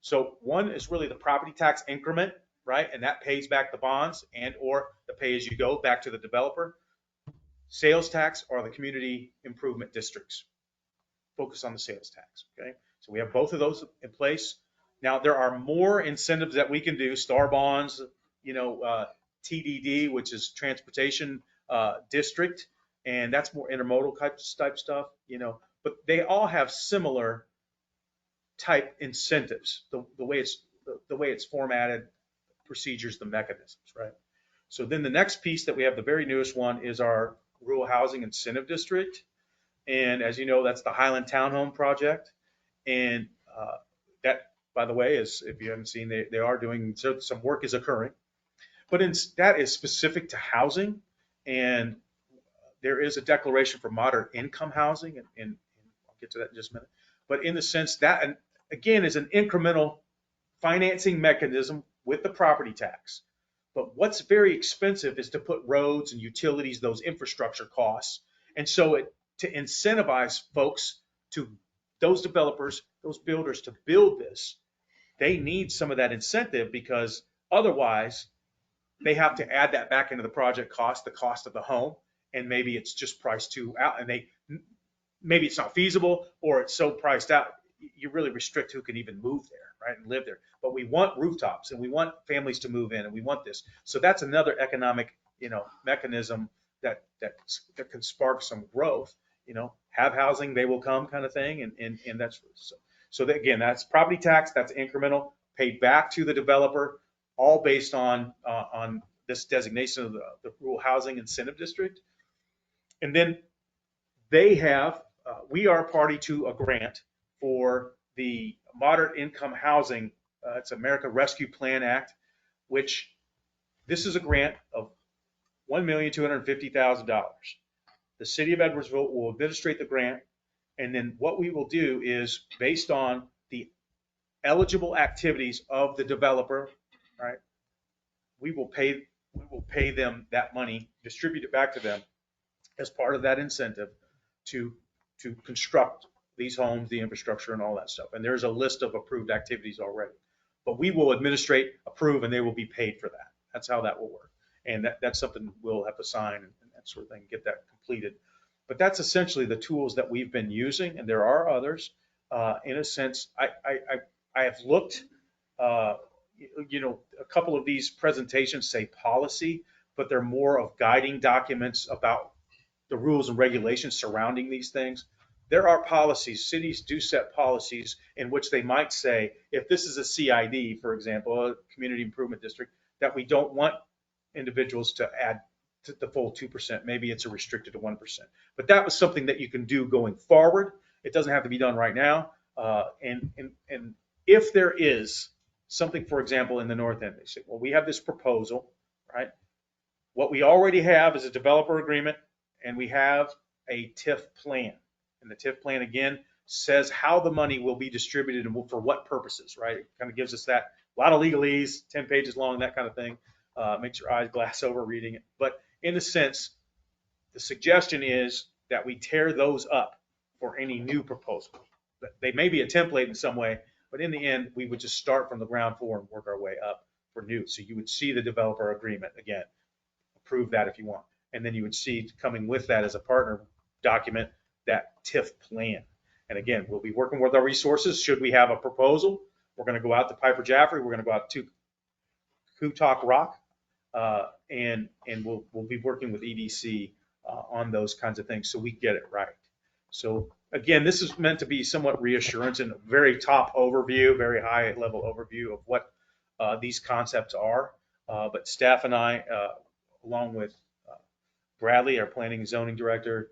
So one is really the property tax increment, right? And that pays back the bonds and or the pay as you go back to the developer. Sales tax are the community improvement districts. Focus on the sales tax, okay? So we have both of those in place. Now there are more incentives that we can do, star bonds, TDD, which is transportation district, and that's more intermodal type stuff, but they all have similar type incentives, the way it's formatted, procedures, the mechanisms, right? So then the next piece that we have, the very newest one, is our rural housing incentive district. And as you know, that's the Highland Townhome Project. And that, by the way, is, if you haven't seen, they are doing, so some work is occurring. But that is specific to housing. And there is a declaration for moderate income housing. And I'll get to that in just a minute. But in the sense that, again, is an incremental financing mechanism with the property tax. But what's very expensive is to put roads and utilities, those infrastructure costs. And so to incentivize folks, to those developers, those builders to build this, they need some of that incentive, because otherwise they have to add that back into the project cost, the cost of the home, and maybe it's just priced too out, and maybe it's not feasible, or it's so priced out, you really restrict who can even move there, right, and live there. But we want rooftops, and we want families to move in, and we want this. So that's another economic, mechanism that can spark some growth. Have housing, they will come, kind of thing, and that's so that, again, that's property tax, that's incremental, paid back to the developer, all based on this designation of the rural housing incentive district. And then we are a party to a grant for the moderate income housing. It's America Rescue Plan Act, which this is a grant of $1,250,000. The city of Edwardsville will administrate the grant, and then what we will do is, based on the eligible activities of the developer, right? We will pay them that money, distribute it back to them as part of that incentive to construct these homes, the infrastructure, and all that stuff. And there's a list of approved activities already. But we will administrate, approve, and they will be paid for that. That's how that will work. And that's something we'll have to sign and that sort of thing, get that completed. But that's essentially the tools that we've been using, and there are others. In a sense, I have looked, a couple of these presentations say policy, but they're more of guiding documents about the rules and regulations surrounding these things. There are policies, cities do set policies in which they might say, if this is a CID, for example, a community improvement district, that we don't want individuals to add to the full 2%. Maybe it's restricted to 1%. But that was something that you can do going forward. It doesn't have to be done right now. And if there is something, for example, in the north end, they say, well, we have this proposal, right? What we already have is a developer agreement, and we have a TIF plan. And the TIF plan, again, says how the money will be distributed and for what purposes, right? It kind of gives us that, a lot of legalese, 10 pages long, that kind of thing. Makes your eyes glass over reading it. But in a sense, the suggestion is that we tear those up for any new proposal. They may be a template in some way, but in the end, we would just start from the ground floor and work our way up for new. So you would see the developer agreement, again, approve that if you want. And then you would see coming with that as a partner document, that TIF plan. And again, we'll be working with our resources. Should we have a proposal, we're going to go out to Piper Jaffray. We're going to go out to Kutak Rock, and we'll be working with EDC on those kinds of things so we get it right. So again, this is meant to be somewhat reassurance and a very top overview, very high level overview of what these concepts are. But staff and I, along with Bradley, our planning and zoning director,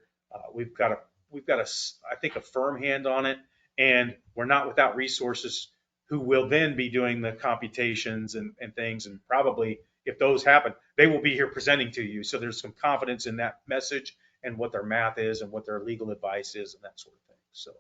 we've got I think a firm hand on it, and we're not without resources who will then be doing the computations and things, and probably if those happen, they will be here presenting to you. So there's some confidence in that message and what their math is and what their legal advice is and that sort of thing. So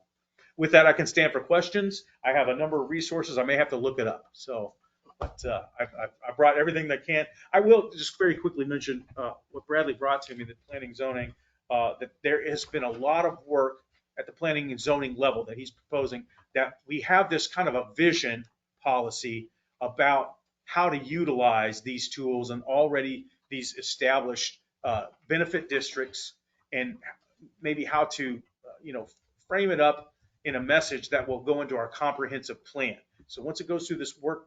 with that, I can stand for questions. I have a number of resources. I may have to look it up. So, but I brought everything that I can. I will just very quickly mention what Bradley brought to me, the planning zoning, that there has been a lot of work at the planning and zoning level that he's proposing, that we have this kind of a vision policy about how to utilize these tools and already these established benefit districts, and maybe how to, frame it up in a message that will go into our comprehensive plan. So once it goes through this work,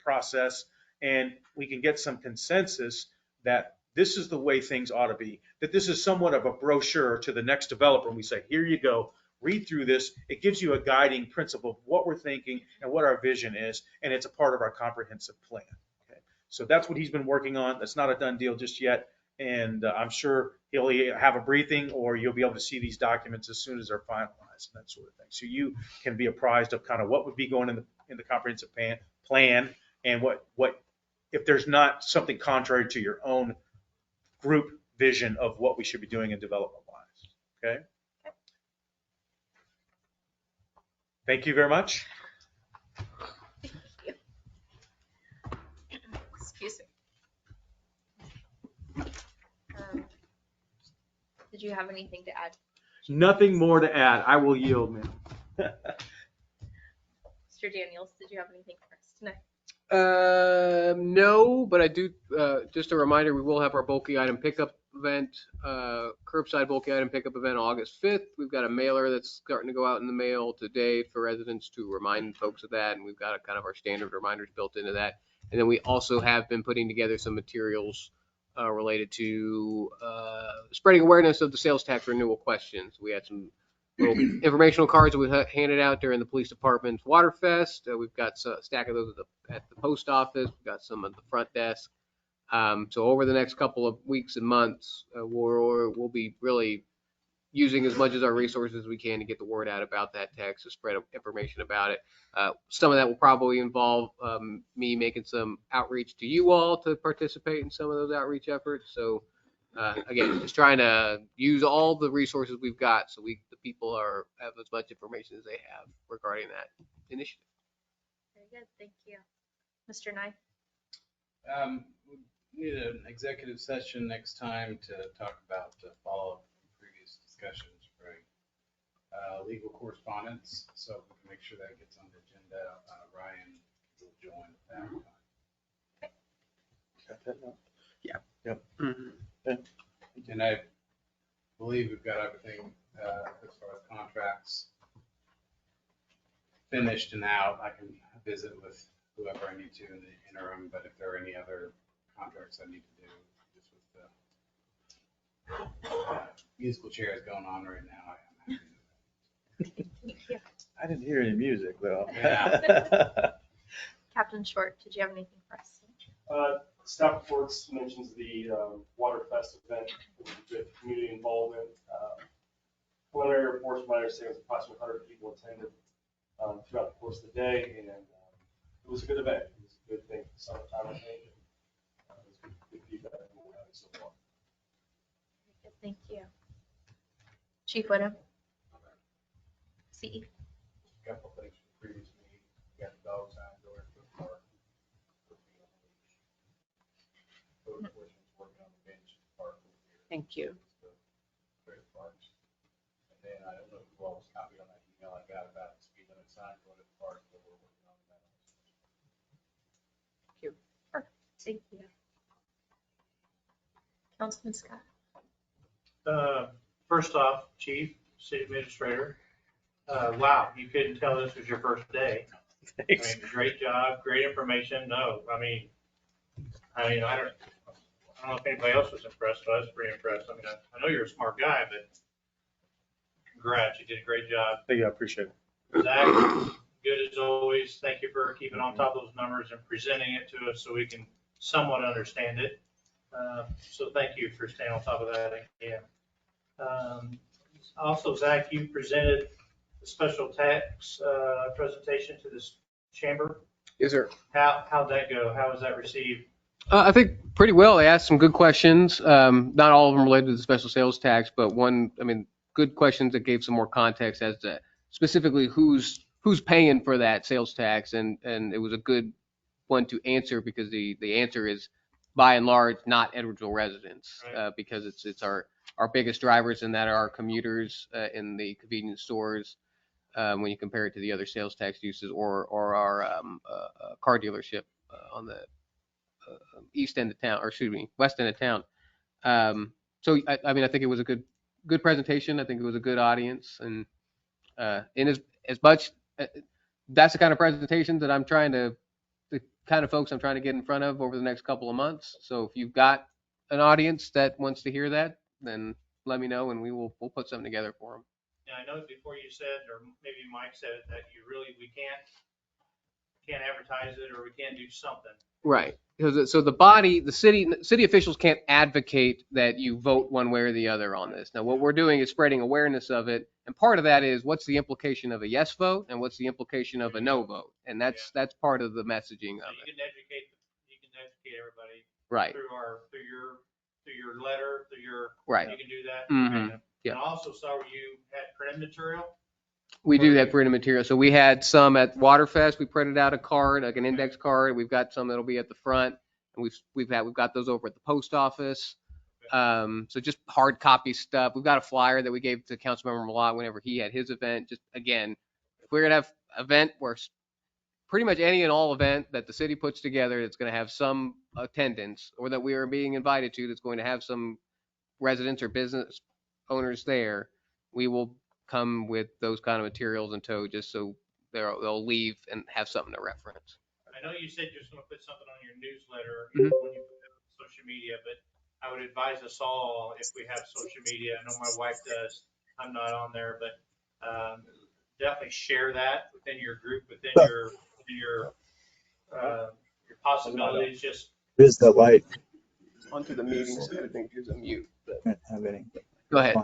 process, and we can get some consensus that this is the way things ought to be, that this is somewhat of a brochure to the next developer, and we say, here you go, read through this. It gives you a guiding principle of what we're thinking and what our vision is, and it's a part of our comprehensive plan. Okay? So that's what he's been working on. That's not a done deal just yet, and I'm sure he'll have a briefing, or you'll be able to see these documents as soon as they're finalized and that sort of thing. So you can be apprised of kind of what would be going in the comprehensive plan, and what if there's not something contrary to your own group vision of what we should be doing in development wise. Okay. Thank you very much. Excuse me. Did you have anything to add? Nothing more to add. I will yield, ma'am. Mr. Daniels, did you have anything for us tonight? No, but I do, just a reminder, we will have our bulky item pickup event, curbside bulky item pickup event August 5th. We've got a mailer that's starting to go out in the mail today for residents to remind folks of that. And we've got a kind of our standard reminders built into that. And then we also have been putting together some materials related to spreading awareness of the sales tax renewal questions. We had some little informational cards that we handed out during the police department's Waterfest. We've got a stack of those at the post office. We've got some at the front desk. So over the next couple of weeks and months, we'll be really using as much as our resources as we can to get the word out about that tax, to spread information about it. Some of that will probably involve me making some outreach to you all to participate in some of those outreach efforts. So again, just trying to use all the resources we've got so the people have as much information as they have regarding that initiative. Very good, thank you. Mr. Nye? We need an executive session next time to talk about follow-up from previous discussions, right? Legal correspondence, so we can make sure that gets on the agenda. Ryan will join at that time. Yeah. Yep. And I believe we've got everything as far as contracts finished and out. I can visit with whoever I need to in the interim, but if there are any other contracts I need to do, just with the musical chairs going on right now, I'm happy to do that. I didn't hear any music though. Yeah. Captain Short, did you have anything for us? Staff reports mentions the Waterfest event with community involvement. Preliminary reports, from my understanding, was approximately 100 people attended throughout the course of the day, and it was a good event. It was a good thing for summertime, I think. And, it was good feedback from what we're having so far. Good, thank you. Chief Whittam? CE? Couple things from the previous meeting. We got the dog sign going to the park. Code enforcement's working on the bench in the park over here. Thank you. Great parks. And then I don't know if you all was copied on that email I got about the speed limit sign going to the park, but we're working on that. Thank you. Thank you. Councilman Scott? First off, Chief, City Administrator, wow, you couldn't tell this was your first day. Thanks. I mean, great job, great information. No, I don't know if anybody else was impressed, but I was pretty impressed. I mean, I know you're a smart guy, but congrats, you did a great job. Thank you, I appreciate it. Zach, good as always. Thank you for keeping on top of those numbers and presenting it to us so we can somewhat understand it. So thank you for staying on top of that again. Also, Zach, you presented the special tax presentation to this chamber. Yes, sir. How'd that go? How was that received? I think pretty well. They asked some good questions. Not all of them related to the special sales tax, but good questions that gave some more context as to specifically who's paying for that sales tax. And it was a good one to answer because the answer is by and large not Edwardsville residents, Right. because it's our our biggest drivers in that are our commuters in the convenience stores, when you compare it to the other sales tax uses, or our car dealership on the east end of town, or excuse me, west end of town. So I mean, I think it was a good presentation. I think it was a good audience, and in as much that's the kind of presentation that the kind of folks I'm trying to get in front of over the next couple of months. So if you've got an audience that wants to hear that, then let me know, and we'll put something together for them. Yeah, I know before you said, or maybe Mike said it, that we can't advertise it, or we can't do something. Right. Because so the city officials can't advocate that you vote one way or the other on this. Now, what we're doing is spreading awareness of it, and part of that is what's the implication of a yes vote and what's the implication of a no vote, and that's part of the messaging So of you it. can educate everybody Right. through your letter, through your. Right. You can do that. Mhm. Okay. Yeah. And I also saw you had printed material. We do have printed material. So we had some at Waterfest. We printed out a card, like an index card. We've got some that'll be at the front, and we've got those over at the post office. So just hard copy stuff. We've got a flyer that we gave to Councilmember Malott whenever he had his event. Just again, if we're gonna have an event where pretty much any and all event that the city puts together that's going to have some attendance, or that we are being invited to, that's going to have some residents or business owners there, we will come with those kind of materials in tow, just so they'll leave and have something to reference. I know you said you're just going to put something on your newsletter Mhm. when you put it on social media, but I would advise us all, if we have social media, I know my wife does, I'm not on there, but definitely share that within your group, within your possibilities. Just Is the light? Onto the meetings, I think there's a mute. Can't have any. Go ahead.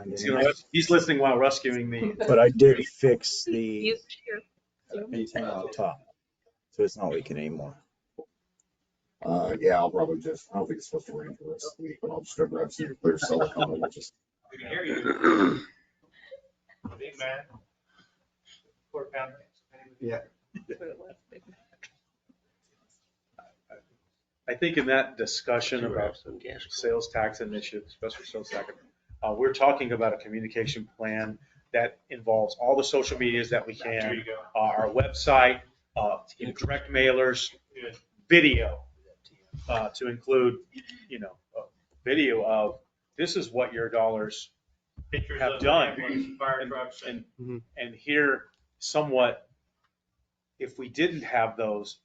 He's listening while rescuing me. But I did fix the Mute here. antenna on top, so it's not leaking anymore. Yeah, I'll probably just, I don't think it's supposed to rain for the rest of the week, but I'll just go grab some clear silicone and just. we can hear you. Big man. Quarter pounder. Yeah. I think in that discussion about sales tax initiative, special sales tax, we're talking about a communication plan that involves all the social medias that we There can, you go. our website, direct mailers, video, to include, video of this is what your dollars Pictures have of done. ambulance, fire trucks, and and hear somewhat, if we didn't have those,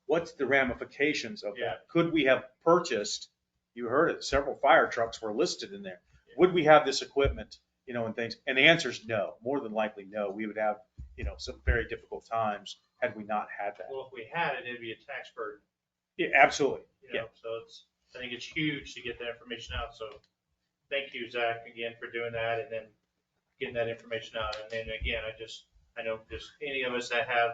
what's the ramifications of Yeah. that? Could we have purchased, you heard it, several fire trucks were listed in there. Would we have this equipment, and things? And the answer is no, more than likely no. We would have, some very difficult times had we not had that. well, if we had it, it'd be a tax burden. Yeah, absolutely. Yeah. So I think it's huge to get that information out. So thank you, Zach, again, for doing that and then getting that information out. And then again, I know just any of us that have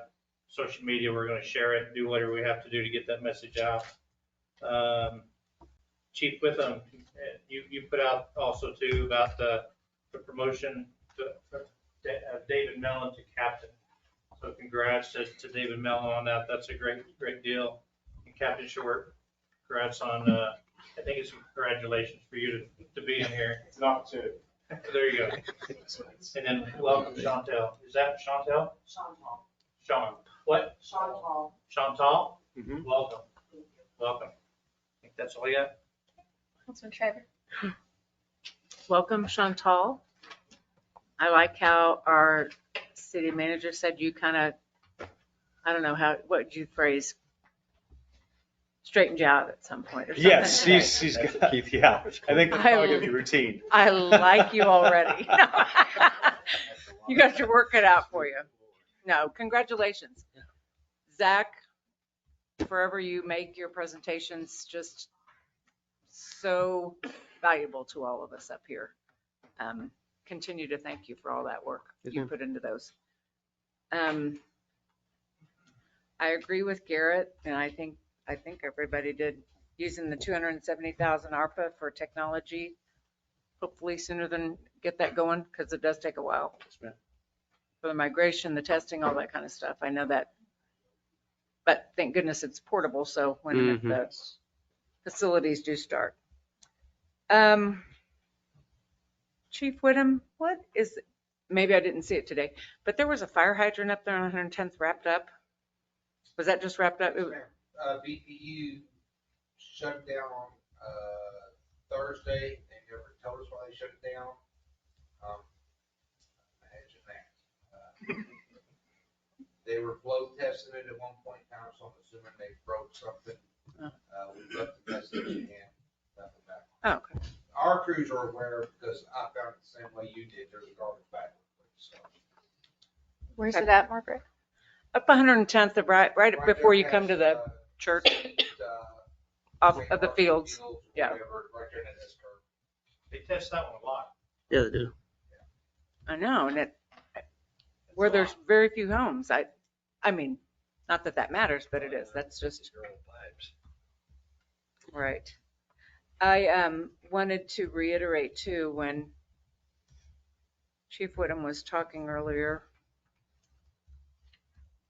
social media, we're going to share it, do whatever we have to do to get that message out. Chief Witham, you put out also too about the promotion of David Mellon to captain. So congrats to David Mellon on that. That's a great deal. And Captain Short, congrats on, I think it's congratulations for you to be in here. It's an opportunity. There you go. And then welcome Chantel. Is that Chantel? Chantal. Sean. What? Chantal. Chantal? Mhm. Welcome. Welcome. I think that's all I got. Councilman Shriver. Welcome, Chantal. I like how our city manager said you kind of, I don't know what did you phrase? Straightened you out at some point or something. Yes, she's got, yeah. I think that's probably gonna be routine. I like you already. You got your work cut out for you. No, congratulations. Zach, forever you make your presentations just so valuable to all of us up here. Continue to thank you for all that work you put into those. I agree with Garrett, and I think everybody did, using the 270,000 ARPA for technology, hopefully sooner than get that going, because it does take a while. Yes, ma'am. For the migration, the testing, all that kind of stuff. I know that, but thank goodness it's portable, so when the facilities do start. Chief Whittem, maybe I didn't see it today, but there was a fire hydrant up there on 110th wrapped up. Was that just wrapped up? BPU shut down on Thursday. They never told us why they shut it down. Imagine that. They were flow testing it at one point in time, so I'm assuming they broke something. We left the message and nothing back. Oh, okay. Our crews are aware because I found it the same way you did. There's a garbage bag. So. Where's it at, Margaret? Up 110th, right before you come to the church, off of the fields. Yeah. They test that one a lot. Yeah, they do. I know, and where there's very few homes. I mean, not that that matters, but it is. That's just right. I wanted to reiterate too, when Chief Whittem was talking earlier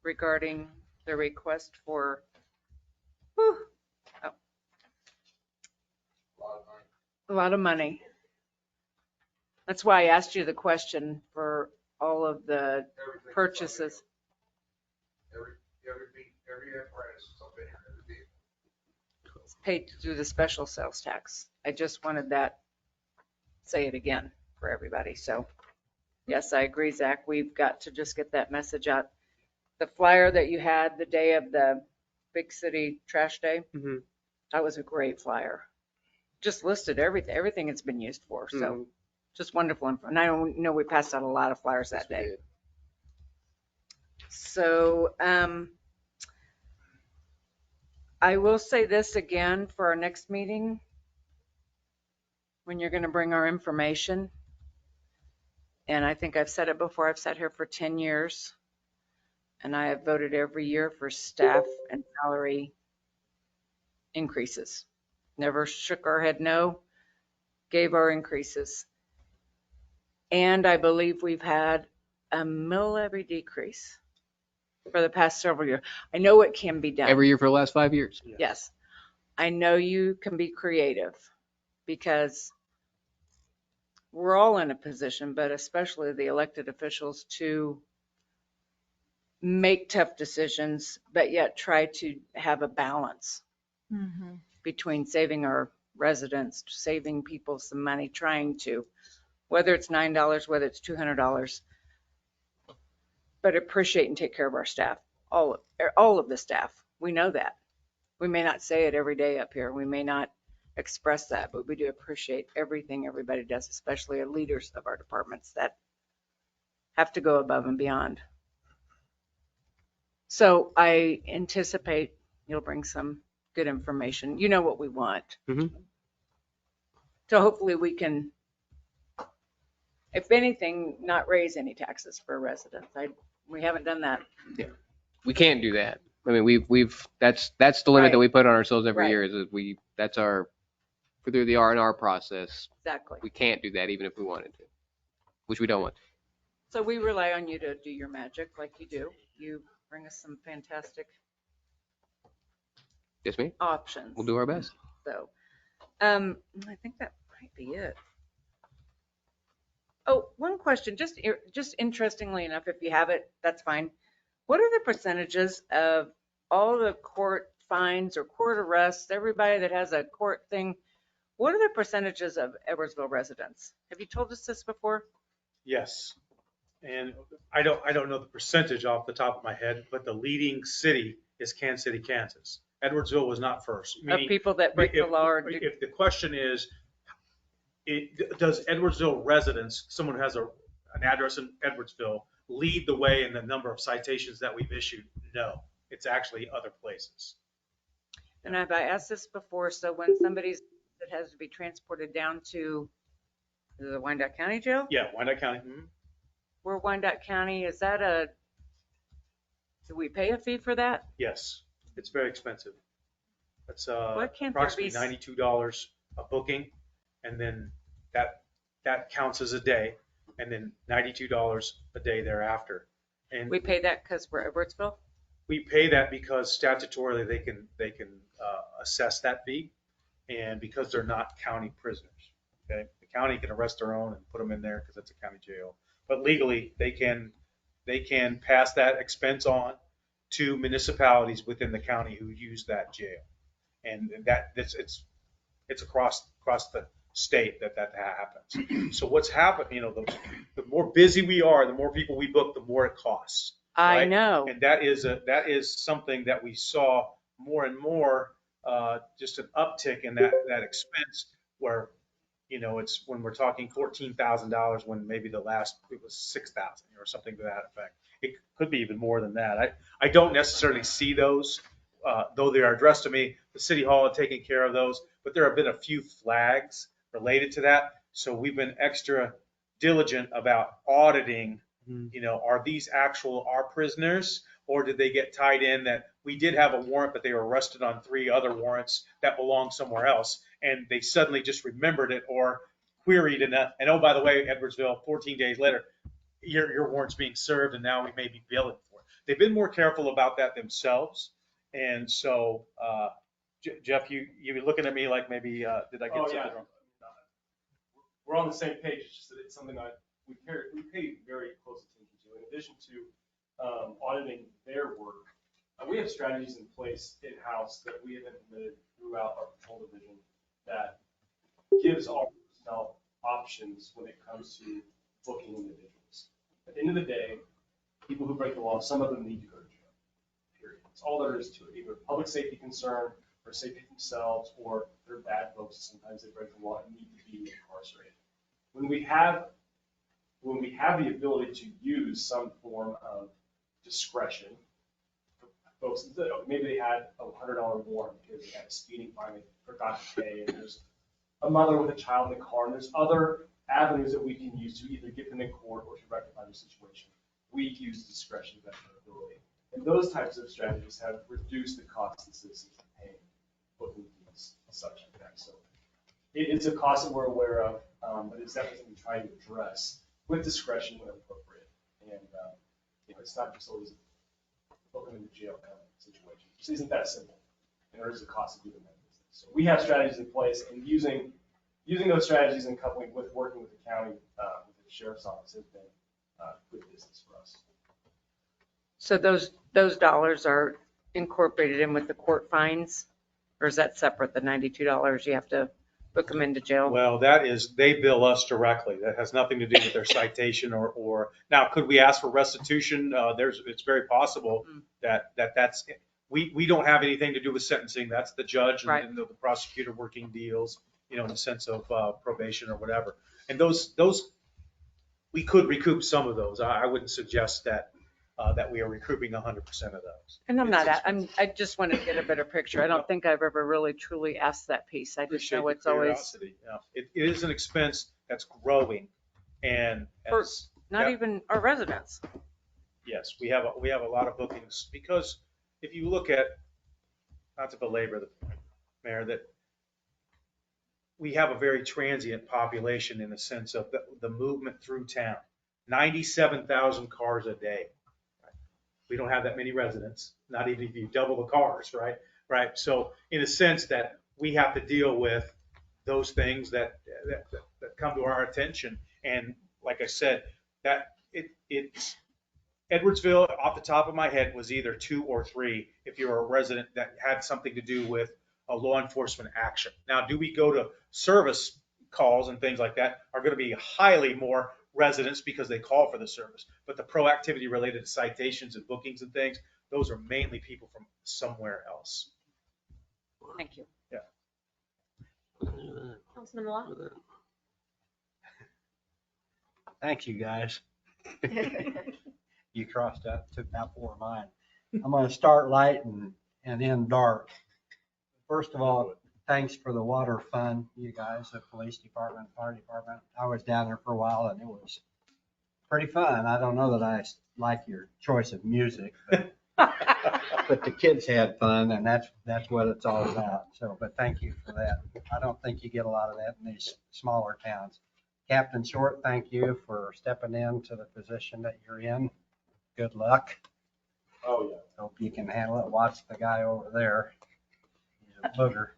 regarding the request for a lot of money. That's why I asked you the question for all of the purchases. Every apparatus is up in here, every vehicle. It's paid through the special sales tax. I just wanted that, say it again for everybody. So yes, I agree, Zach. We've got to just get that message out. The flyer that you had the day of the Big City Trash Day, that was a great flyer. Just listed everything it's been used for. So just wonderful. And I know we passed out a lot of flyers that day. So I will say this again for our next meeting, when you're going to bring our information. And I think I've said it before. I've sat here for 10 years. And I have voted every year for staff and salary increases. Never shook our head no, gave our increases. And I believe we've had a mill levy decrease for the past several years. I know it can be done. Every year for the last 5 years. Yes. I know you can be creative because we're all in a position, but especially the elected officials, to make tough decisions, but yet try to have a balance between saving our residents, saving people some money, trying to, whether it's $9, whether it's $200, but appreciate and take care of our staff, all of the staff. We know that. We may not say it every day up here. We may not express that, but we do appreciate everything everybody does, especially our leaders of our departments that have to go above and beyond. So I anticipate you'll bring some good information. You know what we want. So hopefully we can, if anything, not raise any taxes for residents. We haven't done that. Yeah, we can't do that. I mean, that's the limit that we put on ourselves every year. Is that that's our through the R&R process. Exactly. We can't do that even if we wanted to, which we don't want. So we rely on you to do your magic like you do. You bring us some fantastic options. We'll do our best. So, I think that might be it. Oh, one question, just interestingly enough, if you have it, that's fine. What are the percentages of all the court fines or court arrests, everybody that has a court thing? What are the percentages of Edwardsville residents? Have you told us this before? Yes. And I don't know the percentage off the top of my head, but the leading city is Kansas City, Kansas. Edwardsville was not first. Of people that break the law. If the question is, does Edwardsville residents, someone who has an address in Edwardsville, lead the way in the number of citations that we've issued? No, it's actually other places. And have I asked this before? So when somebody's that has to be transported down to the Wyandotte County Jail? Yeah, Wyandotte County. We're Wyandotte County. Is that do we pay a fee for that? Yes, it's very expensive. It's approximately $92 a booking, and then that counts as a day, and then $92 a day thereafter. And we pay that because we're Edwardsville? We pay that because statutorily they can assess that fee, and because they're not county prisoners. Okay, the county can arrest their own and put them in there because it's a county jail. But legally, they can pass that expense on to municipalities within the county who use that jail. And it's across the state that happens. So what's happened, the more busy we are, the more people we book, the more it costs. I right? know. And that is something that we saw more and more, just an uptick in that expense where, it's when we're talking $14,000 when maybe it was 6,000 or something to that effect. It could be even more than that. I don't necessarily see those, though they are addressed to me. The city hall had taken care of those, but there have been a few flags related to that. So we've been extra diligent about auditing, are these our prisoners, or did they get tied in that we did have a warrant, but they were arrested on 3 other warrants that belonged somewhere else, and they suddenly just remembered it or queried and oh, by the way, Edwardsville, 14 days later, your warrant's being served, and now we may be billing for it. They've been more careful about that themselves, and so Jeff, you were looking at me like maybe did I get something wrong? We're on the same page. It's just that it's something that we pay very close attention to. In addition to auditing their work, we have strategies in place in-house that we have implemented throughout our patrol division that gives our personnel options when it comes to booking individuals. At the end of the day, people who break the law, some of them need to go to jail. Period. That's all there is to it. Either public safety concern or safety themselves, or they're bad folks. Sometimes they break the law and need to be incarcerated. When we have the ability to use some form of discretion, folks, maybe they had a $100 warrant because they had a speeding fine they forgot to pay, and there's a mother with a child in the car, and there's other avenues that we can use to either get them in court or to rectify the situation. We use discretion to that ability. And those types of strategies have reduced the cost that citizens are paying booking fees, such like that. So it's a cost that we're aware of, but it's definitely something we try to address with discretion when appropriate. And it's not just always booking in the jail kind of situation. It just isn't that simple. And there is a cost of doing that business. So we have strategies in place, and using those strategies and coupling with working with the county, with the sheriff's office has been good business for us. So those dollars are incorporated in with the court fines, or is that separate? The $92 you have to book them into jail? Well, they bill us directly. That has nothing to do with their citation or now, could we ask for restitution? It's very possible that's, we don't have anything to do with sentencing. That's the judge and the prosecutor working deals, in the sense of probation or whatever. And those, we could recoup some of those. I wouldn't suggest that we are recouping 100% of those. And I just want to get a better picture. I don't think I've ever really truly asked that piece. I just know it's always. Yeah. It is an expense that's growing, and even our residents. Yes, we have a lot of bookings, because if you look at, not to belabor the point, Mayor, that we have a very transient population in the sense of the movement through town. 97,000 cars a day. We don't have that many residents, not even if you double the cars, right? Right. So in a sense that we have to deal with those things that come to our attention. And like I said, that it's Edwardsville, off the top of my head, was either 2 or 3 if you're a resident that had something to do with a law enforcement action. Now, do we go to service calls and things like that are going to be highly more residents because they call for the service, but the proactivity related to citations and bookings and things, those are mainly people from somewhere else. Thank you. Yeah. Councilman Law? Thank you, guys. You crossed out, took out 4 of mine. I'm going to start light and end dark. First of all, thanks for the water fund, you guys, the police department, fire department. I was down there for a while and it was pretty fun. I don't know that I like your choice of music, but the kids had fun, and that's what it's all about. So, but thank you for that. I don't think you get a lot of that in these smaller towns. Captain Short, thank you for stepping into the position that you're in. Good luck. Oh, yeah. Hope you can handle it. Watch the guy over there. He's a booger.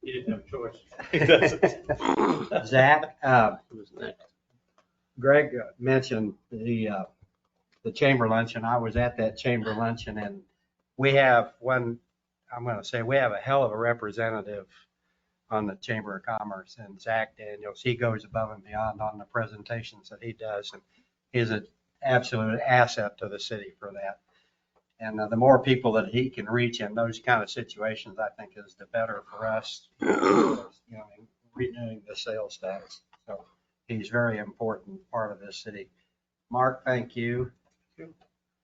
He didn't have a choice. He doesn't. Zach, Who's next? Greg mentioned the chamber luncheon. I was at that chamber luncheon, and we have one, I'm going to say, we have a hell of a representative on the Chamber of Commerce, and Zach Daniels. He goes above and beyond on the presentations that he does, and he's an absolute asset to the city for that. And the more people that he can reach in those kind of situations, I think is the better for us, renewing the sales tax. So he's very important part of this city. Mark, thank you.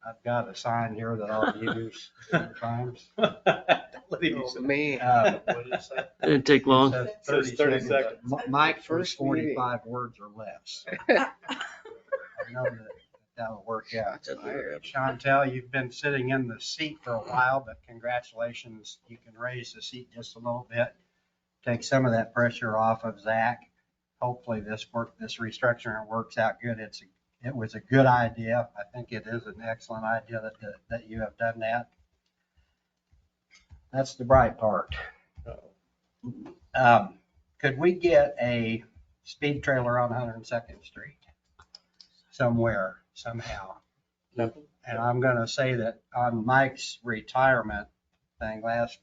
I've got a sign here that I'll use sometimes. Let him use it. Man. What did it say? Didn't take long. It Says 30 seconds. Mike, First first 45 words or less. I know that'll work out. Chantel, you've been sitting in the seat for a while, but congratulations. You can raise the seat just a little bit. Take some of that pressure off of Zach. Hopefully this restructuring works out good. It was a good idea. I think it is an excellent idea that you have done that. That's the bright part. Could we get a speed trailer on 102nd Street somewhere, somehow? And I'm going to say that on Mike's retirement thing last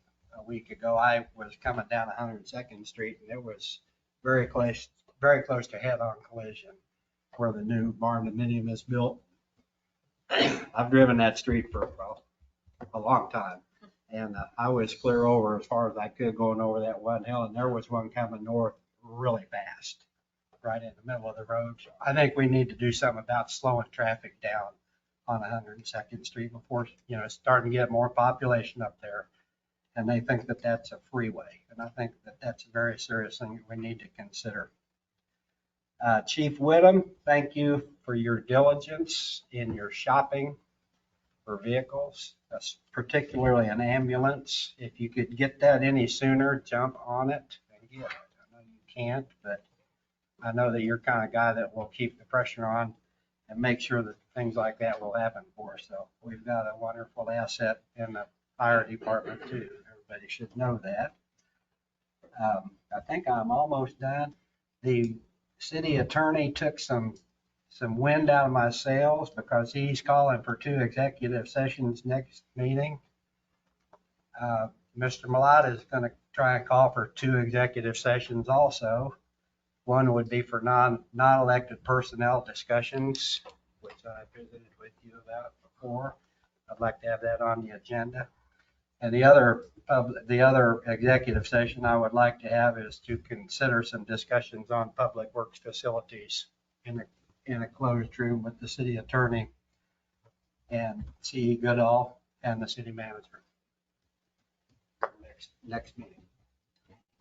week ago, I was coming down 102nd Street, and it was very close to head-on collision where the new barn dominium is built. I've driven that street for a long time, and I was clear over as far as I could going over that one hill, and there was one coming north really fast, right in the middle of the road. So I think we need to do something about slowing traffic down on 102nd Street before, it's starting to get more population up there, and they think that that's a freeway, and I think that that's a very serious thing we need to consider. Chief Whittam, thank you for your diligence in your shopping for vehicles, particularly an ambulance. If you could get that any sooner, jump on it and get it. I know you can't, but I know that you're the kind of guy that will keep the pressure on and make sure that things like that will happen for us. So we've got a wonderful asset in the fire department too. Everybody should know that. I think I'm almost done. The city attorney took some wind out of my sails because he's calling for 2 executive sessions next meeting. Mr. Malott is going to try and call for 2 executive sessions also. One would be for non-elected personnel discussions, which I visited with you about before. I'd like to have that on the agenda. And the other executive session I would like to have is to consider some discussions on public works facilities in a closed room with the city attorney and C.E. Goodall and the city manager. Next meeting.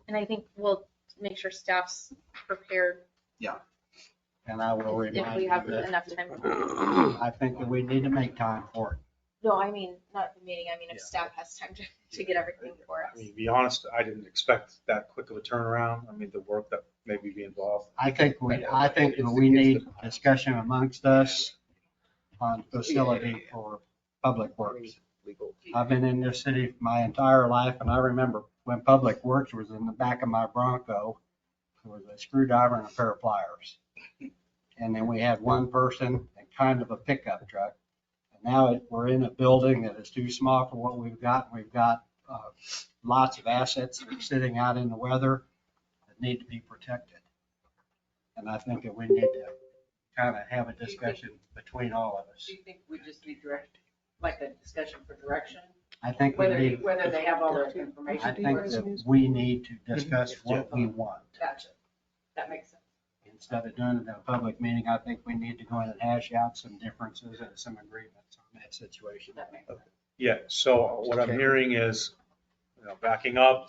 And I think we'll make sure staff's prepared Yeah. And I will if remind we you have that enough time. I think that we need to make time for it. No, I mean, not the meeting. I mean, if staff has time to get everything for I us. mean, to be honest, I didn't expect that quick of a turnaround. I mean, the work that maybe be involved. I think that we need discussion amongst us on facility for public works. I've been in this city my entire life, and I remember when public works was in the back of my Bronco, there was a screwdriver and a pair of pliers. And then we had one person and kind of a pickup truck. And now we're in a building that is too small for what we've got. We've got lots of assets that are sitting out in the weather that need to be protected. And I think that we need to kind of have a discussion between all of us. Do you think we just need like a discussion for direction? I think we need, Whether they have all the information. I think that we need to discuss what we want. Gotcha. That makes sense. Instead of doing it in a public meeting, I think we need to go in and hash out some differences and some agreements on that situation. That makes sense. Yeah, so what I'm hearing is, backing up,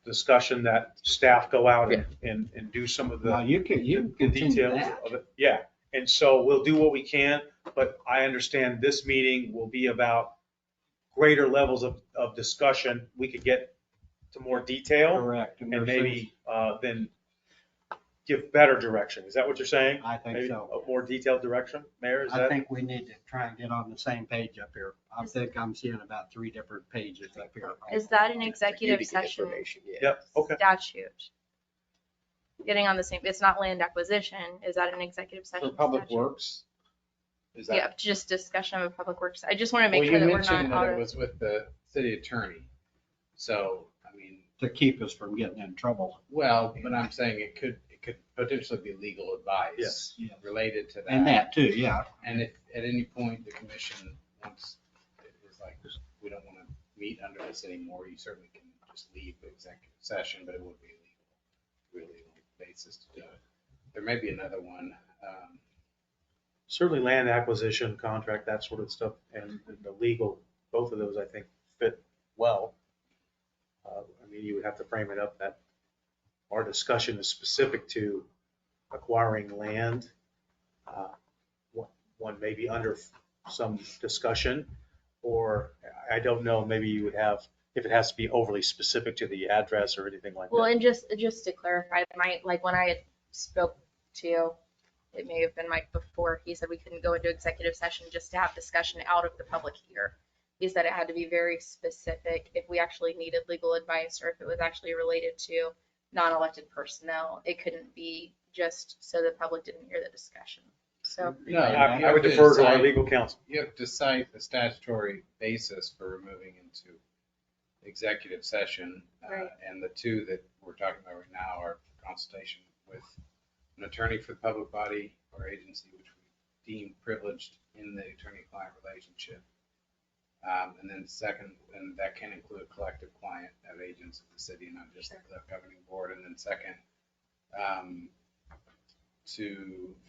discussion that staff go out and do some of Now, the you can continue details that. of it. Yeah, and so we'll do what we can, but I understand this meeting will be about greater levels of discussion. We could get to more detail Correct. and maybe then give better direction. Is that what you're saying? I think Maybe so. a more detailed direction, Mayor? Is I that? think we need to try and get on the same page up here. I think I'm seeing about 3 different pages up here. Is that an executive session Yep, okay. statute? Getting on the same, it's not land acquisition. Is that an executive For session? Public statute? Works? Is that? Yeah, just discussion of a public works. I just want to make Well, sure you that we're not mentioned out that it of. was with the city attorney. So, I mean, To keep us from getting in trouble. well, but I'm saying it could potentially be legal advice. Yes. Related to that. And that too, yeah. And if at any point the commission wants, is like, we don't want to meet under this anymore, you certainly can just leave the executive session, but it would be a legal basis to do it. There may be another one. Certainly land acquisition, contract, that sort of stuff, and the legal, both of those I think fit well. I mean, you would have to frame it up that our discussion is specific to acquiring land. One may be under some discussion, or I don't know, maybe you would have, if it has to be overly specific to the address or anything like Well, that. and just to clarify, like when I had spoke to you, it may have been Mike before, he said we couldn't go into executive session just to have discussion out of the public here. He said it had to be very specific if we actually needed legal advice or if it was actually related to non-elected personnel. It couldn't be just so the public didn't hear the discussion. So No, I would defer to our legal counsel. You have to cite the statutory basis for removing into executive session. Right. And the two that we're talking about right now are consultation with an attorney for the public body or agency, which we deem privileged in the attorney-client relationship. And then second, and that can include a collective client of agents of the city, not just the governing board. And then second,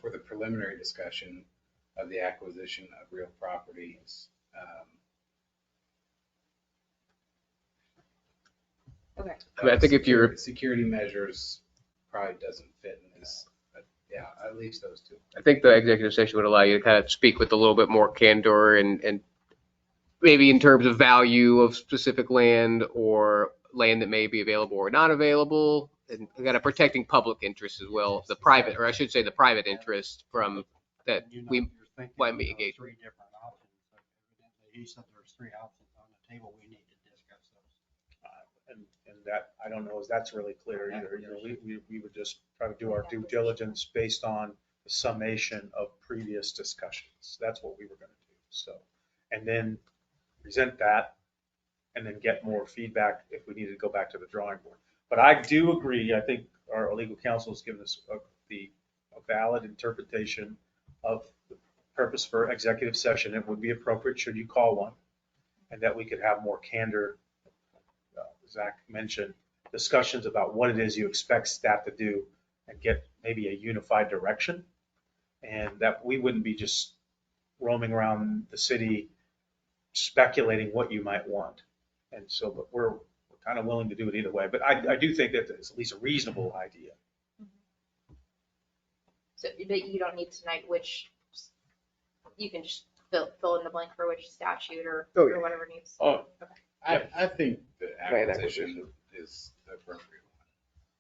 for the preliminary discussion of the acquisition of real properties. Okay. I mean, I think if you're, Security measures probably doesn't fit in this, but yeah, at least those two. I think the executive session would allow you to kind of speak with a little bit more candor and maybe in terms of value of specific land or land that may be available or not available, and kind of protecting public interest as well, the private, or I should say the private interest from that we might be engaged. 3 different options. He said there's 3 options on the table. We need to discuss those. And that, I don't know if that's really clear either. You know, we would just try to do our due diligence based on the summation of previous discussions. That's what we were going to do. So, and then present that and then get more feedback if we need to go back to the drawing board. But I do agree, I think our legal counsel has given us a valid interpretation of the purpose for executive session. It would be appropriate should you call one, and that we could have more candor, Zach mentioned, discussions about what it is you expect staff to do and get maybe a unified direction. And that we wouldn't be just roaming around the city speculating what you might want. And so, but we're kind of willing to do it either way. But I do think that it's at least a reasonable idea. So, but you don't need tonight which, you can just fill in the blank for which statute or whatever needs. Oh, Okay. I think the acquisition is the appropriate one.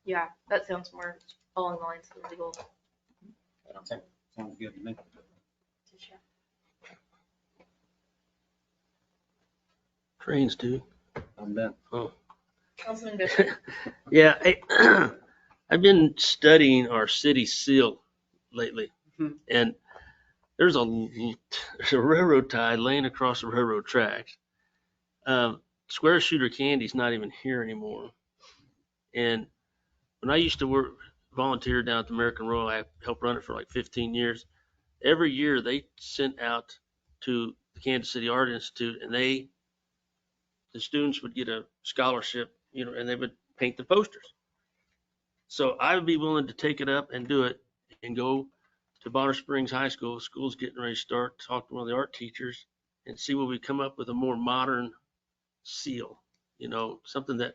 Yeah, that sounds more along the lines of legal. Sounds good to me. Trains, dude. I'm done. Oh. Councilman Bishop. Yeah, I've been studying our city seal lately, and there's a railroad tie laying across the railroad tracks. Square shooter candy's not even here anymore. And when I used to volunteer down at the American Royal, I helped run it for like 15 years. Every year they sent out to the Kansas City Art Institute, and the students would get a scholarship, and they would paint the posters. So I would be willing to take it up and do it and go to Bonner Springs High School. School's getting ready to start, talk to one of the art teachers and see what we come up with a more modern seal, something that,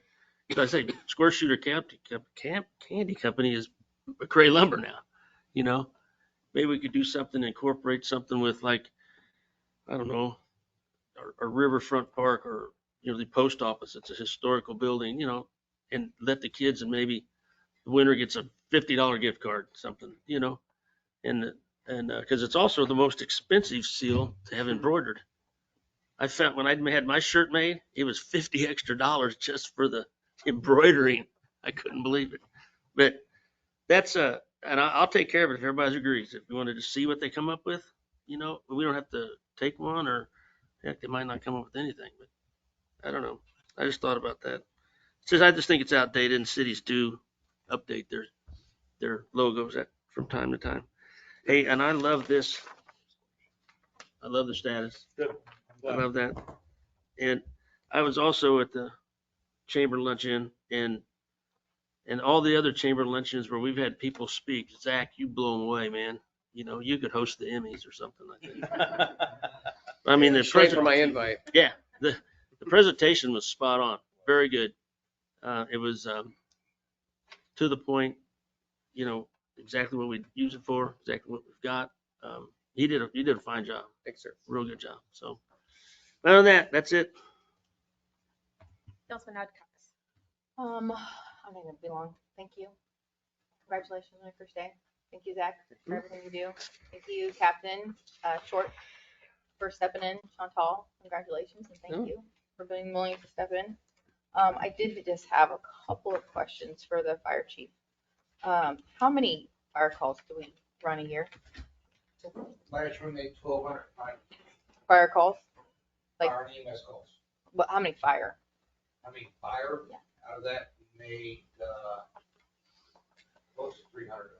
I say, Square Shooter Candy Company is McRae Lumber now, maybe we could do something, incorporate something with like, I don't know, a riverfront park or, the post office. It's a historical building, and let the kids, and maybe the winner gets a $50 gift card, something, you know, and because it's also the most expensive seal to have embroidered. I found when I had my shirt made, it was $50 extra just for the embroidering. I couldn't believe it. But that's and I'll take care of it if everybody agrees. If you wanted to see what they come up with, you know, we don't have to take one, or heck, they might not come up with anything. But I don't know. I just thought about that. Since I just think it's outdated, and cities do update their logos from time to time. Hey, and I love this. I love the status. Good. I love that. And I was also at the chamber luncheon and all the other chamber luncheons where we've had people speak. Zach, you blow them away, man. You know, you could host the Emmys or something like that. I mean, the Thanks for my invite. Yeah, the presentation was spot on. Very good. It was to the point, you know, exactly what we use it for, exactly what we've got. He did a fine job. Thanks, sir. Real good job. So other than that, that's it. Councilman Adcox. I don't think it'll be long. Thank you. Congratulations on your first day. Thank you, Zach, for everything you do. Thank you, Captain Short, for stepping in. Chantal, congratulations, and thank you for being willing to step in. I did just have a couple of questions for the fire chief. How many fire calls do we run a year? Last year we made 1,200 Fire calls? Like, fire and EMS calls. what, how many fire? I mean, fire, Yeah. out of that, we made close to 300,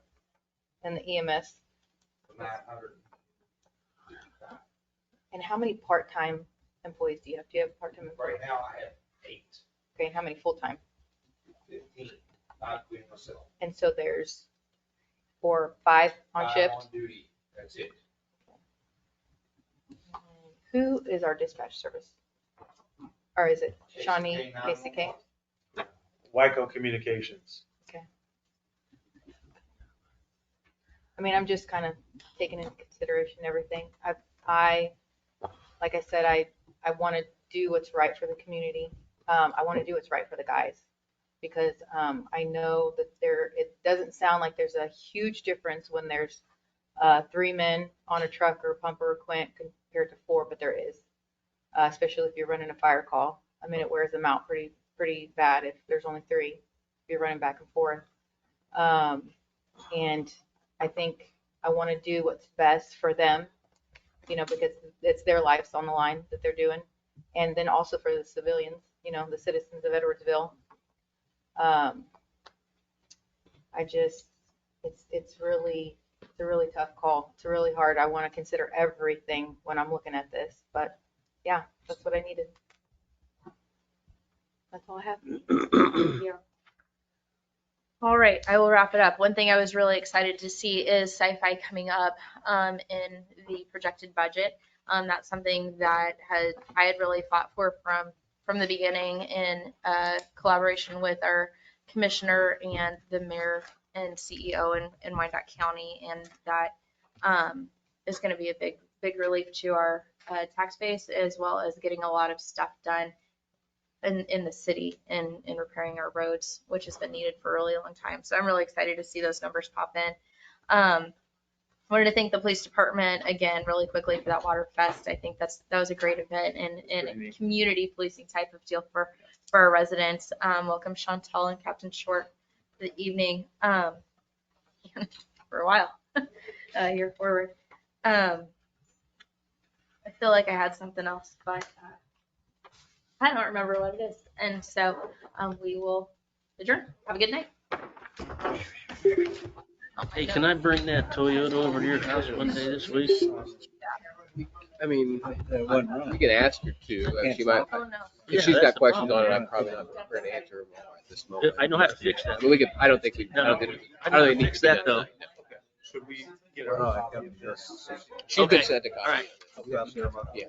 And the EMS? 900. And how many part-time employees do you have? Do you have part-time employees? Right now, I have 8, Okay, and how many full-time? 15, not including myself. And so there's 4 or 5 on 5 shift? on duty, that's it. Who is our dispatch service? Or is it Shawnee, KCK? Wyco Communications. I mean, I'm just kind of taking into consideration everything. I, like I said, I want to do what's right for the community. I want to do what's right for the guys because I know that it doesn't sound like there's a huge difference when there's 3 men on a truck or pumper or quint compared to 4, but there is, especially if you're running a fire call. I mean, it wears them out pretty bad if there's only 3, if you're running back and forth. And I think I want to do what's best for them, you know, because it's their lives on the line that they're doing. And then also for the civilians, you know, the citizens of Edwardsville. It's a really tough call. It's really hard. I want to consider everything when I'm looking at this, but yeah, that's what I needed. That's all I have. Thank you. All right, I will wrap it up. One thing I was really excited to see is sci-fi coming up in the projected budget. That's something that I had really fought for from the beginning in collaboration with our commissioner and the mayor and CEO in Wyandotte County, and that is going to be a big relief to our tax base, as well as getting a lot of stuff done in the city and in repairing our roads, which has been needed for a really long time. So I'm really excited to see those numbers pop in. Wanted to thank the police department again really quickly for that Water Fest. I think that was a great event and a community policing type of deal for our residents. Welcome Chantal and Captain Short for the evening for a while here forward. I feel like I had something else, but I don't remember what it is. And so we will adjourn. Have a good night. Hey, can I bring that Toyota over to your house one day this week? I mean, we can ask her to. She might. Oh, no. If she's got questions on it, I'm probably not prepared to answer them at this moment. I know how to fix that. I mean, we could. I don't think we. I don't think it needs Fix to be that done though. tonight. Okay. Should we get a copy of this? She's been sent a copy. All right. Yeah.